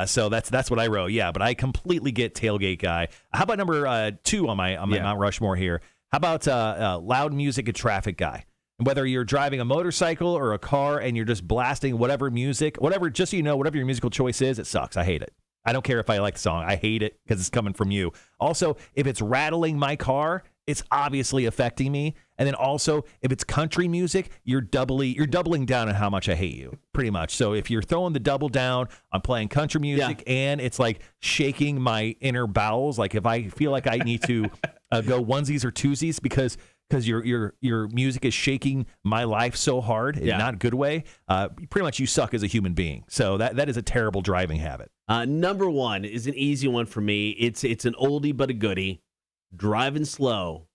So that's what I wrote. Yeah, but I completely get tailgate guy. How about number 2 on my Mount Rushmore here? How about loud music and traffic guy? Whether you're driving a motorcycle or a car and you're just blasting whatever music, just so you know, whatever your musical choice is, it sucks. I hate it. I don't care if I like the song. I hate it because it's coming from you. Also, if it's rattling my car, it's obviously affecting me. And then also, if it's country music, you're doubling down on how much I hate you, pretty much. So if you're throwing the double down on playing country music and it's like shaking my inner bowels, like if I feel like I need to go onesies or twosies because your music is shaking my life so hard in not a good way, pretty much you suck as a human being. So that is a terrible driving habit. Number 1 is an easy one for me. It's an oldie but a goodie. Driving slow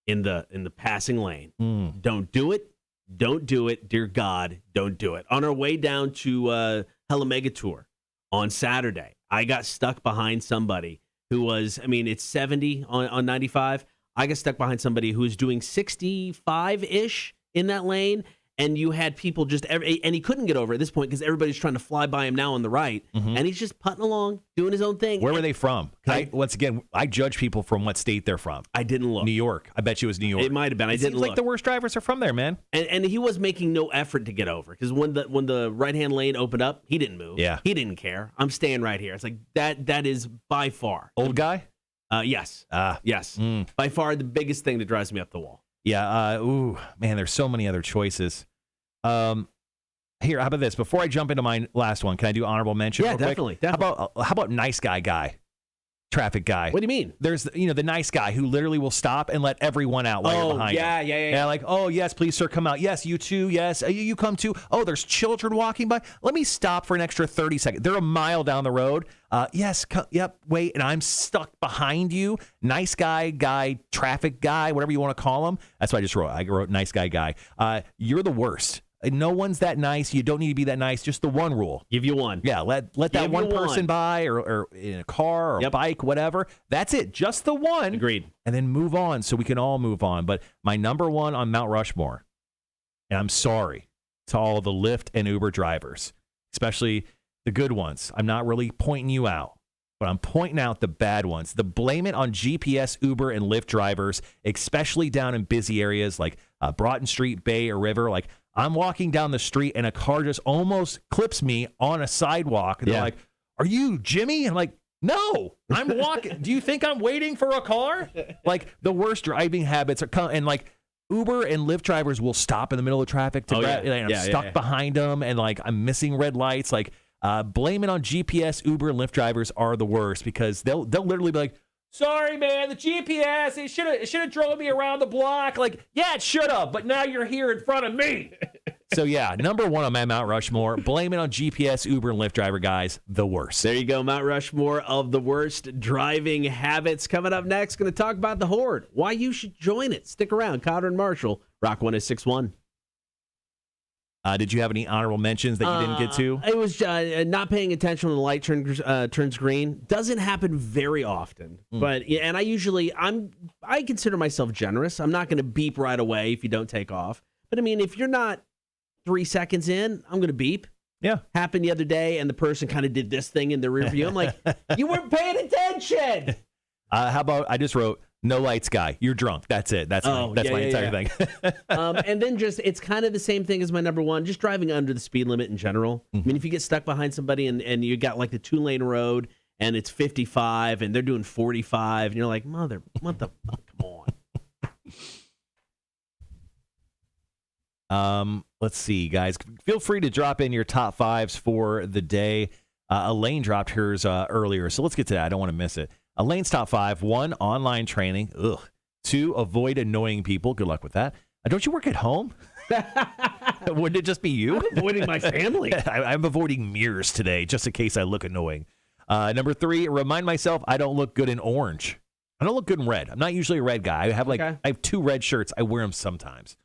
in the passing lane. Don't do it. Don't do it. Dear God, don't do it. On our way down to Hella Mega Tour on Saturday, I got stuck behind somebody who was, it's 70 on 95. I got stuck behind somebody who was doing 65-ish in that lane, and you had people and he couldn't get over at this point because everybody's trying to fly by him now on the right, and he's just putting along, doing his own thing. Where were they from? Once again, I judge people from what state they're from. I didn't look. New York. I bet you it was New York. It might have been. I didn't look. Like the worst drivers are from there, man. And he was making no effort to get over because when the right-hand lane opened up, he didn't move. Yeah. He didn't care. I'm staying right here. It's like that is by far. Old guy? Yes. Yes. By far the biggest thing that drives me up the wall. Yeah. Man, there's so many other choices. Here, how about this? Before I jump into my last one, can I do honorable mention? Yeah, definitely. How about nice guy? Traffic guy. What do you mean? There's the nice guy who literally will stop and let everyone out while you're behind him. Yeah. Like, oh yes, please sir, come out. Yes, you too. Yes, you come too. Oh, there's children walking by. Let me stop for an extra 30 seconds. They're a mile down the road. Yes, yep. Wait, and I'm stuck behind you. Nice guy, traffic guy, whatever you want to call him. That's what I just wrote. I wrote nice guy. You're the worst. No one's that nice. You don't need to be that nice. Just the one rule. Give you one. Yeah, let that one person by or in a car or a bike, whatever. That's it. Just the one. Agreed. And then move on so we can all move on. But my number 1 on Mount Rushmore, and I'm sorry to all the Lyft and Uber drivers, especially the good ones. I'm not really pointing you out, but I'm pointing out the bad ones. The blame it on GPS, Uber, and Lyft drivers, especially down in busy areas like Broughton Street, Bay, or River. Like, I'm walking down the street and a car just almost clips me on a sidewalk. And they're like, are you Jimmy? And I'm like, no, I'm walking. Do you think I'm waiting for a car? Like, the worst driving habits are and like Uber and Lyft drivers will stop in the middle of traffic to grab, and I'm stuck behind them, and like I'm missing red lights. Like, blame it on GPS. Uber and Lyft drivers are the worst because they'll literally be like, "Sorry, man, the GPS, it should have drove me around the block." Like, yeah, it should have, but now you're here in front of me. So, yeah, number one on my Mount Rushmore, blame it on GPS, Uber, and Lyft driver guys, the worst. There you go, Mount Rushmore of the worst driving habits. Coming up next, going to talk about the Horde, why you should join it. Stick around. Cotter and Marshall, Rock 106.1. Did you have any honorable mentions that you didn't get to? It was not paying attention when the light turns green. Doesn't happen very often, but and I consider myself generous. I'm not going to beep right away if you don't take off. But I mean, if you're not 3 seconds in, I'm going to beep. Yeah. Happened the other day, and the person kind of did this thing in the rear view. I'm like, you weren't paying attention. How about I just wrote, no lights guy. You're drunk. That's it. That's my entire thing. And then it's kind of the same thing as my number one, just driving under the speed limit in general. I mean, if you get stuck behind somebody and you got like the 2-lane road and it's 55 and they're doing 45 and you're like, what the fuck, come on. Let's see, guys. Feel free to drop in your top fives for the day. Elaine dropped hers earlier, so let's get to that. I don't want to miss it. Elaine's top 5: 1, online training. 2, avoid annoying people. Good luck with that. Don't you work at home? Wouldn't it just be you? I'm avoiding my family. I'm avoiding mirrors today, just in case I look annoying. Number 3, remind myself I don't look good in orange. I don't look good in red. I'm not usually a red guy. I have 2 red shirts. I wear them sometimes.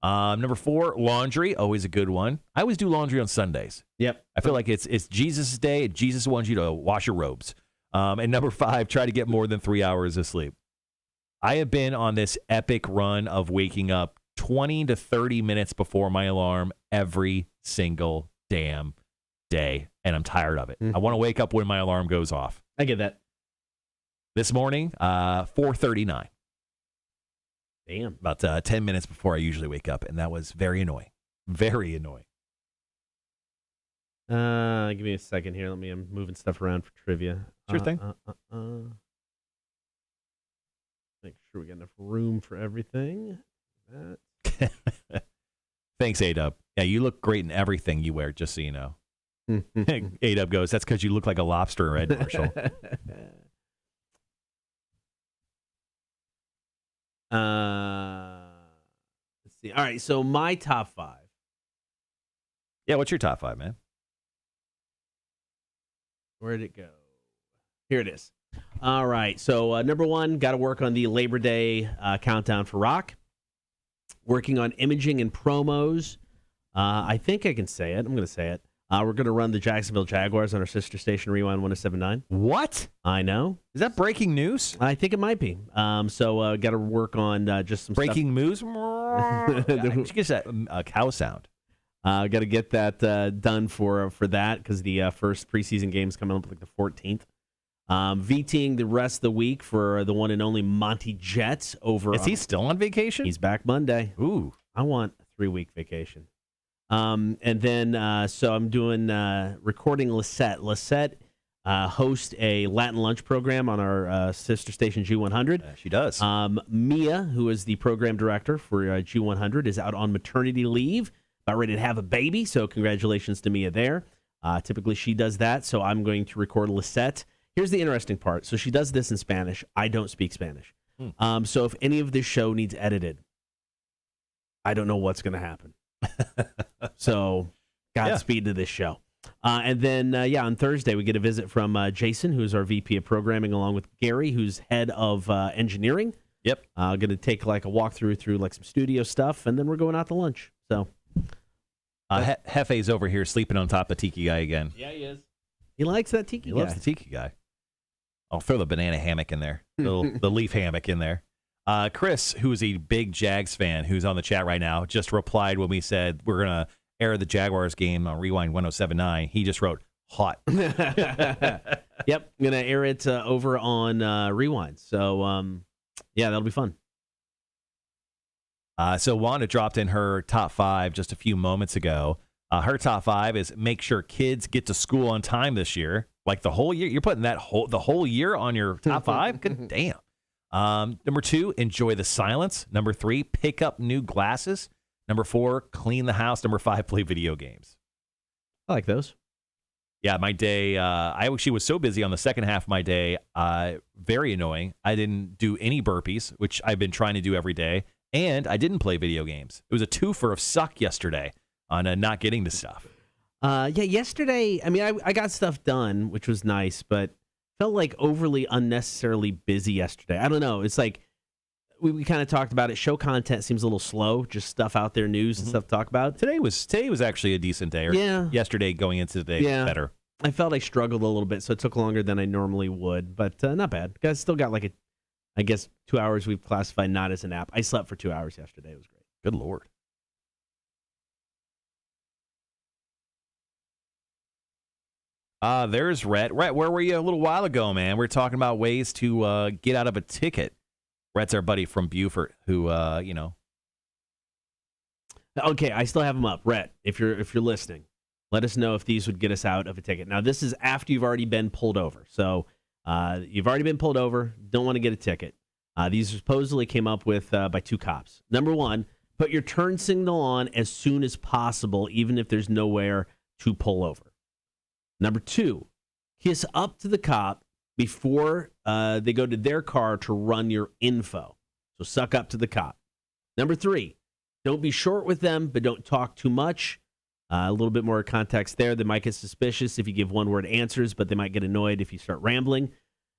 Number 4, laundry. Always a good one. I always do laundry on Sundays. Yep. I feel like it's Jesus' day. Jesus wants you to wash your robes. And number 5, try to get more than 3 hours of sleep. I have been on this epic run of waking up 20 to 30 minutes before my alarm every single damn day, and I'm tired of it. I want to wake up when my alarm goes off. I get that. This morning, 4:39. Damn. About 10 minutes before I usually wake up, and that was very annoying. Very annoying. Give me a second here. I'm moving stuff around for trivia. Sure thing. Make sure we got enough room for everything. Thanks, A-Dub. Yeah, you look great in everything you wear, just so you know. A-Dub goes, that's because you look like a lobster in red, Marshall. Let's see. All right, so my top 5. Yeah, what's your top 5, man? Where'd it go? Here it is. All right, so number 1, got to work on the Labor Day countdown for Rock. Working on imaging and promos. I think I can say it. I'm going to say it. We're going to run the Jacksonville Jaguars on our sister station, Rewind 107.9. What? I know. Is that breaking news? I think it might be. So got to work on just some breaking news. Just that cow sound. Got to get that done for that because the first preseason game's coming up like the 14th. VTing the rest of the week for the one and only Monty Jets over. Is he still on vacation? He's back Monday. Ooh, I want a 3-week vacation. And then so I'm doing recording Lisette. Lisette hosts a Latin lunch program on our sister station G100. She does. Mia, who is the program director for G100, is out on maternity leave, about ready to have a baby. So congratulations to Mia there. Typically she does that. So I'm going to record Lisette. Here's the interesting part. So she does this in Spanish. I don't speak Spanish. So if any of this show needs edited, I don't know what's going to happen. So Godspeed to this show. And then, on Thursday, we get a visit from Jason, who's our VP of programming, along with Gary, who's head of engineering. Yep. Going to take like a walkthrough through like some studio stuff, and then we're going out to lunch. So Hefe's over here sleeping on top of Tiki Guy again. Yeah, he is. He likes that Tiki He guy. loves the Tiki Guy. I'll throw the banana hammock in there, the leaf hammock in there. Chris, who is a big Jags fan, who's on the chat right now, just replied when we said we're going to air the Jaguars game on Rewind 107.9. He just wrote, hot. Yep, I'm going to air it over on Rewind. So, that'll be fun. So Wanda dropped in her top 5 just a few moments ago. Her top 5 is make sure kids get to school on time this year. Like the whole year. You're putting the whole year on your top 5? Good damn. Number 2, enjoy the silence. Number 3, pick up new glasses. Number 4, clean the house. Number 5, play video games. I like those. Yeah, my day, I actually was so busy on the second half of my day, very annoying. I didn't do any burpees, which I've been trying to do every day, and I didn't play video games. It was a twofer of suck yesterday on not getting to stuff. Yesterday, I mean, I got stuff done, which was nice, but felt like overly unnecessarily busy yesterday. I don't know. It's like we kind of talked about it. Show content seems a little slow, just stuff out there, news and stuff to talk about. Today was actually a decent day. Or yesterday going into today better. I felt I struggled a little bit, so it took longer than I normally would, but not bad. I still got I guess 2 hours we've classified not as a nap. I slept for 2 hours yesterday. It was great. Good Lord. There's Rhett. Rhett, where were you a little while ago, man? We were talking about ways to get out of a ticket. Rhett's our buddy from Beaufort who, Okay, I still have them up. Rhett, if you're listening, let us know if these would get us out of a ticket. Now, this is after you've already been pulled over. So you've already been pulled over, don't want to get a ticket. These supposedly came up with by 2 cops. Number 1, put your turn signal on as soon as possible, even if there's nowhere to pull over. Number 2, kiss up to the cop before they go to their car to run your info. So suck up to the cop. Number 3, don't be short with them, but don't talk too much. A little bit more context there. They might get suspicious if you give one-word answers, but they might get annoyed if you start rambling.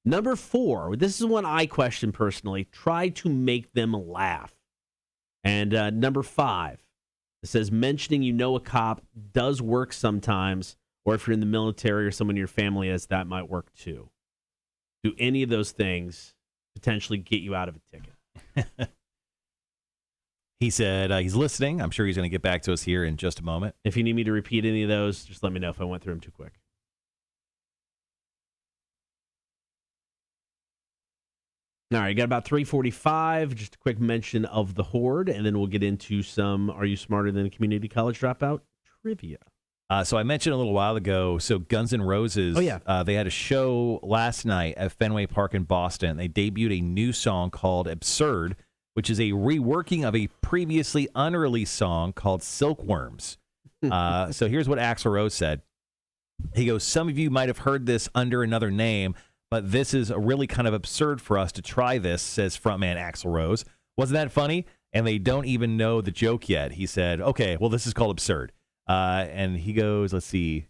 Number 4, this is one I question personally. Try to make them laugh. And number 5, it says mentioning you know a cop does work sometimes, or if you're in the military or someone in your family as that might work too. Do any of those things potentially get you out of a ticket? He said he's listening. I'm sure he's going to get back to us here in just a moment. If you need me to repeat any of those, just let me know if I went through them too quick. All right, got about 3:45. Just a quick mention of the Horde, and then we'll get into some Are You Smarter Than a Community College Dropout trivia. So I mentioned a little while ago, so Guns N' Roses, they had a show last night at Fenway Park in Boston. They debuted a new song called Absurd, which is a reworking of a previously unreleased song called Silkworms. So here's what Axl Rose said. He goes, some of you might have heard this under another name, but this is really kind of absurd for us to try this, says frontman Axl Rose. Wasn't that funny? And they don't even know the joke yet. He said, okay, well, this is called Absurd. And he goes, let's see.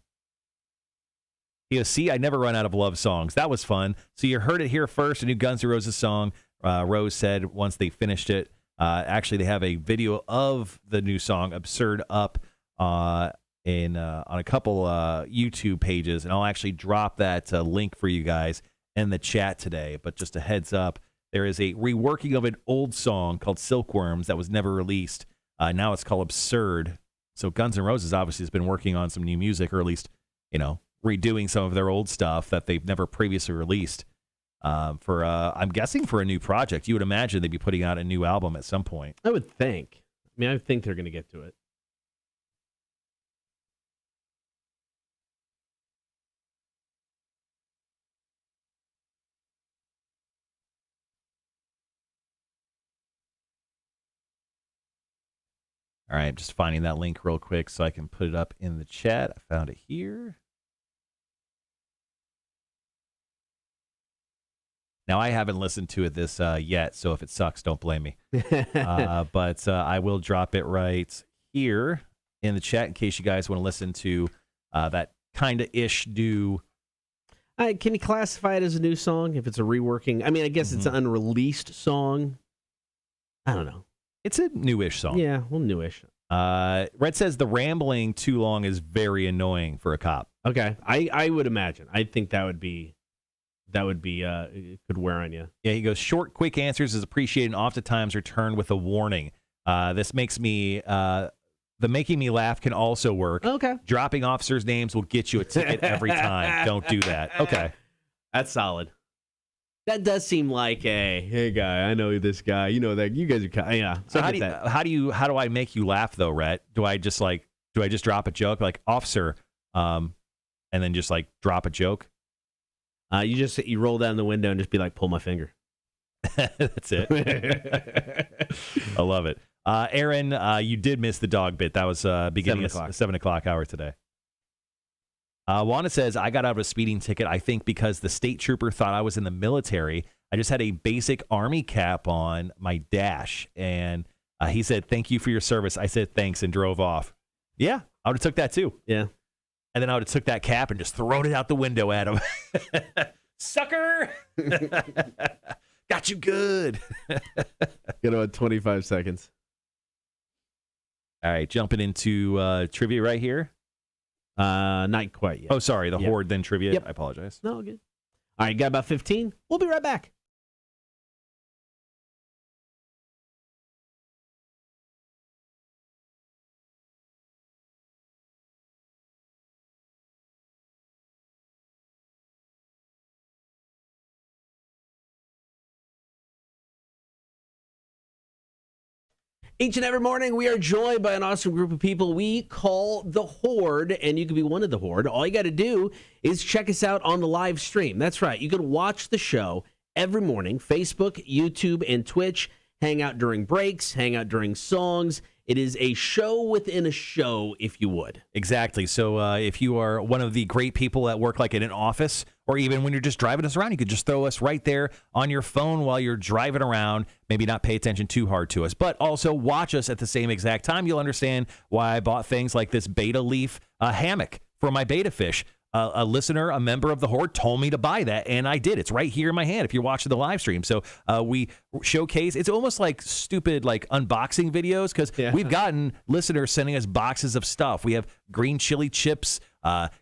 He goes, see, I never run out of love songs. That was fun. So you heard it here first, a new Guns N' Roses song. Rose said once they finished it, actually they have a video of the new song Absurd up on a couple YouTube pages, and I'll actually drop that link for you guys in the chat today. But just a heads up, there is a reworking of an old song called Silkworms that was never released. Now it's called Absurd. So Guns N' Roses obviously has been working on some new music, or at least, redoing some of their old stuff that they've never previously released. I'm guessing for a new project. You would imagine they'd be putting out a new album at some point. I would think. I think they're going to get to it. All right, I'm just finding that link real quick so I can put it up in the chat. I found it here. Now, I haven't listened to it this yet, so if it sucks, don't blame me. But I will drop it right here in the chat in case you guys want to listen to that kind of ish new. Can you classify it as a new song if it's a reworking? I guess it's an unreleased song. I don't know. It's a newish song. Yeah, well, newish. Red says the rambling too long is very annoying for a cop. Okay, I would imagine. I think that would be it could wear on you. Yeah, he goes, short, quick answers is appreciated and oftentimes returned with a warning. This makes me, the making me laugh can also work. Okay. Dropping officers' names will get you a ticket every time. Don't do that. Okay. That's solid. That does seem like a, hey guy, I know this guy. You know that you guys are, yeah. So how do I make you laugh though, Rhett? Do I just drop a joke like officer, and then just like drop a joke? You roll down the window and just be like, pull my finger. That's it. I love it. Aaron, you did miss the dog bit. That was beginning of 7 o'clock hour today. Wanda says, I got out of a speeding ticket, I think, because the state trooper thought I was in the military. I just had a basic Army cap on my dash. And he said, thank you for your service. I said, thanks, and drove off. Yeah, I would have took that too. Yeah. And then I would have took that cap and just thrown it out the window at him. Sucker! Got you good. Got about 25 seconds. All right, jumping into trivia right here. Not quite yet. Oh, sorry, the Horde, then trivia. Yep. I apologize. No, good. All right, got about 15. We'll be right back. Each and every morning, we are joined by an awesome group of people we call the Horde, and you can be one of the Horde. All you got to do is check us out on the live stream. That's right. You can watch the show every morning, Facebook, YouTube, and Twitch. Hang out during breaks, hang out during songs. It is a show within a show, if you would. Exactly. So if you are one of the great people that work like in an office, or even when you're just driving us around, you could just throw us right there on your phone while you're driving around. Maybe not pay attention too hard to us, but also watch us at the same exact time. You'll understand why I bought things like this beta leaf hammock for my beta fish. A listener, a member of the Horde, told me to buy that, and I did. It's right here in my hand if you're watching the live stream. So we showcase. It's almost like stupid like unboxing videos because we've gotten listeners sending us boxes of stuff. We have green chili chips,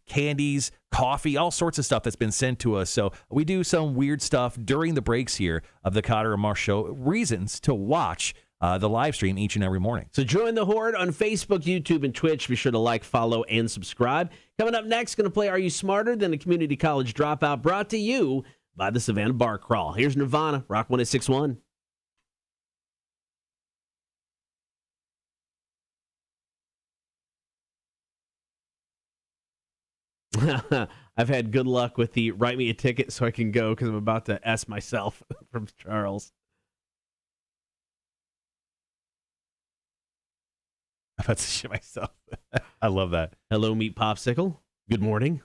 candies, coffee, all sorts of stuff that's been sent to us. So we do some weird stuff during the breaks here of the Cotter and Marsh Show. Reasons to watch the live stream each and every morning. So join the Horde on Facebook, YouTube, and Twitch. Be sure to like, follow, and subscribe. Coming up next, going to play Are You Smarter Than a Community College Dropout, brought to you by the Savannah Bar Crawl. Here's Nirvana, Rock 106.1. I've had good luck with the write me a ticket so I can go because I'm about to S myself from Charles. I'm about to shit myself. I love that. Hello, Meat Popsicle. Good morning.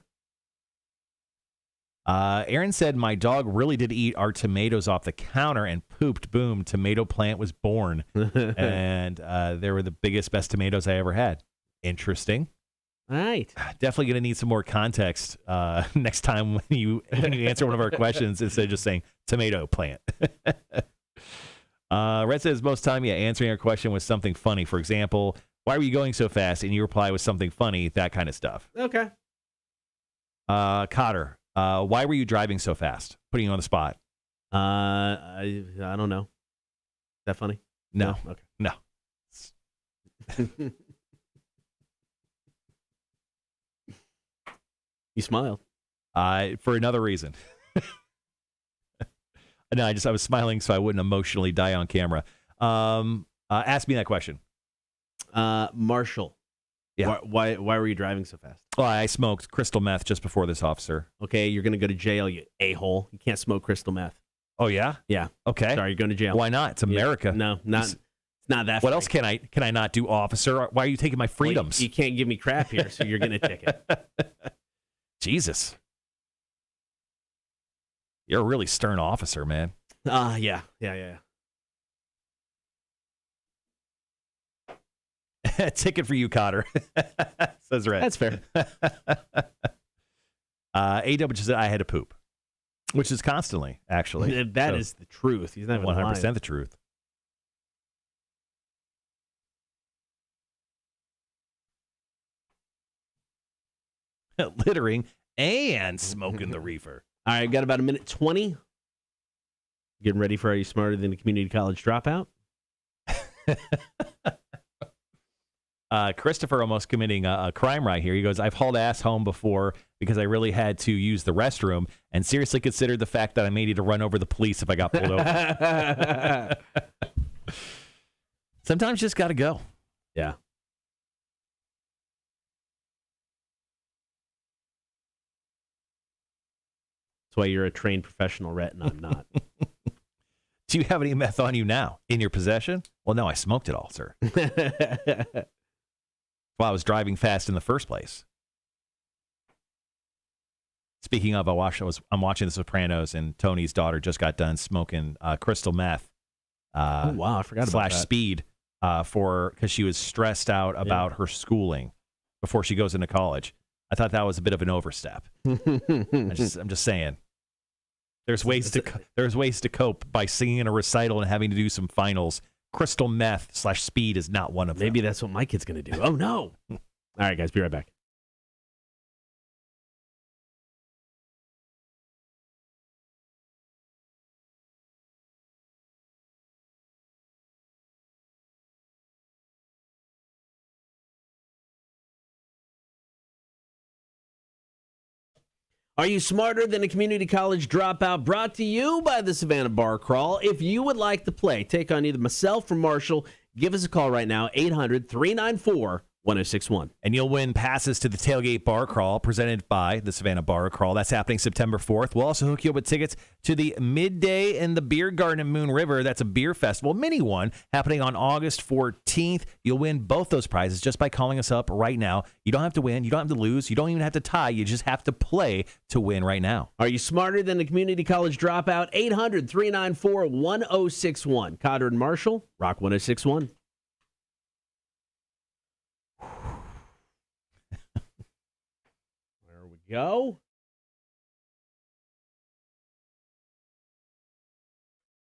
Aaron said, my dog really did eat our tomatoes off the counter and pooped. Boom, tomato plant was born. And they were the biggest, best tomatoes I ever had. Interesting. All right. Definitely going to need some more context next time when you answer one of our questions instead of just saying tomato plant. Red says, most time, answering our question with something funny. For example, why were you going so fast? And you reply with something funny, that kind of stuff. Okay. Cotter, why were you driving so fast? Putting you on the spot. I don't know. Is that funny? No. Okay. No. You smiled. For another reason. No, I was smiling so I wouldn't emotionally die on camera. Ask me that question. Marshall. Yeah. Why were you driving so fast? Well, I smoked crystal meth just before this, officer. Okay, you're going to go to jail, you a-hole. You can't smoke crystal meth. Oh, yeah? Yeah. Okay. Sorry, you're going to jail. Why not? It's America. No, it's not that. What else can I not do, officer? Why are you taking my freedoms? Well, you can't give me crap here, so you're going to ticket. Jesus. You're a really stern officer, man. Yeah. Ticket for you, Cotter. Says Red. That's fair. AW just said I had to poop, which is constantly, actually. That is the truth. He's not even 100% lying. the truth. Littering and smoking the reefer. All right, got about a minute 20. Getting ready for Are You Smarter Than a Community College Dropout? Christopher almost committing a crime right here. He goes, I've hauled ass home before because I really had to use the restroom and seriously considered the fact that I may need to run over the police if I got pulled over. Sometimes you just got to go. Yeah. That's why you're a trained professional ret and I'm not. Do you have any meth on you now? In your possession? Well, no, I smoked it all, sir. Well, I was driving fast in the first place. Speaking of, I'm watching The Sopranos, and Tony's daughter just got done smoking crystal meth. Oh, wow, I forgot about that. Speed because she was stressed out about her schooling before she goes into college. I thought that was a bit of an overstep. I'm just saying. There's ways to cope by singing in a recital and having to do some finals. Crystal meth / speed is not one of them. Maybe that's what my kid's going to do. Oh, no. All right, guys, be right back. Are you smarter than a community college dropout? Brought to you by the Savannah Bar Crawl. If you would like to play, take on either myself or Marshall, give us a call right now, 800-394-1061. And you'll win passes to the Tailgate Bar Crawl presented by the Savannah Bar Crawl. That's happening September 4th. We'll also hook you up with tickets to the Midday in the Beer Garden at Moon River. That's a beer festival, mini one, happening on August 14th. You'll win both those prizes just by calling us up right now. You don't have to win. You don't have to lose. You don't even have to tie. You just have to play to win right now. Are you smarter than a community college dropout? 800-394-1061. Cotter and Marshall, Rock 1061. Go.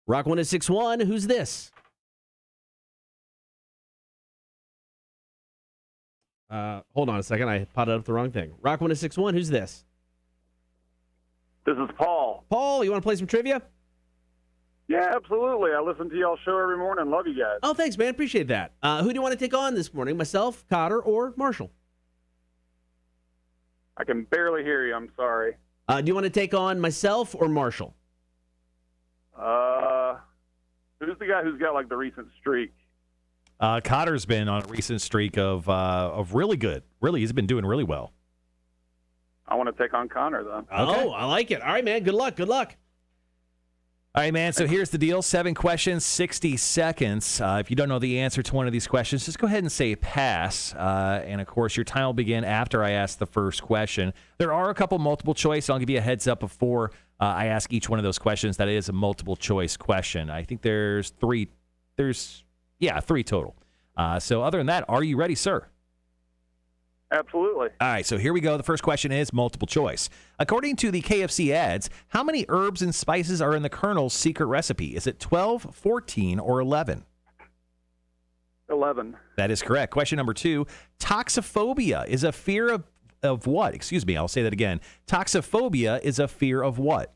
Rock 1061, who's this? Hold on a second. I potted up the wrong thing. Rock 1061, who's this? This is Paul. Paul, you want to play some trivia? Yeah, absolutely. I listen to y'all's show every morning. Love you guys. Oh, thanks, man. Appreciate that. Who do you want to take on this morning? Myself, Cotter, or Marshall? I can barely hear you. I'm sorry. Do you want to take on myself or Marshall? Who's the guy who's got like the recent streak? Cotter's been on a recent streak of really good. Really, he's been doing really well. I want to take on Connor, though. Okay. Oh, I like it. All right, man. Good luck. Good luck. All right, man, so here's the deal. 7 questions, 60 seconds. If you don't know the answer to one of these questions, just go ahead and say pass. And, of course, your time will begin after I ask the first question. There are a couple multiple choice. I'll give you a heads up before I ask each one of those questions. That is a multiple choice question. I think there's three total. So other than that, are you ready, sir? Absolutely. All right, so here we go. The first question is multiple choice. According to the KFC ads, how many herbs and spices are in the Colonel's secret recipe? Is it 12, 14, or 11? 11. That is correct. Question number 2. Toxophobia is a fear of what? Excuse me, I'll say that again. Toxophobia is a fear of what?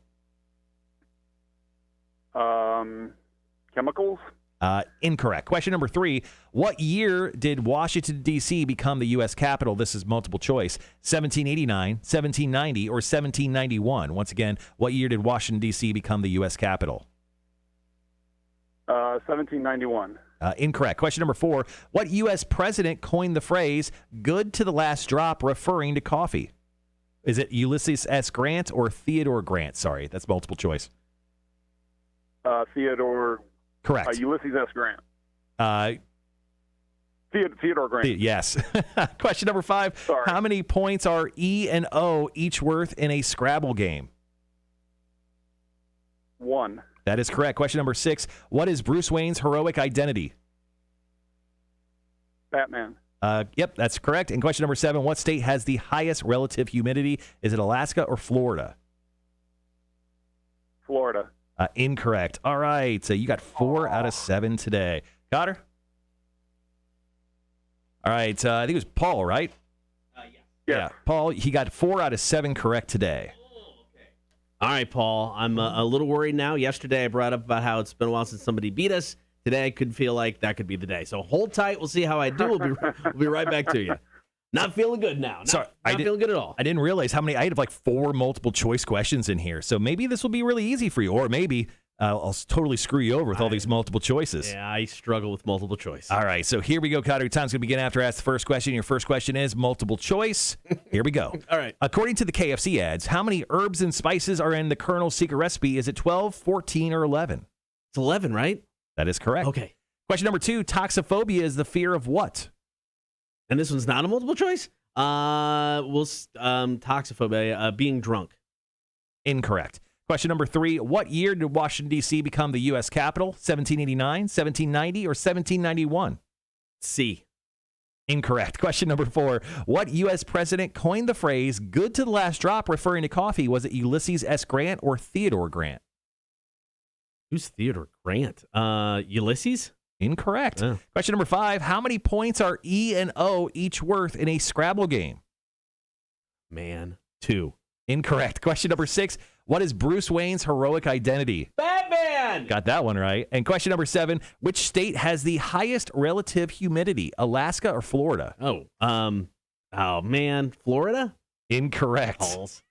Chemicals? Incorrect. Question number 3. What year did Washington, D.C. become the U.S. capital? This is multiple choice. 1789, 1790, or 1791? Once again, what year did Washington, D.C. become the U.S. capital? 1791. Incorrect. Question number 4. What U.S. president coined the phrase, good to the last drop, referring to coffee? Is it Ulysses S. Grant or Theodore Grant? Sorry, that's multiple choice. Theodore. Correct. Ulysses S. Grant. Theodore Grant. Yes. Question number 5. Sorry. How many points are E and O each worth in a Scrabble game? 1. That is correct. Question number 6. What is Bruce Wayne's heroic identity? Batman. Yep, that's correct. And question number 7. What state has the highest relative humidity? Is it Alaska or Florida? Florida. Incorrect. All right. So you got 4 out of 7 today. Cotter? All right. I think it was Paul, right? Yeah. Paul, he got 4 out of 7 correct today. All right, Paul. I'm a little worried now. Yesterday, I brought up about how it's been a while since somebody beat us. Today, I could feel like that could be the day. So hold tight. We'll see how I do. We'll be right back to you. Not feeling good now. Not feeling good at all. I didn't realize how many. I had like 4 multiple choice questions in here. So maybe this will be really easy for you. Or maybe I'll totally screw you over with all these multiple choices. Yeah, I struggle with multiple choice. All right. So here we go, Cotter. Your time's going to begin after I ask the first question. Your first question is multiple choice. Here we go. All right. According to the KFC ads, how many herbs and spices are in the Colonel's secret recipe? Is it 12, 14, or 11? It's 11, right? That is correct. Okay. Question number 2, toxophobia is the fear of what? And this one's not a multiple choice? Toxophobia, being drunk. Incorrect. Question number 3, what year did Washington, D.C. become the U.S. capital? 1789, 1790, or 1791? C. Incorrect. Question number 4, what U.S. president coined the phrase good to the last drop referring to coffee? Was it Ulysses S. Grant or Theodore Grant? Who's Theodore Grant? Ulysses? Incorrect. Oh. Question number 5, how many points are E and O each worth in a Scrabble game? Man. 2. Incorrect. Question number 6, what is Bruce Wayne's heroic identity? Batman! Got that one right. And question number 7, which state has the highest relative humidity, Alaska or Florida? Oh man. Florida? Incorrect. Balls.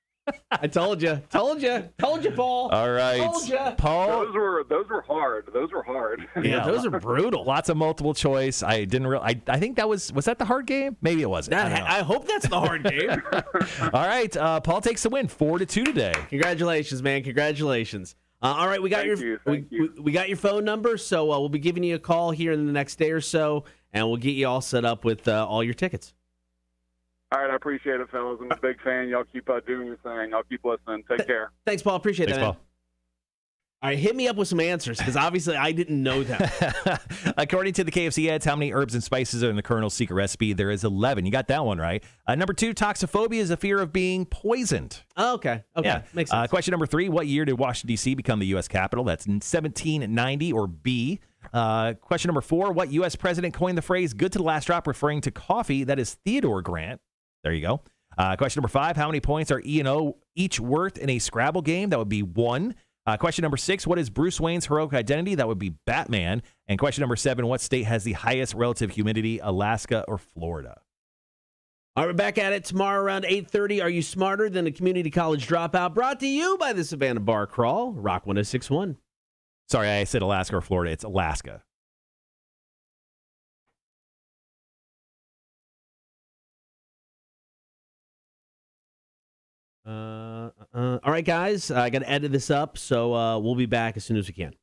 I told you, Paul. All right. Told ya. Paul. Those were hard. Yeah, those are brutal. Lots of multiple choice. I didn't really. I think that was that the hard game? Maybe it wasn't. I hope that's the hard game. All right. Paul takes the win, 4-2 today. Congratulations, man. Congratulations. All right, we got Thank you. we got your phone number, so we'll be giving you a call here in the next day or so, and we'll get you all set up with all your tickets. All right, I appreciate it, fellas. I'm a big fan. Y'all keep doing your thing. I'll keep listening. Take care. Thanks, Paul. Appreciate Thanks, that, man. Paul. All right, hit me up with some answers, because obviously I didn't know that. According to the KFC ads, how many herbs and spices are in the Colonel's secret recipe? There is 11. You got that one right. Number 2, toxophobia is a fear of being poisoned. Oh, okay. Yeah. Makes sense. Question number 3, what year did Washington, D.C. become the U.S. capital? That's in 1790 or B. Question number 4, what U.S. president coined the phrase good to the last drop referring to coffee? That is Theodore Grant. There you go. Question number 5, how many points are E and O each worth in a Scrabble game? That would be 1. Question number 6, what is Bruce Wayne's heroic identity? That would be Batman. And question number 7, what state has the highest relative humidity, Alaska or Florida? All right, we're back at it tomorrow around 8:30. Are you smarter than a community college dropout? Brought to you by the Savannah Bar Crawl, Rock 106.1. Sorry, I said Alaska or Florida. It's Alaska. All right, guys, I got to edit this up, so we'll be back as soon as we can.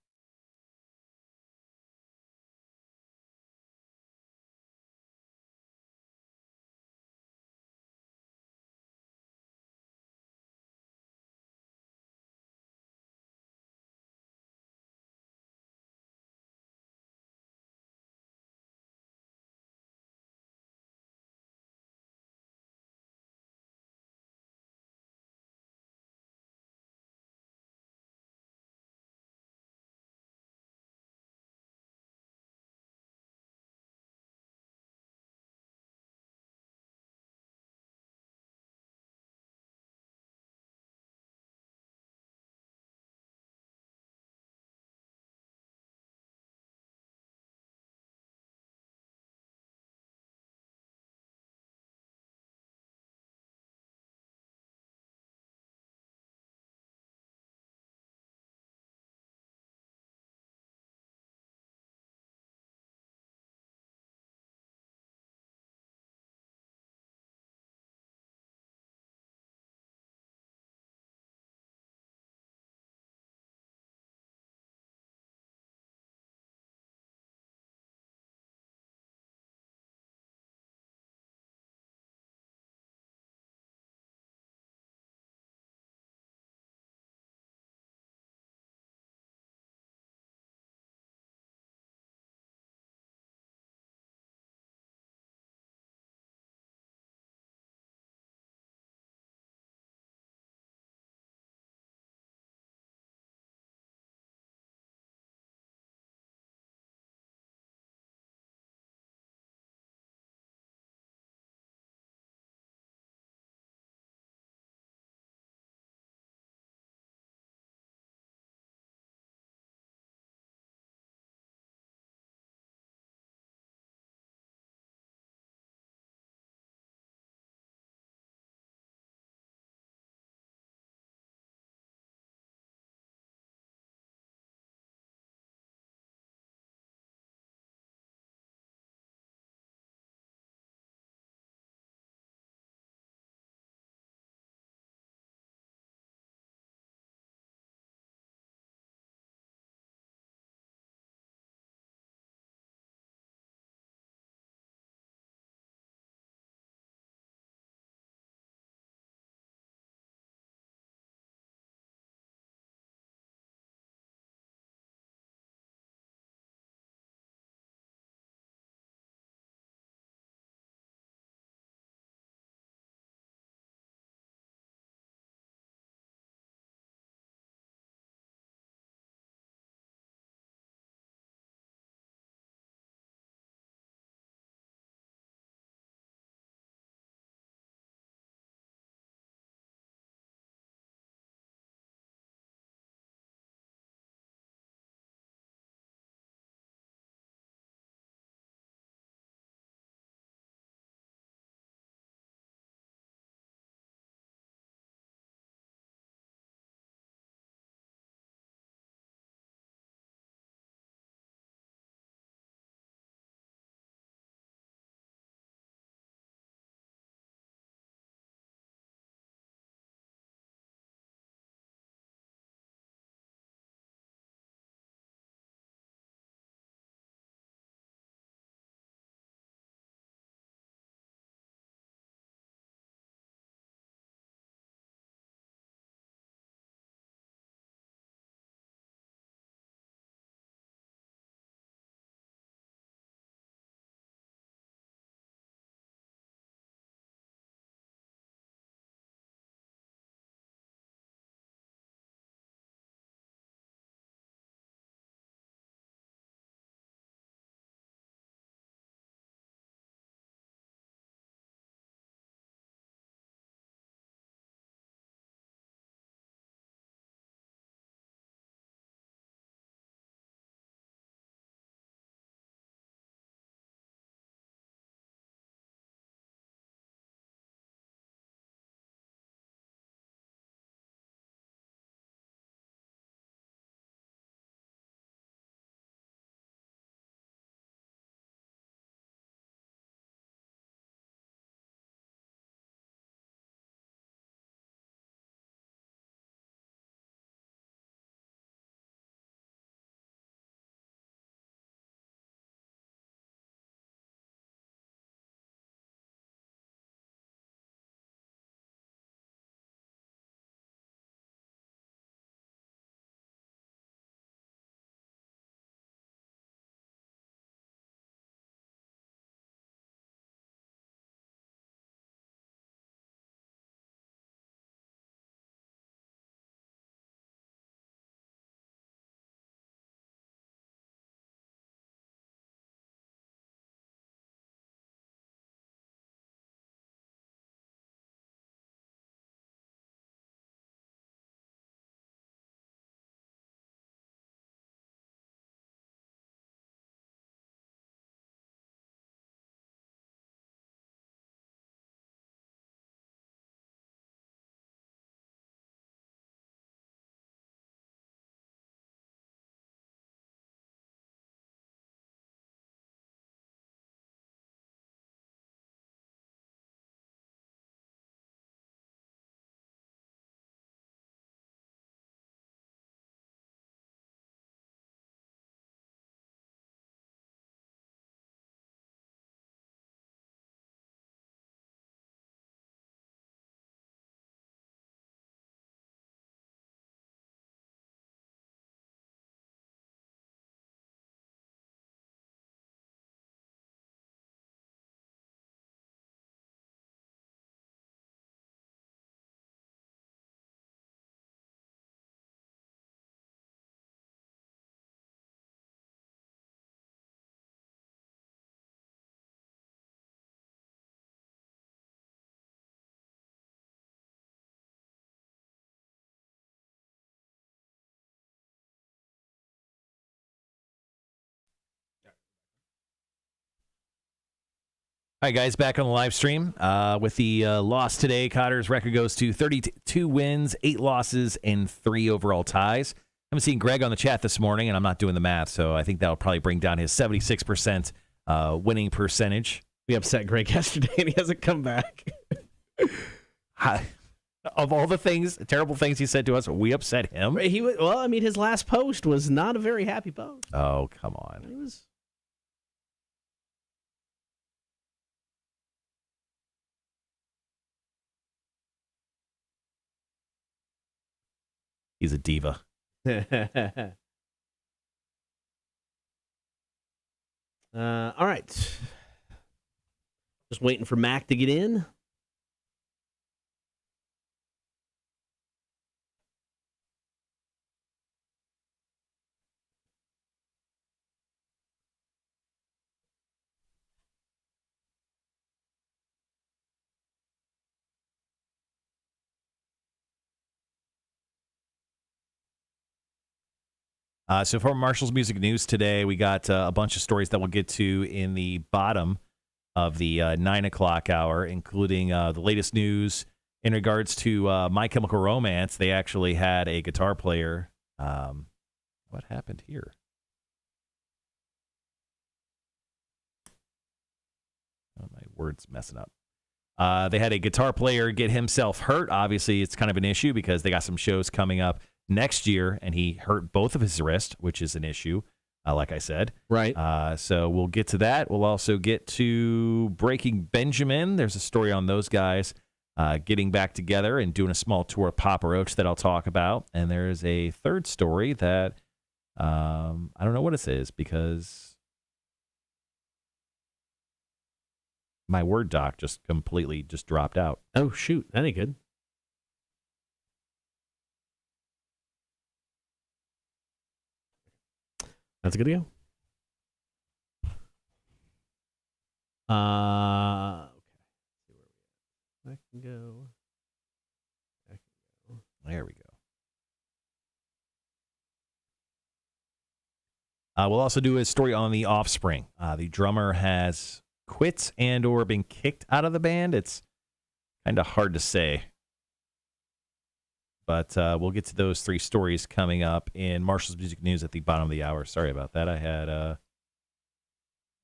All right, guys, back on the live stream. With the loss today, Cotter's record goes to 32 wins, 8 losses, and 3 overall ties. I haven't seen Greg on the chat this morning, and I'm not doing the math, so I think that'll probably bring down his 76% winning percentage. We upset Greg yesterday, and he hasn't come back. Of all the things, terrible things he said to us, we upset him. His last post was not a very happy post. Oh, come on. It was. He's a diva. All right. Just waiting for Mac to get in. So for Marshall's Music News today, we got a bunch of stories that we'll get to in the bottom of the 9 o'clock hour, including the latest news in regards to My Chemical Romance. They actually had a guitar player. What happened here? Oh, my word's messing up. They had a guitar player get himself hurt. Obviously, it's kind of an issue because they got some shows coming up next year, and he hurt both of his wrists, which is an issue, like I said. Right. So we'll get to that. We'll also get to Breaking Benjamin. There's a story on those guys getting back together and doing a small tour of Papa Roach that I'll talk about. And there's a third story that I don't know what it is because my Word doc just completely dropped out. Oh, shoot. That ain't good. That's good to go. Okay. I can go. There we go. We'll also do a story on The Offspring. The drummer has quit and or been kicked out of the band. It's kind of hard to say. But we'll get to those 3 stories coming up in Marshall's Music News at the bottom of the hour. Sorry about that. I had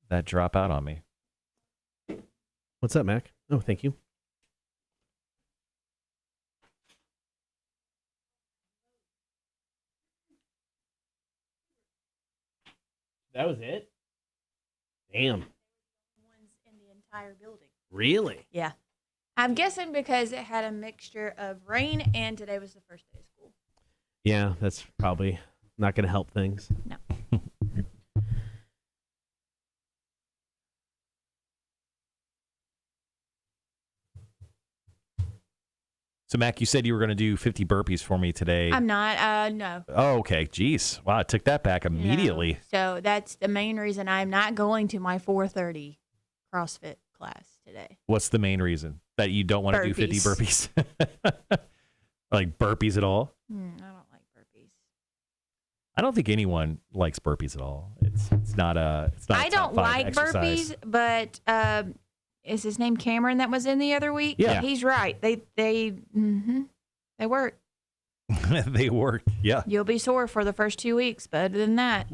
that drop out on me. What's up, Mac? Oh, thank you. That was it? Damn. Ones in the entire building. Really? Yeah. I'm guessing because it had a mixture of rain and today was the first day of school. Yeah, that's probably not going to help things. No. So, Mac, you said you were going to do 50 burpees for me today. I'm not. No. Oh, okay. Jeez. Wow, I took that back immediately. No. So that's the main reason I'm not going to my 4:30 CrossFit class today. What's the main reason that you don't want to do 50 burpees? Like burpees at all? I don't like burpees. I don't think anyone likes burpees at all. It's not a I don't top 5 like exercise. burpees, but is his name Cameron that was in the other week? Yeah. He's right. They work. They work. Yeah. You'll be sore for the first 2 weeks, but other than that,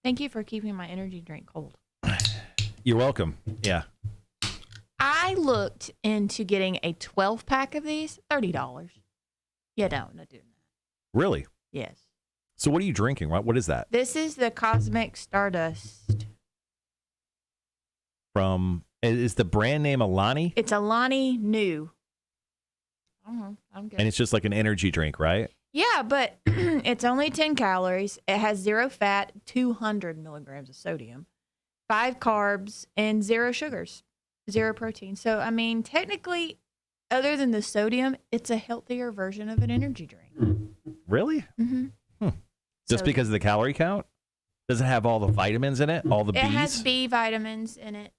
thank you for keeping my energy drink cold. You're welcome. Yeah. I looked into getting a 12-pack of these, $30. Yeah, no, not doing that. Really? Yes. So what are you drinking? What is that? This is the Cosmic Stardust. Is the brand name Alani? It's Alani New. I'm good. And it's just like an energy drink, right? Yeah, but it's only 10 calories. It has 0 fat, 200 milligrams of sodium, 5 carbs, and 0 sugars, 0 protein. So, I mean, technically, other than the sodium, it's a healthier version of an energy drink. Really? Mm-hmm. Just because of the calorie count? Does it have all the vitamins in it? All the B's? It has B vitamins in it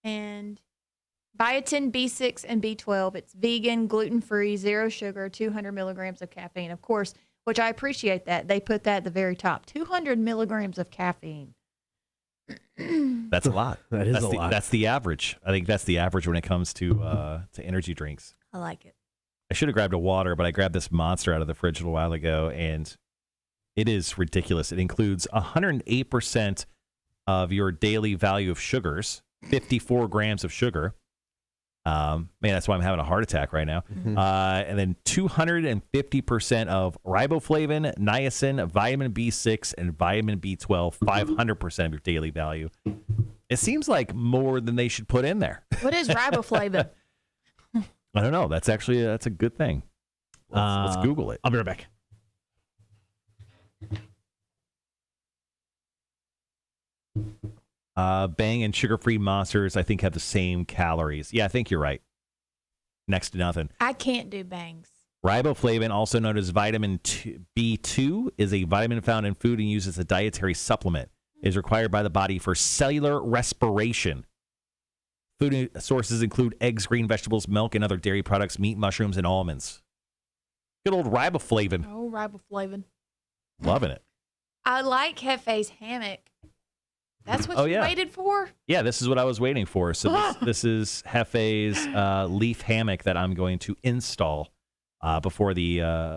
and biotin, B6, and B12. It's vegan, gluten-free, 0 sugar, 200 milligrams of caffeine. Of course, which I appreciate that. They put that at the very top. 200 milligrams of caffeine. That's a lot. That is that's a lot. That's the average. I think that's the average when it comes to energy drinks. I like it. I should have grabbed a water, but I grabbed this Monster out of the fridge a little while ago, and it is ridiculous. It includes 108% of your daily value of sugars, 54 grams of sugar. Man, that's why I'm having a heart attack right now. And then 250% of riboflavin, niacin, vitamin B6, and vitamin B12, 500% of your daily value. It seems like more than they should put in there. What is riboflavin? I don't know. That's a good thing. Let's Google it. I'll be right back. Bang and sugar-free Monsters, I think, have the same calories. Yeah, I think you're right. Next to nothing. I can't do bangs. Riboflavin, also known as vitamin B2, is a vitamin found in food and used as a dietary supplement. It is required by the body for cellular respiration. Food sources include eggs, green vegetables, milk, and other dairy products, meat, mushrooms, and almonds. Good old riboflavin. Oh, riboflavin. Loving it. I like Hefe's hammock. That's what you waited for? Yeah, this is what I was waiting for. So this is Hefe's leaf hammock that I'm going to install before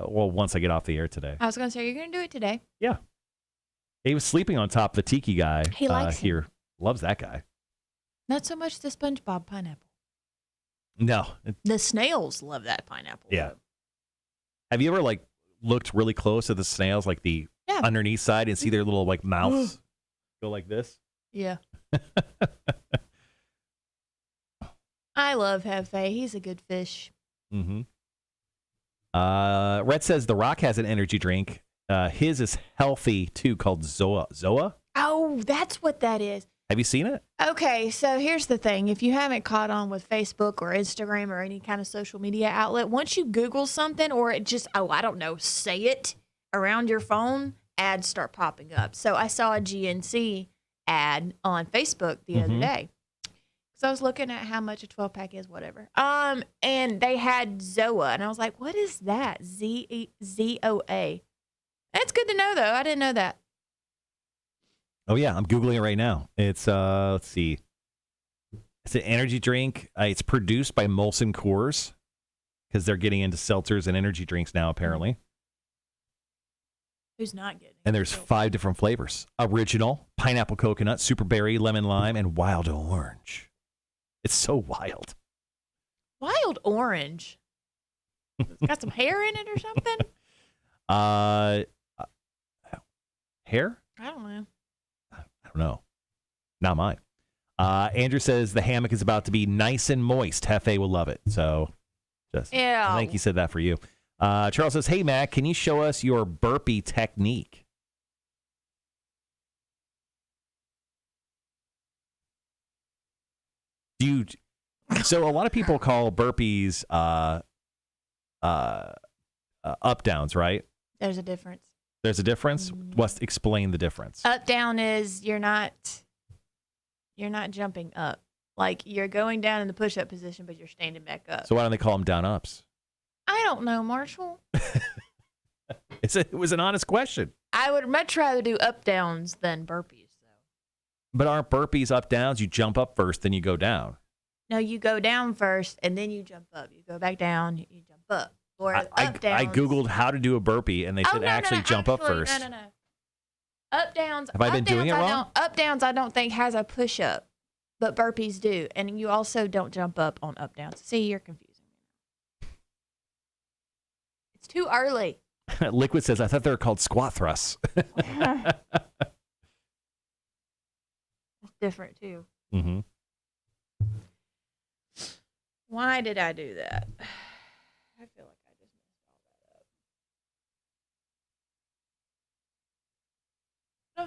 once I get off the air today. I was going to say, you're going to do it today. Yeah. He was sleeping on top of the tiki guy. He likes here. Loves that guy. Not so much the SpongeBob pineapple. No. The snails love that pineapple. Yeah. Have you ever looked really close at the snails, like the underneath side, and see their little mouths go like this? Yeah. I love Hefe. He's a good fish. Mm-hmm. Red says The Rock has an energy drink. His is healthy too, called Zoa. Zoa? Oh, that's what that is. Have you seen it? Okay, so here's the thing. If you haven't caught on with Facebook or Instagram or any kind of social media outlet, once you Google something or it just, I don't know, say it around your phone, ads start popping up. So I saw a GNC ad on Facebook the other day. So I was looking at how much a 12-pack is, whatever. And they had Zoa, and I was like, what is that? Zoa. That's good to know, though. I didn't know that. Oh, yeah. I'm Googling it right now. It's, let's see. It's an energy drink. It's produced by Molson Coors because they're getting into seltzers and energy drinks now, apparently. Who's not getting? And there's 5 different flavors. Original, pineapple coconut, super berry, lemon lime, and wild orange. It's so wild. Wild orange? It's got some hair in it or something? Hair? I don't know. I don't know. Not mine. Andrew says the hammock is about to be nice and moist. Hefe will love it. So, I think he said that for you. Charles says, hey, Mac, can you show us your burpee technique? So a lot of people call burpees up downs, right? There's a difference. There's a difference? Let's explain the difference. Up down is you're not jumping up. Like you're going down in the push-up position, but you're standing back up. So why don't they call them down ups? I don't know, Marshall. It was an honest question. I would much rather do up downs than burpees, though. But aren't burpees up downs? You jump up first, then you go down. No, you go down first, and then you jump up. You go back down, you jump up. Or up downs. I Googled how to do a burpee, and they said actually jump up first. No. Up downs. Have I been doing it wrong? Up downs, I don't think has a push up, but burpees do, and you also don't jump up on up downs. See, you're confusing me. It's too early. Liquid says I thought they were called squat thrusts. It's different too. Mm-hmm. Why did I do that? I feel like I just messed all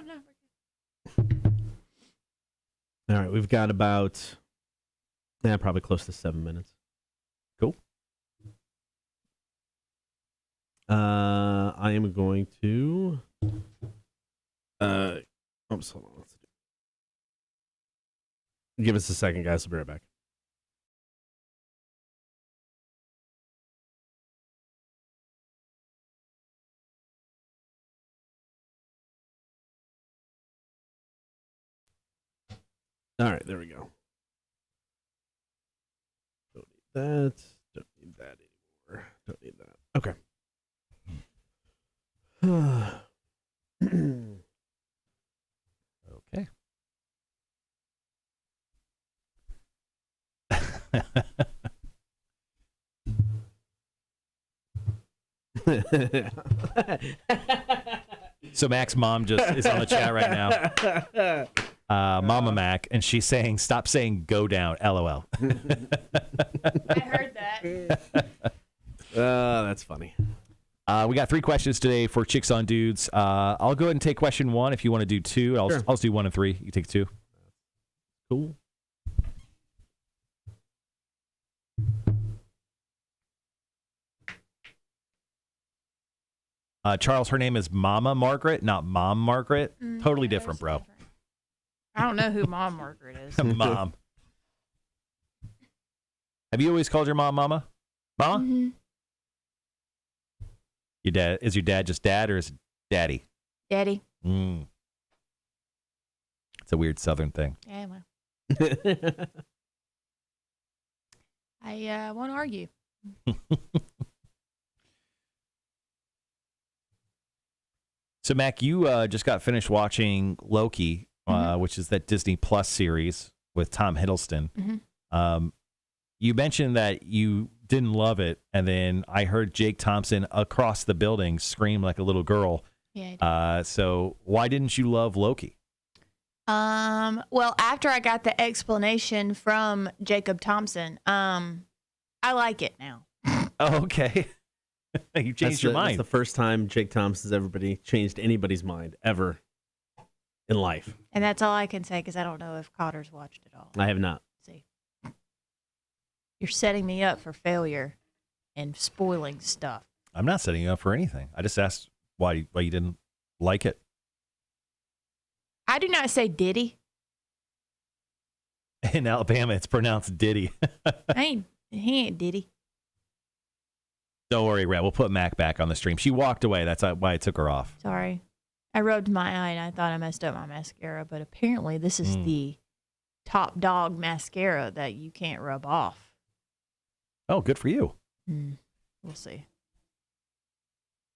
that up. Oh, no. All right, we've got about, probably close to 7 minutes. Cool. I am going to, hold on. Give us a second, guys. We'll be right back. All right, there we go. Don't need that. Don't need that anymore. Don't need that. Okay. Okay. So Mac's mom just is on the chat right now. Mama Mac, and she's saying, "Stop saying go down." LOL. I heard that. That's funny. We got 3 questions today for Chicks on Dudes. I'll go ahead and take question 1. If you want to do 2, I'll just do 1 and 3. You take 2. Cool. Charles, her name is Mama Margaret, not Mom Margaret. Totally different, bro. Different. I don't know who Mom Margaret is. Mom. Have you always called your mom Mama? Mama? Mm-hmm. Your dad, is your dad just dad or is it daddy? Daddy. It's a weird Southern thing. Yeah, well. I won't argue. So, Mac, you just got finished watching Loki, which is that Disney Plus series with Tom Hiddleston. Mm-hmm. You mentioned that you didn't love it, and then I heard Jake Thompson across the building scream like a little girl. Yeah. So why didn't you love Loki? Well, after I got the explanation from Jacob Thompson, I like it now. Oh, okay. You changed your mind. That's the first time Jake Thompson's ever changed anybody's mind ever in life. And that's all I can say because I don't know if Cotter's watched it all. I have not. See, you're setting me up for failure and spoiling stuff. I'm not setting you up for anything. I just asked why you didn't like it. I do not say Diddy. In Alabama, it's pronounced Diddy. He ain't Diddy. Don't worry, Rat. We'll put Mac back on the stream. She walked away. That's why I took her off. Sorry. I rubbed my eye and I thought I messed up my mascara, but apparently this is the top dog mascara that you can't rub off. Oh, good for you. We'll see.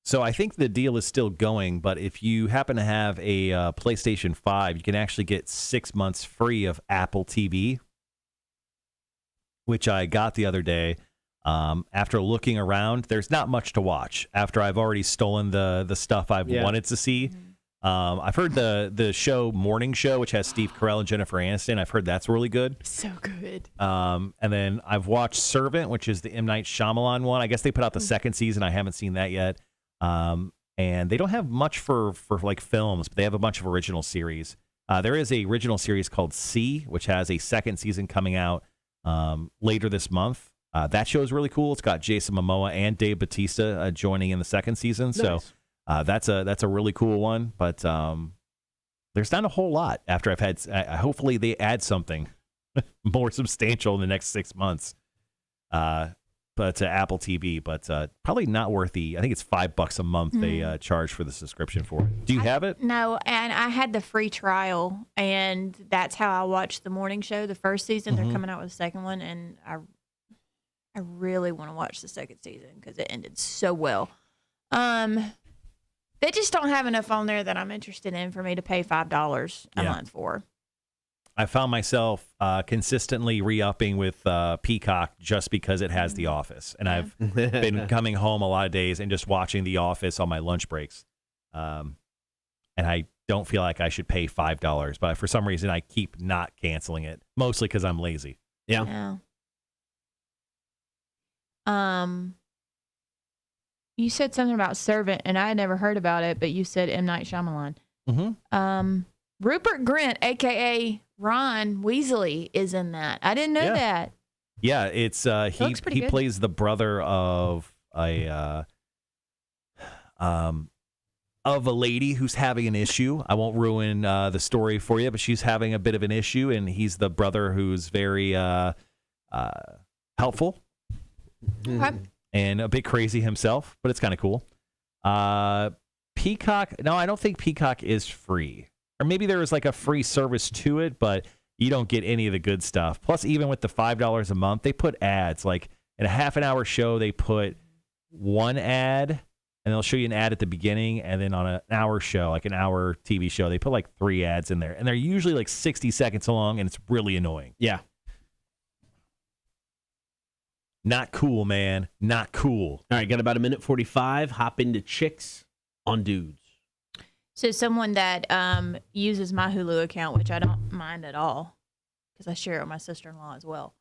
So I think the deal is still going, but if you happen to have a PlayStation 5, you can actually get 6 months free of Apple TV, which I got the other day. After looking around, there's not much to watch. After I've already stolen the stuff I've wanted to see. I've heard the show Morning Show, which has Steve Carell and Jennifer Aniston. I've heard that's really good. So good. And then I've watched Servant, which is the M. Night Shyamalan one. I guess they put out the second season. I haven't seen that yet. And they don't have much for like films, but they have a bunch of original series. There is a original series called C, which has a second season coming out later this month. That show is really cool. It's got Jason Momoa and Dave Bautista joining in the second season. Nice. So that's a really cool one. But there's not a whole lot after I've had. Hopefully they add something more substantial in the next 6 months. But Apple TV, but probably not worth I think it's $5 a month they charge for the subscription for it. Do you have it? No, and I had the free trial, and that's how I watched the morning show, the first season. They're coming out with the second one, and I really want to watch the second season because it ended so well. They just don't have enough on there that I'm interested in for me to pay $5 a month for. I found myself consistently re-upping with Peacock just because it has The Office. And I've been coming home a lot of days and just watching The Office on my lunch breaks. And I don't feel like I should pay $5, but for some reason I keep not canceling it, mostly because I'm lazy. Yeah. You said something about Servant, and I had never heard about it, but you said M. Night Shyamalan. Rupert Grint, a.k.a. Ron Weasley, is in that. I didn't know that. Yeah, it's he plays the brother of a lady who's having an issue. I won't ruin the story for you, but she's having a bit of an issue, and he's the brother who's very helpful. Okay. And a bit crazy himself, but it's kind of cool. Peacock, no, I don't think Peacock is free. Or maybe there is like a free service to it, but you don't get any of the good stuff. Plus, even with the $5 a month, they put ads. Like in a half an hour show, they put one ad, and they'll show you an ad at the beginning, and then on an hour show, like an hour TV show, they put like 3 ads in there, and they're usually like 60 seconds long, and it's really annoying. Yeah. Not cool, man. Not cool. All right, got about a minute 45. Hop into Chicks on Dudes. So someone that uses my Hulu account, which I don't mind at all, because I share it with my sister-in-law as well.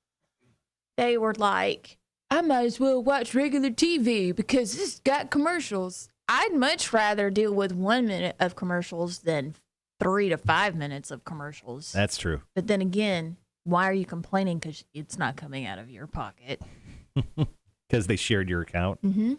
They were like, I might as well watch regular TV because it's got commercials. I'd much rather deal with 1 minute of commercials than 3 to 5 minutes of commercials. That's true. But then again, why are you complaining? Because it's not coming out of your pocket. Because they shared your account. Mm-hmm.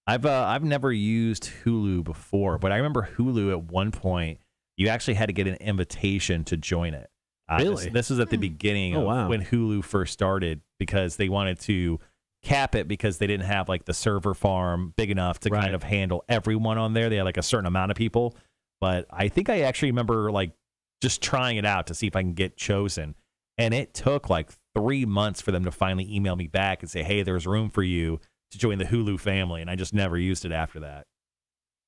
I've never used Hulu before, but I remember Hulu at one point, you actually had to get an invitation to join it. Really? This was at the beginning of when Hulu first started, because they wanted to cap it because they didn't have like the server farm big enough to kind of handle everyone on there. They had like a certain amount of people. But I think I actually remember like just trying it out to see if I can get chosen. And it took like 3 months for them to finally email me back and say, hey, there's room for you to join the Hulu family. And I just never used it after that.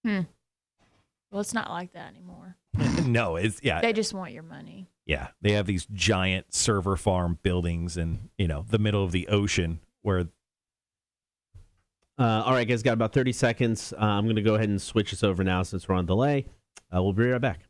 Well, it's not like that anymore. No, it's They just want your money. Yeah, they have these giant server farm buildings in, the middle of the ocean where. All right, guys, got about 30 seconds. I'm going to go ahead and switch this over now since we're on delay. We'll be right back.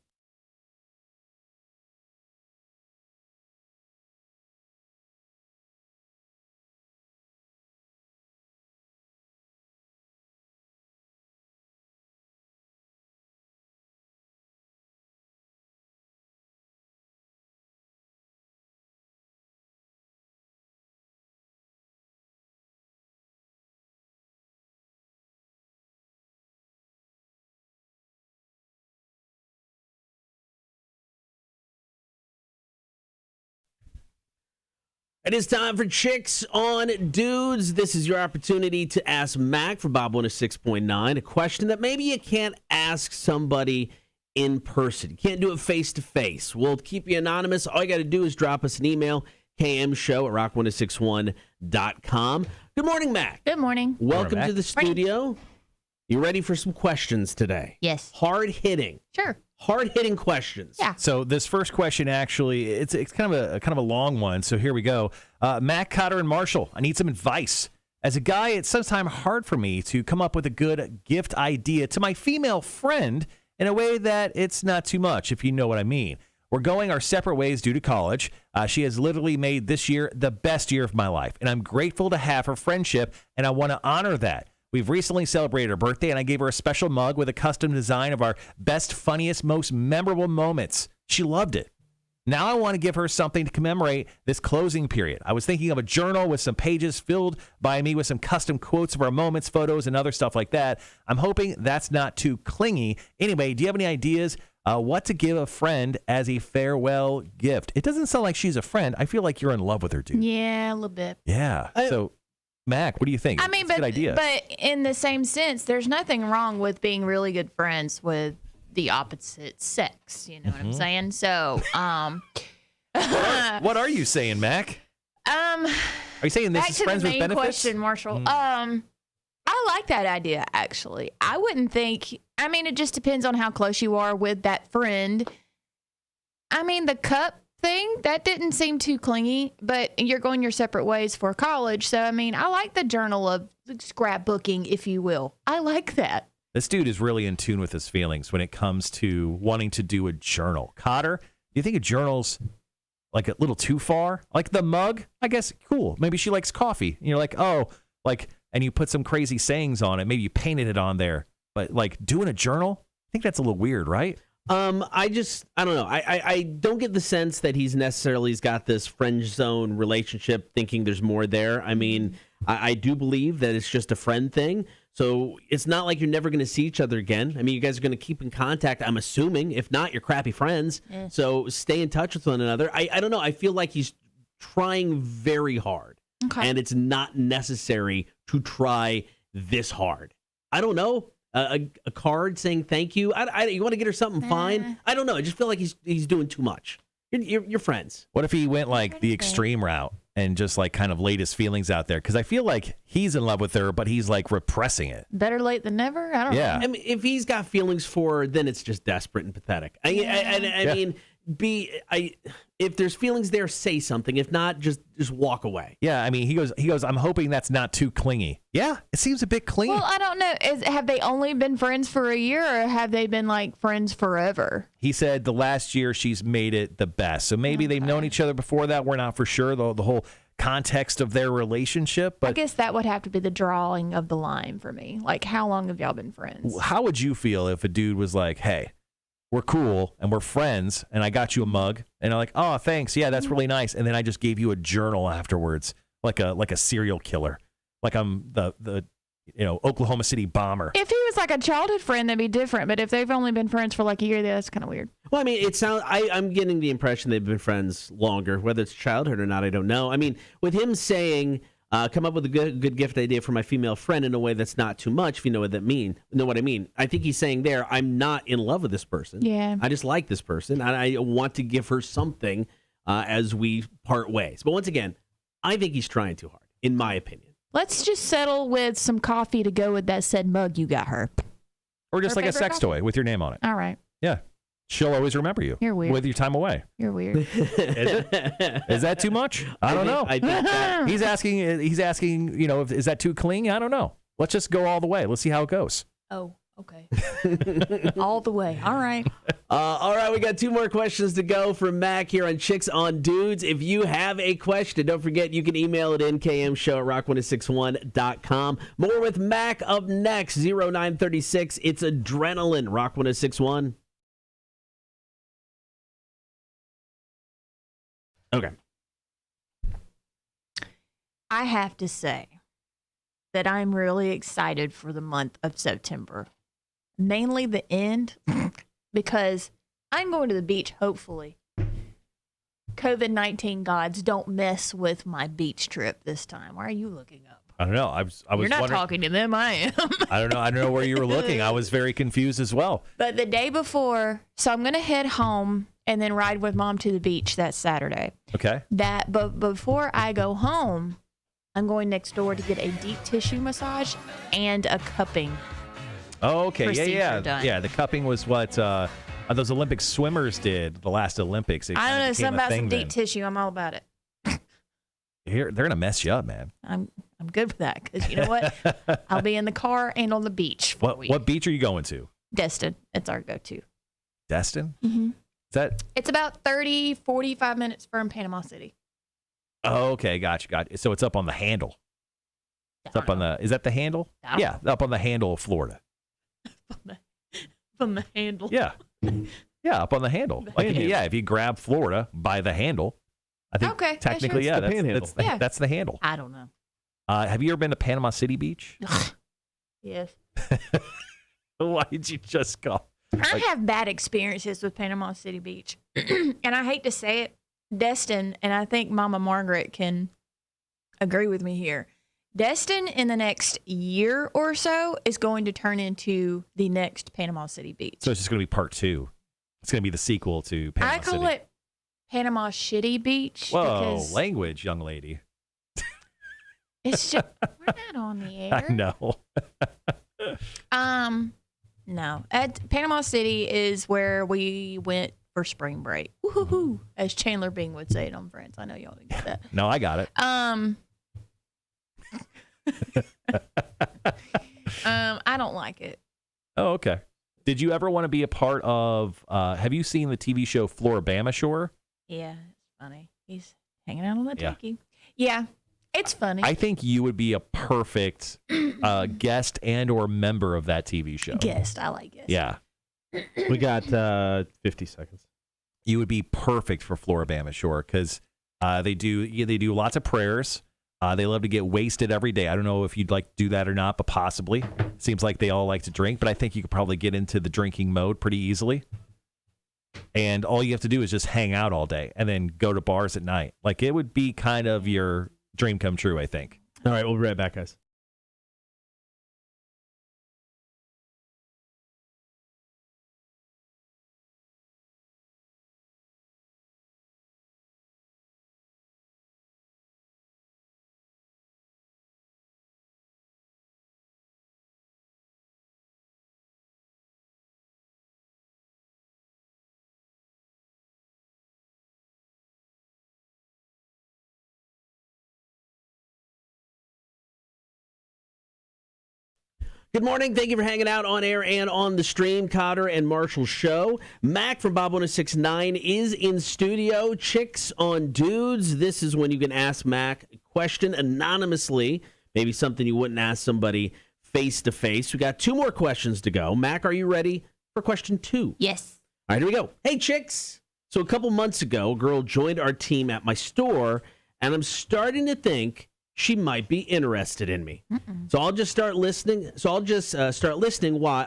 It is time for Chicks on Dudes. This is your opportunity to ask Mac for Bob 106.9 a question that maybe you can't ask somebody in person. You can't do it face-to-face. We'll keep you anonymous. All you got to do is drop us an email, kmshow@rock1061.com. Good morning, Mac. Good morning. Welcome to the studio. You ready for some questions today? Yes. Hard-hitting. Sure. Hard-hitting questions. Yeah. So this first question, actually, it's kind of a long one. So here we go. Matt, Cotter, and Marshall, I need some advice. As a guy, it's sometimes hard for me to come up with a good gift idea to my female friend in a way that it's not too much, if you know what I mean. We're going our separate ways due to college. She has literally made this year the best year of my life, and I'm grateful to have her friendship, and I want to honor that. We've recently celebrated her birthday, and I gave her a special mug with a custom design of our best, funniest, most memorable moments. She loved it. Now I want to give her something to commemorate this closing period. I was thinking of a journal with some pages filled by me with some custom quotes of our moments, photos, and other stuff like that. I'm hoping that's not too clingy. Anyway, do you have any ideas what to give a friend as a farewell gift? It doesn't sound like she's a friend. I feel like you're in love with her, dude. Yeah, a little bit. Yeah. So, Mac, what do you think? I mean, It's a good idea. but in the same sense, there's nothing wrong with being really good friends with the opposite sex. You know what I'm saying? So, what are you saying, Mac? Are you saying this back is to friends the with main benefits? question, Marshall. I like that idea, actually. I wouldn't think, I mean, it just depends on how close you are with that friend. I mean, the cup thing, that didn't seem too clingy, but you're going your separate ways for college. So, I mean, I like the journal of scrapbooking, if you will. I like that. This dude is really in tune with his feelings when it comes to wanting to do a journal. Cotter, do you think a journal's like a little too far? Like the mug, I guess, cool. Maybe she likes coffee. And you're like, oh, like, and you put some crazy sayings on it. Maybe you painted it on there. But like doing a journal, I think that's a little weird, right? I don't know. I don't get the sense that he's got this friend zone relationship thinking there's more there. I mean, I do believe that it's just a friend thing. So it's not like you're never going to see each other again. I mean, you guys are going to keep in contact, I'm assuming. If not, you're crappy friends. So stay in touch with one another. I don't know. I feel like he's trying very hard. Okay. And it's not necessary to try this hard. I don't know. A card saying thank you. You want to get her something fine? I don't know. I just feel like he's doing too much. You're friends. What if he went like the extreme route and just like kind of laid his feelings out there? Because I feel like he's in love with her, but he's like repressing it. Better late than never. I don't know. Yeah. I mean, if he's got feelings for her, then it's just desperate and pathetic. I mean, if there's feelings there, say something. If not, just walk away. Yeah, I mean, he goes, I'm hoping that's not too clingy. Yeah, it seems a bit clingy. Well, I don't know. Have they only been friends for a year, or have they been like friends forever? He said the last year she's made it the best. So maybe they've known each other before that. We're not for sure, the whole context of their relationship. But I guess that would have to be the drawing of the line for me. Like, how long have y'all been friends? how would you feel if a dude was like, hey, we're cool and we're friends and I got you a mug and I'm like, oh, thanks. Yeah, that's really nice. And then I just gave you a journal afterwards, like a serial killer, like I'm the Oklahoma City bomber. If he was like a childhood friend, that'd be different. But if they've only been friends for like a year, that's kind of weird. Well, I mean, I'm getting the impression they've been friends longer. Whether it's childhood or not, I don't know. I mean, with him saying, come up with a good gift idea for my female friend in a way that's not too much, if you know what I mean. I think he's saying there, I'm not in love with this person. Yeah. I just like this person, and I want to give her something as we part ways. But once again, I think he's trying too hard, in my opinion. Let's just settle with some coffee to go with that said mug you got her. Or just Her like a favorite sex coffee? toy with your name on it. All right. Yeah. She'll always remember you. You're weird. With your time away. You're weird. Is it? Is that too much? I don't know. I think that, He's asking, is that too clingy? I don't know. Let's just go all the way. Let's see how it goes. Oh, okay. All the way. All right. all right, we got 2 more questions to go from Mac here on Chicks on Dudes. If you have a question, don't forget you can email it in kmshow@rock1061.com. More with Mac up next, 0936. It's Adrenaline, Rock 1061. Okay. I have to say that I'm really excited for the month of September. Mainly the end, because I'm going to the beach, hopefully. COVID-19 gods don't mess with my beach trip this time. Why are you looking up? I don't know. I was You're not wondering. talking to them, I am. I don't know where you were looking. I was very confused as well. But the day before, so I'm going to head home and then ride with Mom to the beach that Saturday. Okay. But before I go home, I'm going next door to get a deep tissue massage and a cupping. Oh, okay. Procedure done. Yeah, the cupping was what those Olympic swimmers did the last Olympics. It I don't kinda know, became something a about thing some deep then. tissue. I'm all about it. They're going to mess you up, man. I'm good with that because you know what? I'll be in the car and on the beach for a week. What beach are you going to? Destin. It's our go-to. Destin? Mm-hmm. Is that? It's about 30, 45 minutes from Panama City. Oh, okay. Gotcha. So it's up on the handle. It's up on the. Is that the handle? I don't Yeah, up on the handle of Florida. From the handle. Yeah. Yeah, up on the handle. If you grab Florida by the handle, I think Okay, yeah, technically, sure. It's the panhandle. that's the handle. I don't know. Have you ever been to Panama City Beach? Yes. Why did you just go? I have bad experiences with Panama City Beach. And I hate to say it, Destin, and I think Mama Margaret can agree with me here. Destin in the next year or so is going to turn into the next Panama City Beach. So it's just going to be part 2. It's going to be the sequel to Panama I call City. it Panama Shitty Beach. Whoa, because language, young lady. it's just, we're not on the air. I know. No. At Panama City is where we went for spring break. Woo-hoo-hoo, as Chandler Bing would say it on Friends. I know y'all didn't get that. No, I got it. I don't like it. Oh, okay. Did you ever want to be a part of, have you seen the TV show Floribama Shore? Yeah, it's funny. He's hanging out on the Yeah. techie. Yeah, it's funny. I think you would be a perfect guest and or member of that TV show. Guest. I like guest. Yeah. We got 50 seconds. You would be perfect for Floribama Shore because they do lots of prayers. They love to get wasted every day. I don't know if you'd like to do that or not, but possibly. Seems like they all like to drink, but I think you could probably get into the drinking mode pretty easily. And all you have to do is just hang out all day and then go to bars at night. Like, it would be kind of your dream come true, I think. All right, we'll be right back, guys. Good morning. Thank you for hanging out on air and on the stream. Cotter and Marshall Show. Mac from Bob 1069 is in studio. Chicks on Dudes. This is when you can ask Mac a question anonymously. Maybe something you wouldn't ask somebody face to face. We got 2 more questions to go. Mac, are you ready for question 2? Yes. All right, here we go. Hey, chicks. So a couple months ago, a girl joined our team at my store, and I'm starting to think she might be interested in me. So I'll just start listening. I'll just start listing why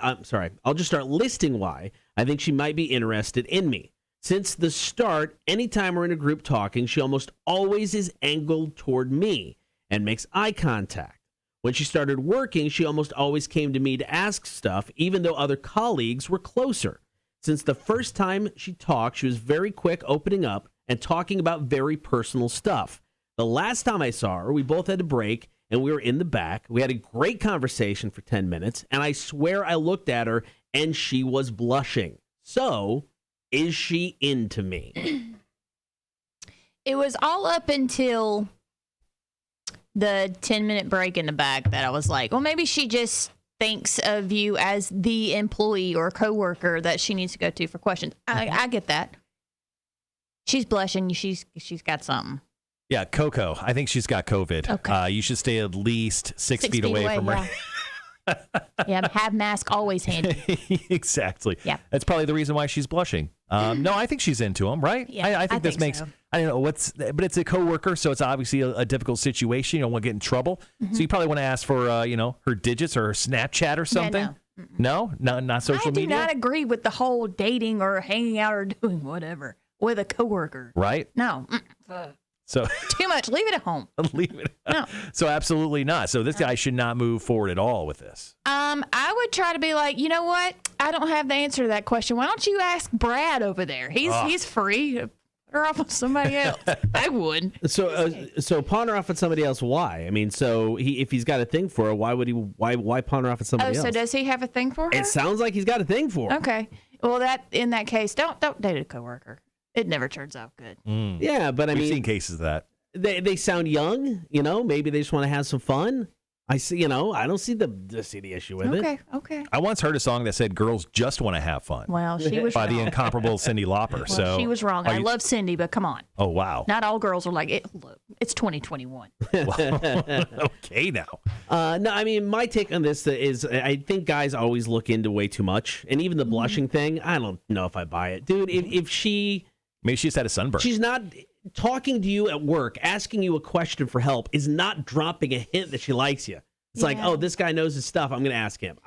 I think she might be interested in me. Since the start, anytime we're in a group talking, she almost always is angled toward me and makes eye contact. When she started working, she almost always came to me to ask stuff, even though other colleagues were closer. Since the first time she talked, she was very quick opening up and talking about very personal stuff. The last time I saw her, we both had to break, and we were in the back. We had a great conversation for 10 minutes, and I swear I looked at her, and she was blushing. So, is she into me? It was all up until the 10-minute break in the back that I was like, well, maybe she just thinks of you as the employee or coworker that she needs to go to for questions. I get that. She's blushing. She's got something. Yeah, Coco. I think she's got COVID. Okay. You should stay at least 6 feet away from her. Yeah, have mask always handy. Exactly. Yeah. That's probably the reason why she's blushing. No, I think she's into him, right? Yeah, I think this makes, so. I don't know but it's a coworker, so it's obviously a difficult situation. You don't want to get in trouble. So you probably want to ask for, her digits or her Snapchat or something. Yeah, no, not social media. I do not agree with the whole dating or hanging out or doing whatever with a coworker. Right? No. So too much. Leave it at home. Leave it. No. So absolutely not. So this guy should not move forward at all with this. I would try to be like, you know what? I don't have the answer to that question. Why don't you ask Brad over there? He's free. Put her off on somebody else. I would. So pawn her off at somebody else. Why? I mean, if he's got a thing for her, why would he? Why pawn her off at somebody else? So does he have a thing for her? It sounds like he's got a thing for her. Okay. Well, in that case, don't date a coworker. It never turns out good. Yeah, but We've seen cases of that. They sound young, maybe they just want to have some fun. I see, I don't see the issue with it. Okay. I once heard a song that said girls just want to have fun. Well, she was by wrong. the incomparable Cyndi Lauper. Well, she was wrong. I love Cindy, but come on. Oh, wow. Not all girls are like, look, it's 2021. Okay, now. No, I mean, my take on this is I think guys always look into way too much. And even the blushing thing, I don't know if I buy it. Dude, if she... Maybe she just had a sunburn. She's not talking to you at work, asking you a question for help, is not dropping a hint that she likes you. It's like, oh, this guy knows his stuff. I'm going to ask him.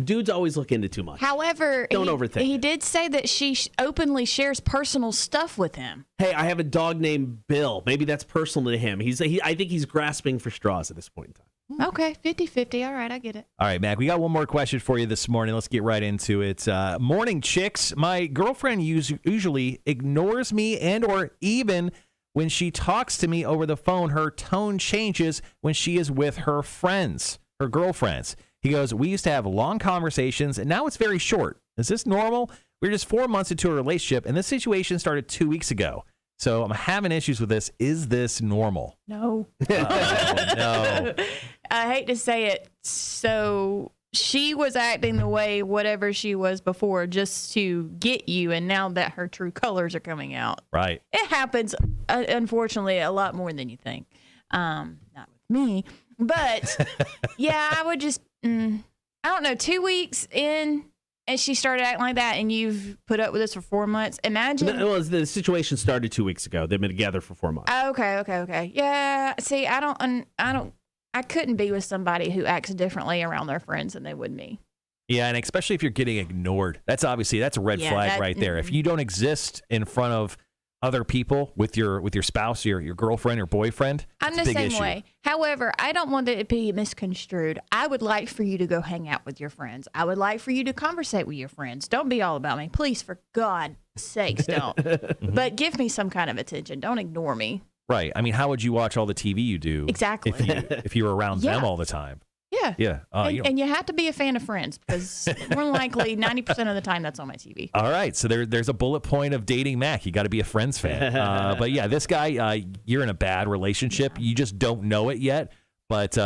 Dudes always look into too much. However, don't overthink. He did say that she openly shares personal stuff with him. Hey, I have a dog named Bill. Maybe that's personal to him. I think he's grasping for straws at this point in time. Okay, 50-50. All right, I get it. All right, Mac, we got one more question for you this morning. Let's get right into it. Morning, chicks. My girlfriend usually ignores me and or even when she talks to me over the phone, her tone changes when she is with her friends, her girlfriends. He goes, we used to have long conversations, and now it's very short. Is this normal? We're just 4 months into a relationship, and this situation started 2 weeks ago. So I'm having issues with this. Is this normal? No. No. I hate to say it. So she was acting the way whatever she was before just to get you, and now that her true colors are coming out. Right. It happens, unfortunately, a lot more than you think. Not with me. But, yeah, I would just, I don't know, 2 weeks in, and she started acting like that, and you've put up with this for 4 months. Imagine. Well, the situation started 2 weeks ago. They've been together for 4 months. Okay. Yeah. See, I couldn't be with somebody who acts differently around their friends than they would me. Yeah, and especially if you're getting ignored. That's a red flag right there. If you don't exist in front of other people with your spouse, your girlfriend or boyfriend, I'm the same way. However, I don't want it to be misconstrued. I would like for you to go hang out with your friends. I would like for you to conversate with your friends. Don't be all about me. Please, for God's sakes, don't. But give me some kind of attention. Don't ignore me. Right. I mean, how would you watch all the TV you do? Exactly. If you were around them all the time? Yeah. Yeah. And you have to be a fan of Friends because more than likely 90% of the time that's on my TV. All right. So there's a bullet point of dating Mac. You got to be a Friends fan. But yeah, this guy, you're in a bad relationship. You just don't know it yet. But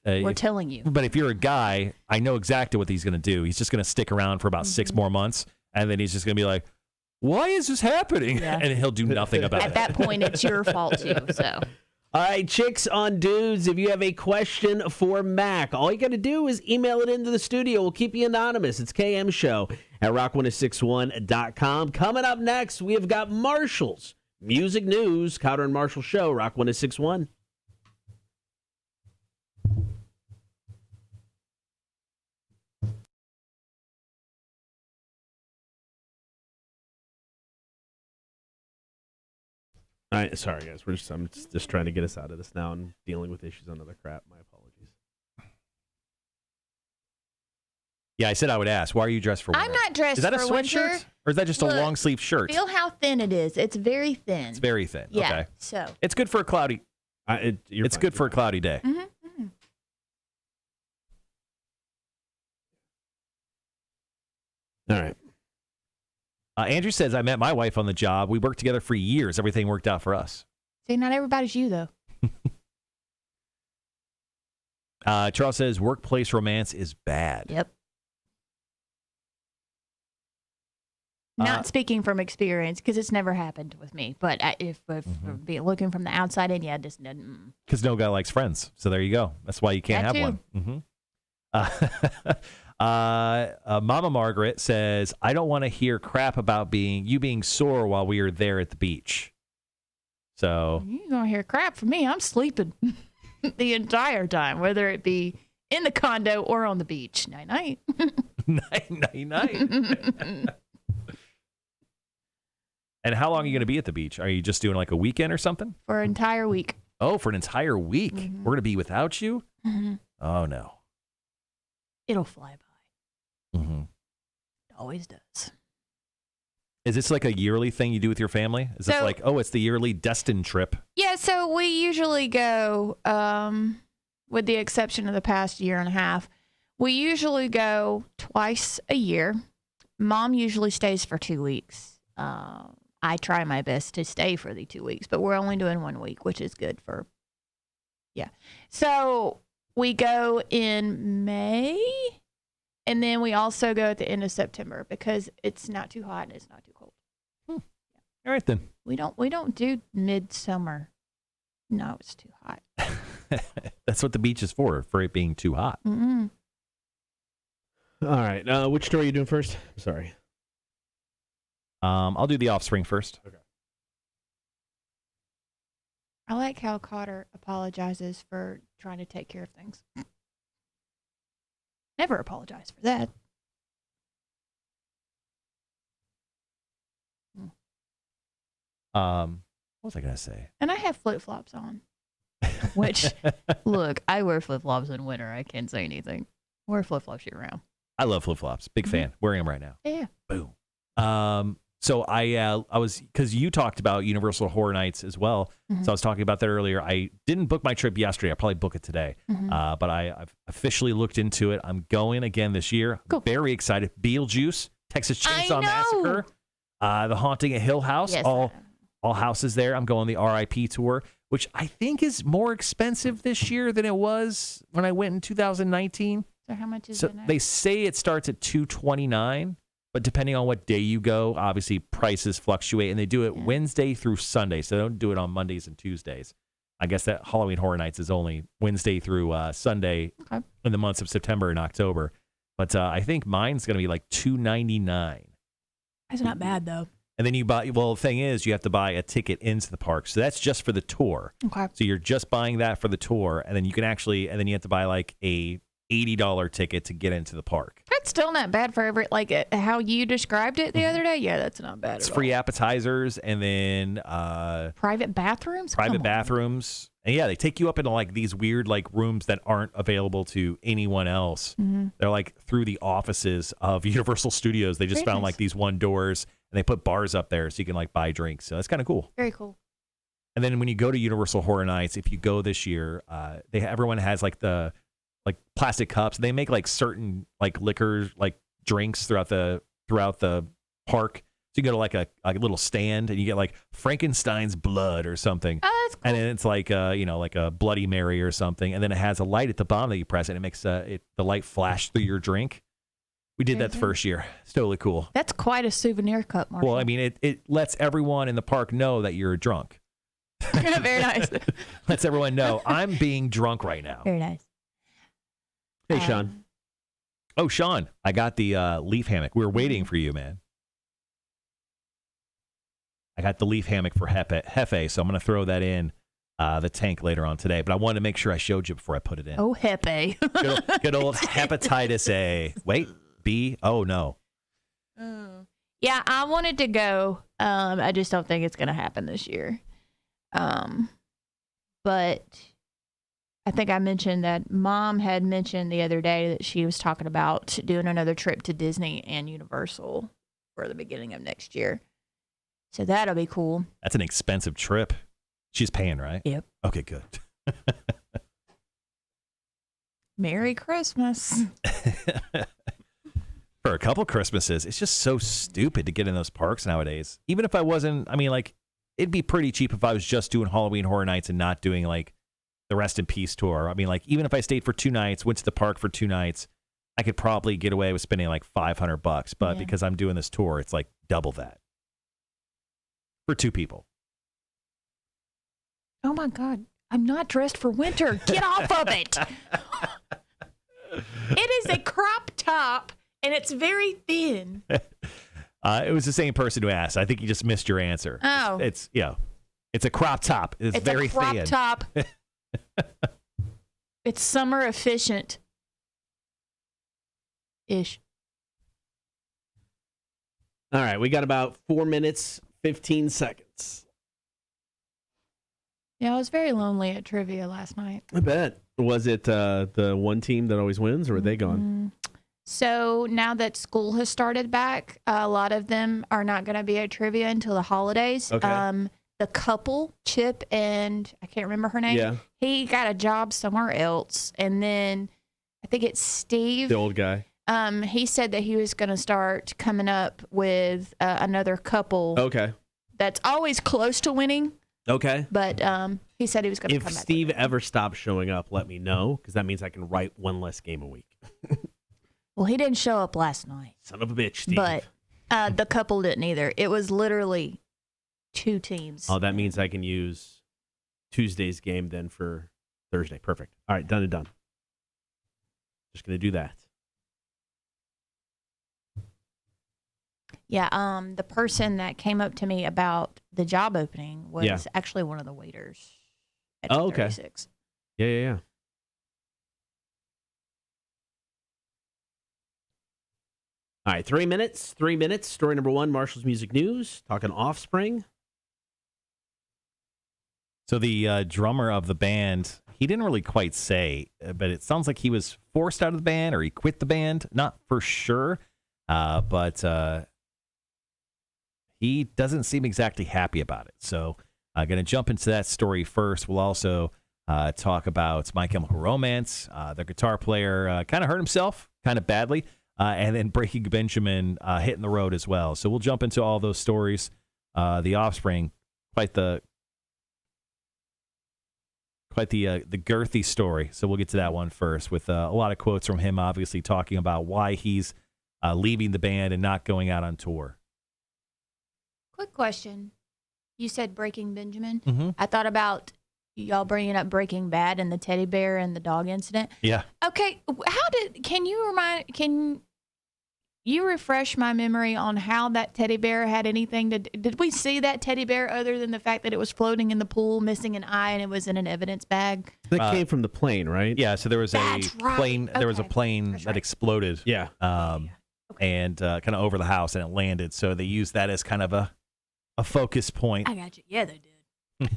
We're telling you. But if you're a guy, I know exactly what he's going to do. He's just going to stick around for about 6 more months, and then he's just going to be like, why is this happening? Yeah. And he'll do nothing about it. At that point, it's your fault too. So. All right, Chicks on Dudes, if you have a question for Mac, all you got to do is email it into the studio. We'll keep you anonymous. It's KMShow@rock1061.com. Coming up next, we have got Marshall's Music News. Crowder and Marshall Show, Rock 1061. All right, sorry guys, I'm just trying to get us out of this now and dealing with issues on other crap. My apologies. Yeah, I said I would ask. Why are you dressed for winter? I'm not dressed Is that a for sweatshirt? winter. Or is that just a long sleeve shirt? Feel how thin it is. It's very thin. It's very thin. Yeah. Okay. So. It's good for a cloudy. It's good for a cloudy day. Mm-hmm. All right. Andrew says, I met my wife on the job. We worked together for years. Everything worked out for us. See, not everybody's you though. Charles says, workplace romance is bad. Yep. Not speaking from experience, because it's never happened with me. But if be looking from the outside in, yeah, this doesn't. Because no guy likes friends. So there you go. That's why you can't That have too. one. Mama Margaret says, I don't want to hear crap about you being sore while we are there at the beach. So You're going to hear crap from me. I'm sleeping the entire time, whether it be in the condo or on the beach. Night-night. night. And how long are you going to be at the beach? Are you just doing like a weekend or something? For an entire week. Oh, for an entire week? Mm-hmm. We're going to be without you? Mm-hmm. Oh, no. It'll fly by. Mm-hmm. It always does. Is this like a yearly thing you do with your family? Is this like, it's the yearly destined trip? Yeah, so we usually go, with the exception of the past year and a half, we usually go twice a year. Mom usually stays for 2 weeks. I try my best to stay for the 2 weeks, but we're only doing 1 week, which is good for, yeah. So we go in May, and then we also go at the end of September because it's not too hot and it's not too cold. All right, then. We don't do midsummer. No, it's too hot. That's what the beach is for it being too hot. Mm-hmm. All right. Which story are you doing first? Sorry. I'll do The Offspring first. Okay. I like how Cotter apologizes for trying to take care of things. Never apologize for that. What was I going to say? And I have flip-flops on. Which, look, I wear flip-flops in winter. I can't say anything. I wear flip-flops year-round. I love flip-flops. Big fan. Wearing them right now. Yeah. Boom. So I was, because you talked about Universal Horror Nights as well. So I was talking about that earlier. I didn't book my trip yesterday. I'll probably book it today. But I've officially looked into it. I'm going again this year. Cool. Very excited. Beetlejuice, Texas Chainsaw Massacre, The Haunting at Hill House. Yes. All houses there. I'm going the RIP tour, which I think is more expensive this year than it was when I went in 2019. So how much is So it now? they say it starts at $229, but depending on what day you go, obviously prices fluctuate, and they do it Wednesday through Sunday, so they don't do it on Mondays and Tuesdays. I guess that Halloween Horror Nights is only Wednesday through Sunday in the months of September and October. But I think mine's going to be like $299. That's not bad, though. And then you buy, well, the thing is, you have to buy a ticket into the park. So that's just for the tour. Okay. So you're just buying that for the tour, and then you can actually, and then you have to buy like a $80 ticket to get into the park. That's still not bad for how you described it the other day. Yeah, that's not bad It's at free all. appetizers, and then Private bathrooms? private Come on. bathrooms. And yeah, they take you up into like these weird like rooms that aren't available to anyone else. They're like through the offices of Universal Studios. They just Very found nice. like these one doors, and they put bars up there so you can like buy drinks. So that's kind of cool. Very cool. And then when you go to Universal Horror Nights, if you go this year, everyone has like the like plastic cups. They make like certain like liquors, like drinks throughout the park. So you go to like a little stand and you get like Frankenstein's blood or something. Oh, That's cool. And then it's like like a Bloody Mary or something, and then it has a light at the bottom that you press, and it makes the light flash through your drink. We did that the first year. It's totally cool. That's quite a souvenir cup, Marshall. Well, I mean, it lets everyone in the park know that you're drunk. Very nice. Lets everyone know I'm being drunk right now. Very nice. Hey, Sean. Oh, Sean, I got the leaf hammock. We were waiting for you, man. I got the leaf hammock for Hefe, so I'm going to throw that in the tank later on today. But I wanted to make sure I showed you before I put it in. Oh, Hefe. Good old hepatitis A. Wait, B? Oh, no. Yeah, I wanted to go. I just don't think it's going to happen this year. But I think I mentioned that Mom had mentioned the other day that she was talking about doing another trip to Disney and Universal for the beginning of next year. So that'll be cool. That's an expensive trip. She's paying, right? Yep. Okay, good. Merry Christmas. For a couple Christmases, it's just so stupid to get in those parks nowadays. Even if I wasn't, it'd be pretty cheap if I was just doing Halloween Horror Nights and not doing like the Rest in Peace tour. Even if I stayed for 2 nights, went to the park for 2 nights, I could probably get away with spending like $500. But because I'm doing this tour, it's like double that for 2 people. Oh my God. I'm not dressed for winter. Get off of it. It is a crop top and it's very thin. It was the same person who asked. I think you just missed your answer. Oh. It's a crop top. It's very a crop thin. top. It's summer efficient. Ish. All right, we got about 4 minutes, 15 seconds. Yeah, I was very lonely at trivia last night. I bet. Was it the one team that always wins, or are they gone? So now that school has started back, a lot of them are not going to be at trivia until the holidays. Okay. The couple, Chip and I can't remember her name. Yeah. He got a job somewhere else. And then I think it's Steve. The old guy. He said that he was going to start coming up with another couple. Okay. That's always close to winning. Okay. But he said he was going to come If back. Steve ever stops showing up, let me know, because that means I can write one less game a week. Well, he didn't show up last night. Son of a bitch, Steve. But the couple didn't either. It was literally 2 teams. Oh, that means I can use Tuesday's game then for Thursday. Perfect. All right, done and done. Just going to do that. Yeah, the person that came up to me about the job opening was actually one of the waiters at 236. Yeah. All right, 3 minutes. 3 minutes. Story number 1, Marshall's Music News, talking Offspring. So the drummer of the band, he didn't really quite say, but it sounds like he was forced out of the band or he quit the band. Not for sure, but he doesn't seem exactly happy about it. So I'm going to jump into that story first. We'll also talk about My Chemical Romance. The guitar player kind of hurt himself, kind of badly, and then Breaking Benjamin hitting the road as well. So we'll jump into all those stories. The Offspring, quite the girthy story. So we'll get to that one first with a lot of quotes from him, obviously talking about why he's leaving the band and not going out on tour. Quick question. You said Breaking Benjamin. Mm-hmm. I thought about y'all bringing up Breaking Bad and the teddy bear and the dog incident. Yeah. Okay. Can you refresh my memory on how that teddy bear had anything to did we see that teddy bear other than the fact that it was floating in the pool, missing an eye, and it was in an evidence bag? That came from the plane, right? Yeah. So there was That's right. plane. There was a Okay. plane That's that right. exploded. Yeah. And kind of over the house, and it landed. So they used that as kind of a focus point. I got you. Yeah, they did.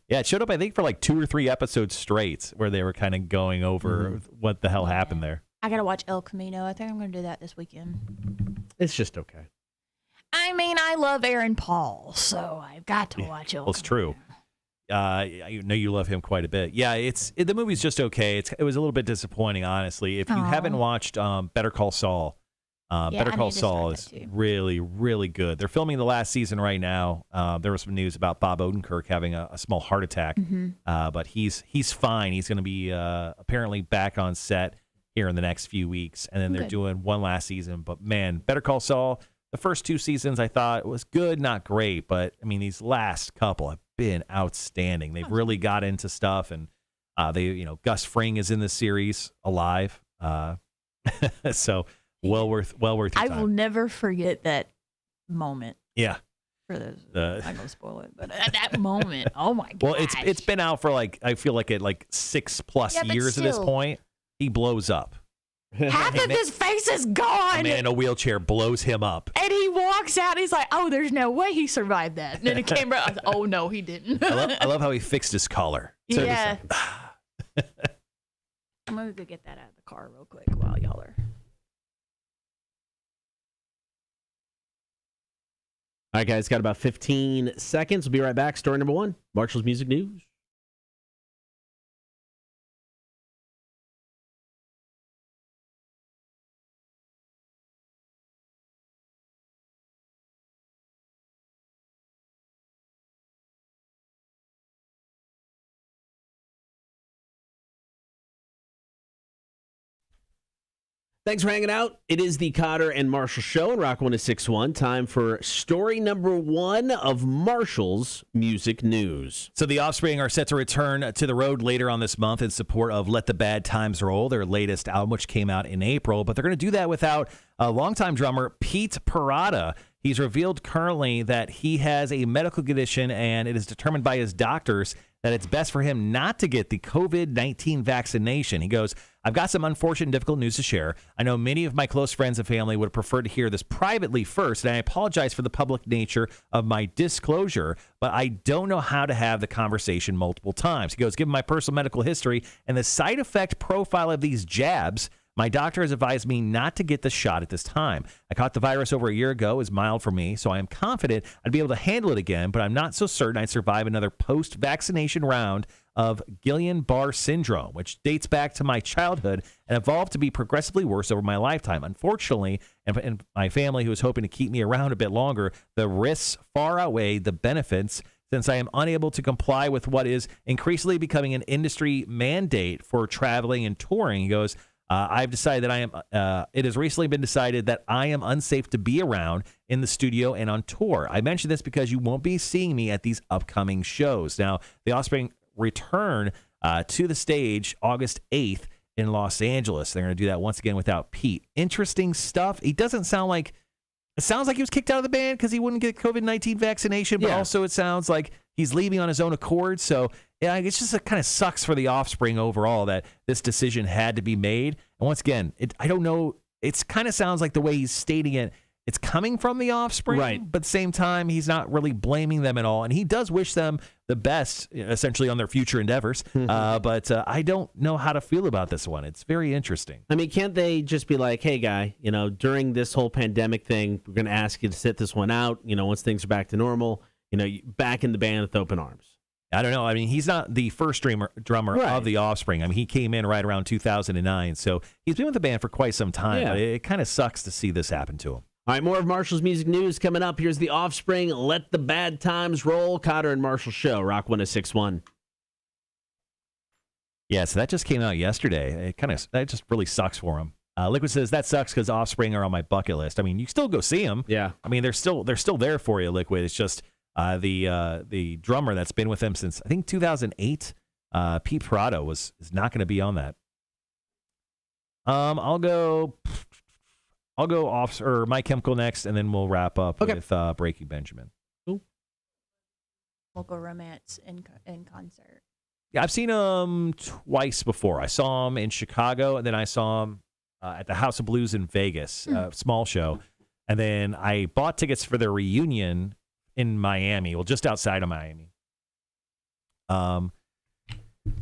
Yeah, it showed up, I think, for like 2 or 3 episodes straight where they were kind of going over what the hell happened there. I got to watch El Camino. I think I'm going to do that this weekend. It's just okay. I mean, I love Aaron Paul, so I've got to watch El Well, it's Camino. true. I know you love him quite a bit. Yeah, the movie's just okay. It was a little bit disappointing, honestly. If you haven't watched Better Call Saul, Better I Call need to Saul start is that too. really, really good. They're filming the last season right now. There was some news about Bob Odenkirk having a small heart attack, but he's fine. He's going to be apparently back on set here in the next few weeks, and then they're doing one last season. But man, Better Call Saul, the first 2 seasons I thought was good, not great, but I mean these last couple have been outstanding. They've really got into stuff, and Gus Fring is in the series alive, so well worth your I time. will never forget that moment. Yeah. For those, I'm not gonna spoil it, but at that moment, oh my god! Well, it's been out for I feel like 6+ years at this still. point. He blows up. Half of his face is gone. A man in a wheelchair blows him up. And he walks out. He's like, "Oh, there's no way he survived that." And then the camera, I was like, "Oh no, he didn't." I love how he fixed his collar. Yeah. I'm gonna go get that out of the car real quick while y'all are. All right, guys, got about 15 seconds. We'll be right back. Story number 1, Marshall's Music News. Thanks for hanging out. It is the Cotter and Marshall Show on Rock 106.1. Time for story number 1 of Marshall's Music News. So the Offspring are set to return to the road later on this month in support of Let the Bad Times Roll, their latest album, which came out in April. But they're going to do that without a longtime drummer, Pete Parada. He's revealed currently that he has a medical condition, and it is determined by his doctors that it's best for him not to get the COVID-19 vaccination. He goes, "I've got some unfortunate and difficult news to share. I know many of my close friends and family would prefer to hear this privately first, and I apologize for the public nature of my disclosure, but I don't know how to have the conversation multiple times." He goes, "Given my personal medical history and the side effect profile of these jabs, my doctor has advised me not to get the shot at this time. I caught the virus over a year ago. It was mild for me, so I am confident I'd be able to handle it again, but I'm not so certain I'd survive another post-vaccination round of Guillain-Barré syndrome, which dates back to my childhood and evolved to be progressively worse over my lifetime. Unfortunately, and my family, who was hoping to keep me around a bit longer, the risks far outweigh the benefits since I am unable to comply with what is increasingly becoming an industry mandate for traveling and touring." He goes, "I've decided that it has recently been decided that I am unsafe to be around in the studio and on tour. I mention this because you won't be seeing me at these upcoming shows." Now, the Offspring return to the stage August 8th in Los Angeles. They're going to do that once again without Pete. Interesting stuff. He doesn't sound like, it sounds like he was kicked out of the band because he wouldn't get COVID-19 vaccination, but also it sounds like he's leaving on his own accord. So yeah, it's just, it kind of sucks for the Offspring overall that this decision had to be made. And once again, I don't know. It kind of sounds like the way he's stating it, it's coming from the Offspring, right? But at the same time, he's not really blaming them at all. And he does wish them the best, essentially, on their future endeavors. But I don't know how to feel about this one. It's very interesting. I mean, can't they just be like, "Hey, guy, during this whole pandemic thing, we're going to ask you to sit this one out, once things are back to normal, back in the band with open arms"? I don't know. I mean, he's not the first drummer of the Offspring. I mean, he came in right around 2009, so he's been with the band for quite some time. Yeah. But it kind of sucks to see this happen to him. All right, more of Marshall's Music News coming up. Here's the Offspring, Let the Bad Times Roll. Cotter and Marshall Show, Rock 106.1. Yeah, so that just came out yesterday. That just really sucks for him. Liquid says, "That sucks because Offspring are on my bucket list." I mean, you still go see them. Yeah. I mean, they're still there for you, Liquid. It's just the drummer that's been with them since, I think, 2008, Pete Parada is not going to be on that. I'll go off or My Chemical next, and then we'll wrap up with Breaking Benjamin. Cool. Local Romance in concert. Yeah, I've seen them twice before. I saw them in Chicago, and then I saw them at the House of Blues in Vegas, small show. And then I bought tickets for their reunion in Miami, well, just outside of Miami.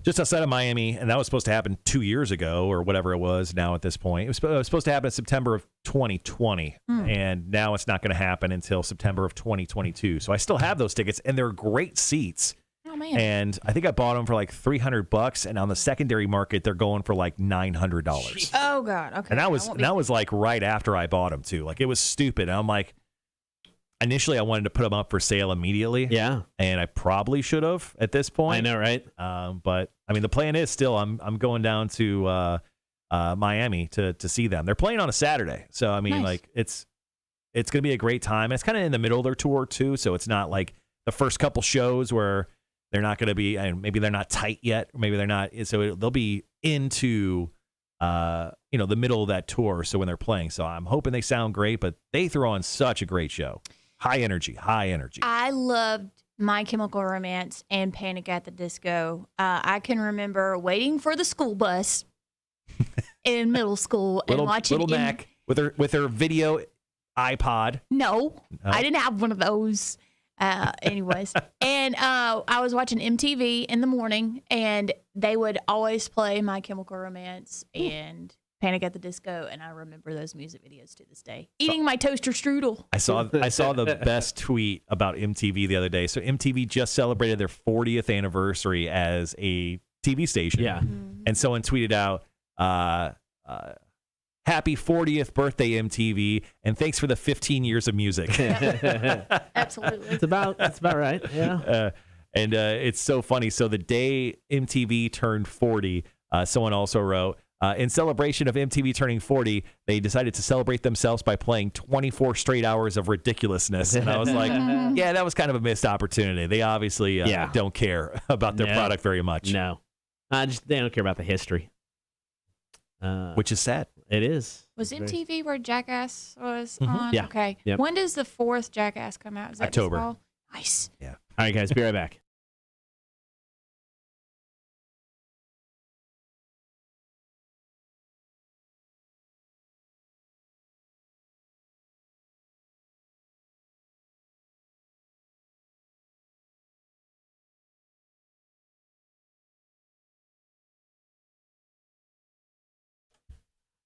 Just outside of Miami, and that was supposed to happen 2 years ago or whatever it was now at this point. It was supposed to happen in September of 2020, and now it's not going to happen until September of 2022. So I still have those tickets, and they're great seats. Oh man. And I think I bought them for like $300, and on the secondary market they're going for like $900. Oh God. Okay. And that was like right after I bought them too. Like it was stupid. And I'm like, initially I wanted to put them up for sale immediately. Yeah. And I probably should have at this point. I know, right? But I mean, the plan is still I'm going down to Miami to see them. They're playing on a Saturday, so I mean, Nice. like it's going to be a great time. And it's kind of in the middle of their tour too, so it's not like the first couple shows where they're not going to be, and maybe they're not tight yet, or maybe they're not. So they'll be into the middle of that tour. So when they're playing, so I'm hoping they sound great. But they throw on such a great show, high energy. I loved My Chemical Romance and Panic at the Disco. I can remember waiting for the school bus in middle school and watching Little Mac with her video iPod. No, I didn't have one of those. Anyways, and I was watching MTV in the morning, and they would always play My Chemical Romance and Panic at the Disco, and I remember those music videos to this day. Eating my toaster strudel. I saw the best tweet about MTV the other day. So MTV just celebrated their 40th anniversary as a TV station. Yeah. And someone tweeted out, happy 40th birthday, MTV, and thanks for the 15 years of music. Absolutely. It's about right. Yeah. And it's so funny. So the day MTV turned 40, someone also wrote, in celebration of MTV turning 40, they decided to celebrate themselves by playing 24 straight hours of ridiculousness. And I was like, yeah, that was kind of a missed opportunity. They obviously don't care about their product very much. No. They don't care about the history. Which is sad. It is. Was MTV where Jackass was on? Yeah. Okay. Yep. When does the fourth Jackass come out? Is that this October. fall? Nice. Yeah. All right, guys, be right back.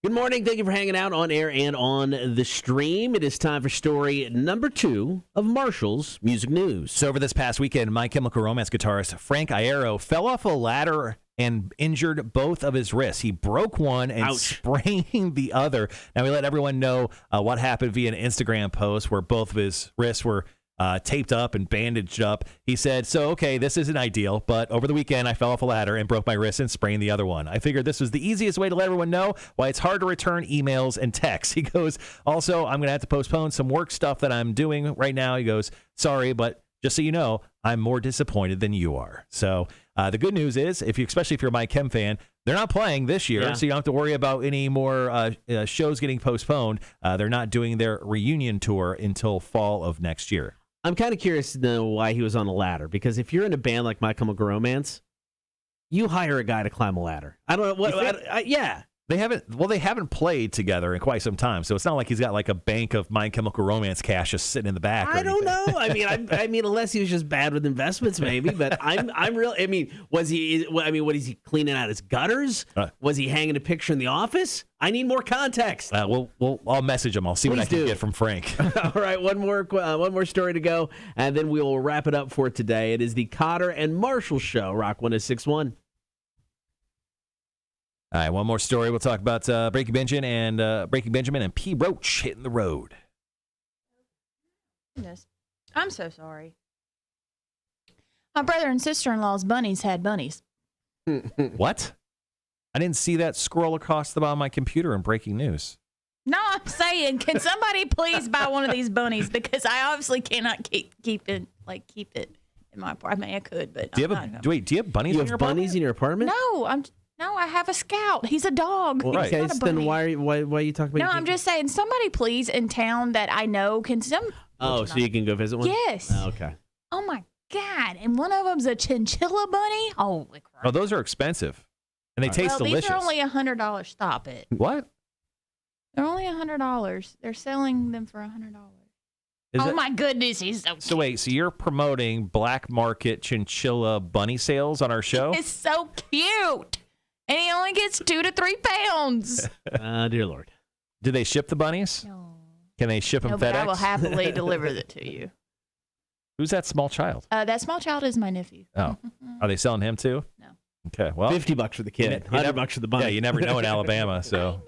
Good morning. Thank you for hanging out on air and on the stream. It is time for story number 2 of Marshall's Music News. So over this past weekend, My Chemical Romance guitarist Frank Iero fell off a ladder and injured both of his wrists. He broke one and sprained the other. Now, we let everyone know what happened via an Instagram post where both of his wrists were taped up and bandaged up. He said, so, okay, this isn't ideal, but over the weekend, I fell off a ladder and broke my wrist and sprained the other one. I figured this was the easiest way to let everyone know why it's hard to return emails and texts. He goes, also, I'm going to have to postpone some work stuff that I'm doing right now. He goes, sorry, but just so you know, I'm more disappointed than you are. So the good news is, especially if you're a My Chem fan, they're not playing this year, so you don't have to worry about any more shows getting postponed. They're not doing their reunion tour until fall of next year. I'm kind of curious to know why he was on a ladder, because if you're in a band like My Chemical Romance, you hire a guy to climb a ladder. I don't know what. Yeah. They haven't played together in quite some time, so it's not like he's got like a bank of My Chemical Romance cash just sitting in the back. I don't know. I mean, unless he was just bad with investments, maybe. But I'm real. I mean, was he? I mean, what is he cleaning out his gutters? Was he hanging a picture in the office? I need more context. I'll message him. I'll see what I can get from Frank. All right, one more story to go, and then we will wrap it up for today. It is the Cotter and Marshall Show, Rock 106.1. All right, one more story. We'll talk about Breaking Benjamin and P. Roach hitting the road. Goodness. I'm so sorry. My brother and sister-in-law's bunnies had bunnies. What? I didn't see that scroll across the bottom of my computer in breaking news. No, I'm saying, can somebody please buy one of these bunnies? Because I obviously cannot keep it in my apartment. I mean, I could, but do you have bunnies? You have bunnies in your apartment? No, I have a Scout. He's a dog. Well, right. Okay, then why are you talking about? No, I'm just saying, somebody please in town that I know can so you can go visit one? Yes. Oh, okay. Oh my God! And one of them's a chinchilla bunny. Holy crap! Oh, those are expensive, and they taste delicious. These are only $100. Stop it. What? They're only $100. They're selling them for $100. My goodness, he's so cute. So wait, so you're promoting black market chinchilla bunny sales on our show? It's so cute. And he only gets 2 to 3 pounds. Dear Lord. Do they ship the bunnies? No. Can they ship them FedEx? But I will happily deliver it to you. Who's that small child? That small child is my nephew. Oh, are they selling him too? No. Okay, well, $50 for the kid, $100 for the bunny. yeah, you never know in Alabama. So, I mean,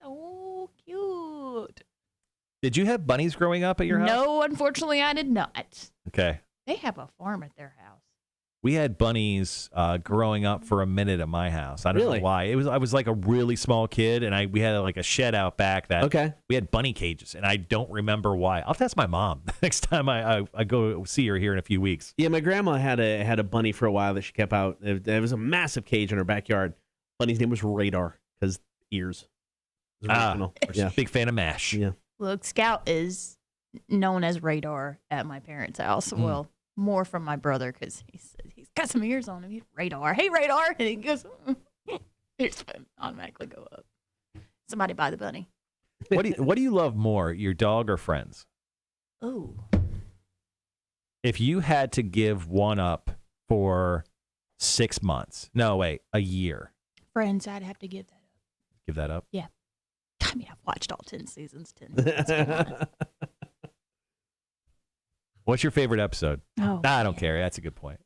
they're so cute. did you have bunnies growing up at your house? No, unfortunately, I did not. Okay, They have a farm at their house. we had bunnies growing up for a minute at my house. I don't Really? know why. I was like a really small kid, and we had like a shed out back that Okay. we had bunny cages, and I don't remember why. I'll ask my mom next time I go see her here in a few weeks. Yeah, my grandma had a bunny for a while that she kept out. There was a massive cage in her backyard. Bunny's name was Radar because ears. It was original. Yeah. Big fan of MASH. Yeah. Look, Scout is known as Radar at my parents' house. Well, more from my brother because he's got some ears on him. He's Radar. Hey, Radar. And he goes, ears automatically go up. Somebody buy the bunny. What do you love more, your dog or friends? Oh. If you had to give one up for 6 months, no, wait, a year, Friends, I'd have to give that up. give that up? Yeah. I mean, I've watched all 10 seasons. 10 seasons. Come on. What's your favorite episode? Oh, I don't care. That's a good point.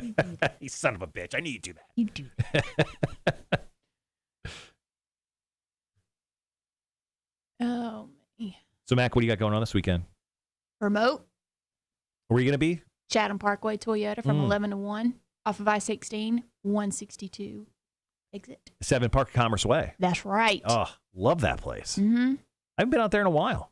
You do that. You son of a bitch. I knew you'd do that. You do that. Oh, man. So, Mac, what do you got going on this weekend? Remote, Where are you going to be? Chatham Parkway, Toyota from 11 to 1 off of I-16, 162 exit. 7 Park of Commerce Way. That's right. Oh, love that place. Mm-hmm. I haven't been out there in a while.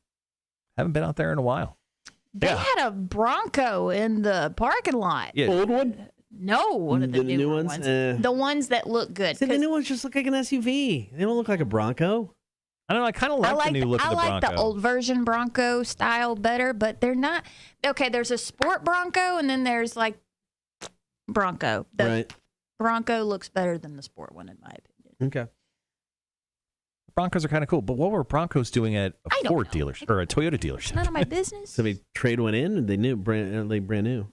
They Yeah. had a Bronco in the parking lot. Yeah. Old one? No, one of the, The new newer ones? ones. Eh. The ones that look good. See, the 'Cause new ones just look like an SUV. They don't look like a Bronco. I don't know. I kind of I like the new look I of the like Bronco. the old version Bronco style better, but they're not. Okay, there's a sport Bronco, and then there's like Bronco. The Right. Bronco looks better than the sport one, in my opinion. Okay. Broncos are kind of cool. But what were Broncos doing at a I don't Ford know. dealership or a Toyota It's dealership? none of my business. Somebody trade one in and they knew brand new.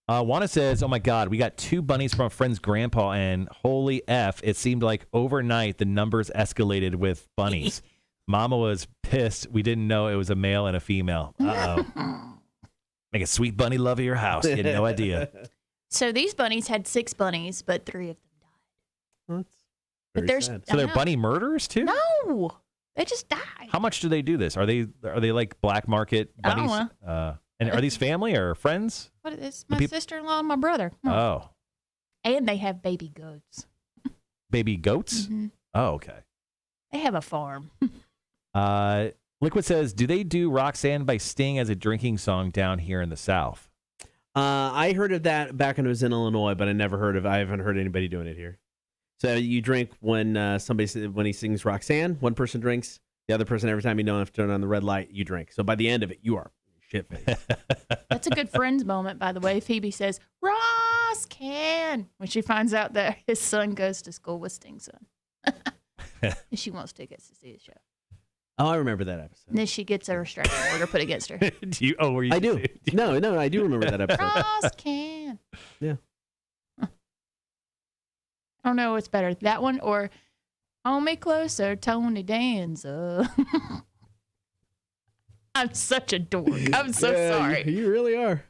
Juana says, oh, my God, we got 2 bunnies from a friend's grandpa, and holy F, it seemed like overnight the numbers escalated with bunnies. Mama was pissed. We didn't know it was a male and a female. Uh-oh. Make a sweet bunny love of your house. You had no idea. So these bunnies had 6 bunnies, but 3 of them died. Well, that's But very there's- sad. So they're know. bunny murderers, too? No, they just died. How much do they do this? Are they like black market I don't bunnies? And are these family or friends? What is this? The My peop- sister-in-law and my brother. Oh, And they have baby goats. baby goats? Mhm. Oh, okay. They have a farm. Liquid says, do they do Roxanne by Sting as a drinking song down here in the South? I heard of that back when I was in Illinois, but I haven't heard anybody doing it here. So you drink when when he sings Roxanne, one person drinks, the other person, every time you don't have to turn on the red light, you drink. So by the end of it, you are shit-faced. That's a good Friends moment, by the way. Phoebe says, Ross can, when she finds out that his son goes to school with Sting's son. And she wants tickets to see the show. Oh, I remember that episode. And then she gets a restraining order put against her. Do you? Oh, were you? I do. No, I do remember that episode. Ross can. Yeah. I don't know what's better, that one or Hold Me Closer, Tony Danza. I'm such a dork. I'm so Yeah, sorry. You really are.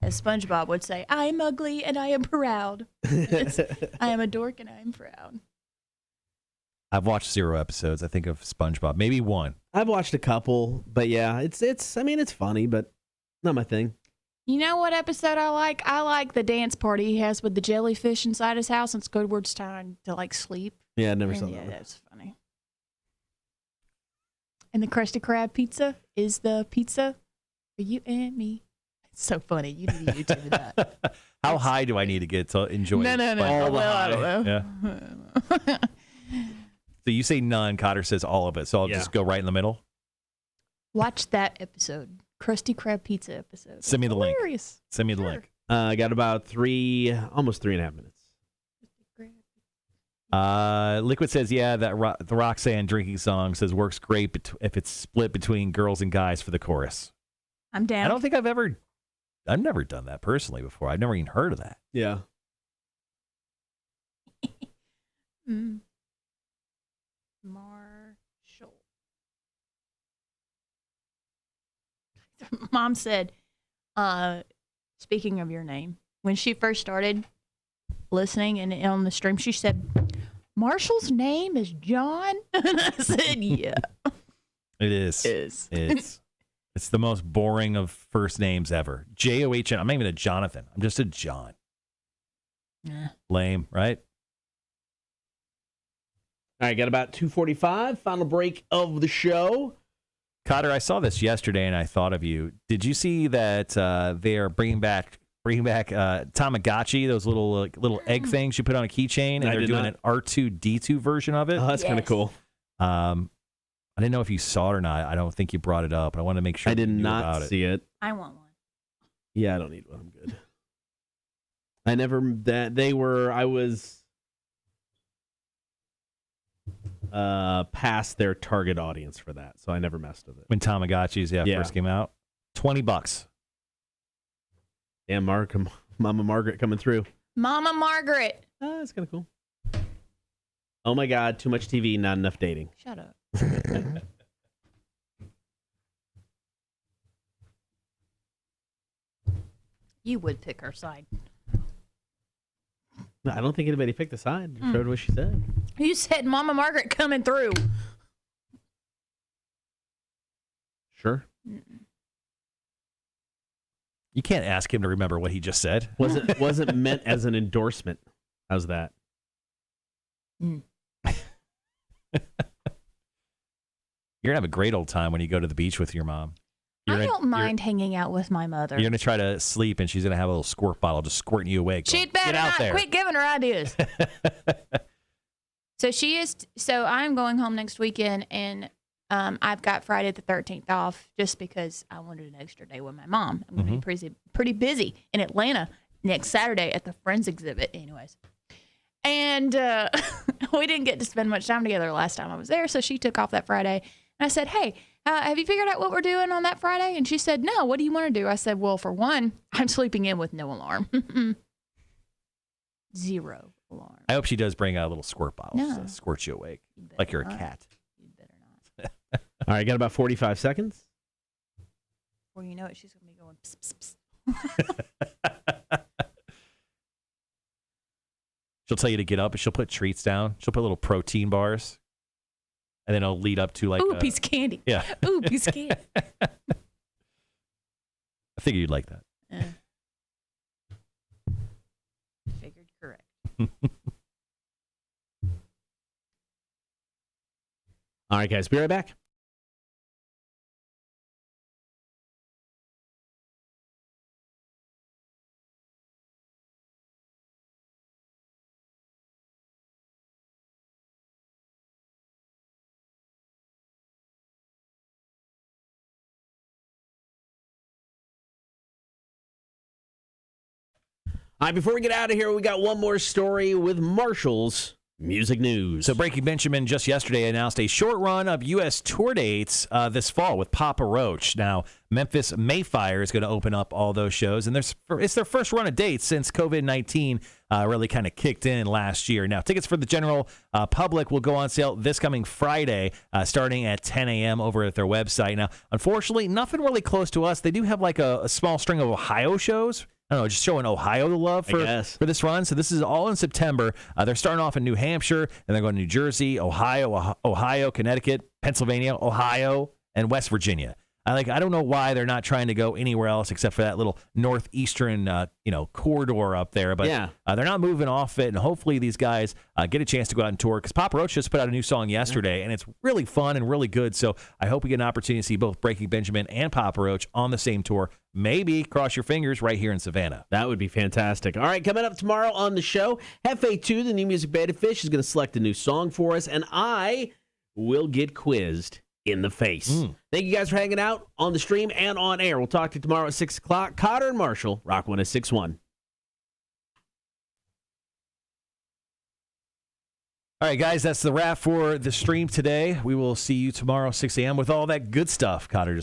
As SpongeBob would say, I am ugly and I am proud. I am a dork and I am proud. I've watched 0 episodes, I think, of SpongeBob. Maybe 1. I've watched a couple, but yeah, it's funny, but not my thing. You know what episode I like? I like the dance party he has with the jellyfish inside his house and Squidward's trying to like sleep. Yeah, I never And saw yeah, that one. that's funny. And the Krusty Krab pizza is the pizza for you and me. It's so funny. You need to YouTube that. How high do I need to get to enjoy No. SpongeBob? Well, I don't know. Yeah. So you say none, Cotter says all of it. So I'll Yeah. just go right in the middle. Watch that episode. Krusty Krab pizza episode. Send me the link. Hilarious. Send me the Sure. link. I got about almost 3.5 minutes. Liquid says, yeah, the Roxanne drinking song says works great if it's split between girls and guys for the chorus. I'm down. I don't think I've never done that personally before. I've never even heard of that. Yeah. Mm. Marshall. Mom said, speaking of your name, when she first started listening and on the stream, she said, Marshall's name is John? And I said, yeah. It is. It's the most boring of first names ever. John. I'm not even a Jonathan. I'm just a John. Nah. Lame, right? All right, got about 2:45, final break of the show. Cotter, I saw this yesterday and I thought of you. Did you see that they are bringing back Tamagotchi, those little egg things you put on a keychain, and they're doing an R2-D2 version of it? Oh, that's kind of cool. I didn't know if you saw it or not. I don't think you brought it up, but I want to make sure I did you knew not about see it. I want one. Yeah, I don't need one. I'm good. I was past their target audience for that, so I never messed with it. When Tamagotchis first came out. $20. Damn, Mama Margaret coming through. Mama Margaret. Oh, that's kind of cool. Oh my God, too much TV, not enough dating. Shut up. You would pick her side. No, I don't think anybody picked a side. You showed what she said. You said Mama Margaret coming through. Sure. You can't ask him to remember what he just said. Wasn't meant as an endorsement. How's that? You're going to have a great old time when you go to the beach with your mom. I don't mind hanging out with my mother. You're going to try to sleep, and she's going to have a little squirt bottle just squirting you awake. She'd better Get out not there. quit giving her ideas. So I'm going home next weekend, and I've got Friday the 13th off just because I wanted an extra day with my mom. I'm going to be pretty busy in Atlanta next Saturday at the Friends exhibit anyways. And we didn't get to spend much time together last time I was there, so she took off that Friday. And I said, hey, have you figured out what we're doing on that Friday? And she said, no, what do you want to do? I said, well, for one, I'm sleeping in with no alarm. Zero alarm. I hope she does bring a little squirt bottle No. to squirt you awake, like you're a cat. You better not. All right, got about 45 seconds. Before you know it, she's going to be going, pss, pss, pss. She'll tell you to get up, and she'll put treats down. She'll put little protein bars, and then it'll lead up to like ooh, a piece of candy. Yeah. Ooh, piece of candy. I figured you'd like that. Figured correct. All right, guys, be right back. All right, before we get out of here, we got one more story with Marshall's Music News. So Breaking Benjamin just yesterday announced a short run of U.S. tour dates this fall with Papa Roach. Now, Memphis Mayfire is going to open up all those shows, and it's their first run of dates since COVID-19 really kind of kicked in last year. Now, tickets for the general public will go on sale this coming Friday, starting at 10 a.m. over at their website. Now, unfortunately, nothing really close to us. They do have like a small string of Ohio shows. I don't know, just showing Ohio the love for this run. So this is all in September. They're starting off in New Hampshire, and they're going to New Jersey, Ohio, Connecticut, Pennsylvania, Ohio, and West Virginia. I don't know why they're not trying to go anywhere else except for that little northeastern, corridor up there. But they're not moving off it, and hopefully these guys get a chance to go out and tour because Papa Roach just put out a new song yesterday, and it's really fun and really good. So I hope we get an opportunity to see both Breaking Benjamin and Papa Roach on the same tour. Maybe, cross your fingers, right here in Savannah. That would be fantastic. All right, coming up tomorrow on the show, Hefe2, the new music band of Fish, is going to select a new song for us, and I will get quizzed in the face. Thank you guys for hanging out on the stream and on air. We'll talk to you tomorrow at 6 o'clock. Cotter and Marshall, Rock 106.1. All right, guys, that's the wrap for the stream today. We will see you tomorrow, 6 a.m. with all that good stuff Cotter just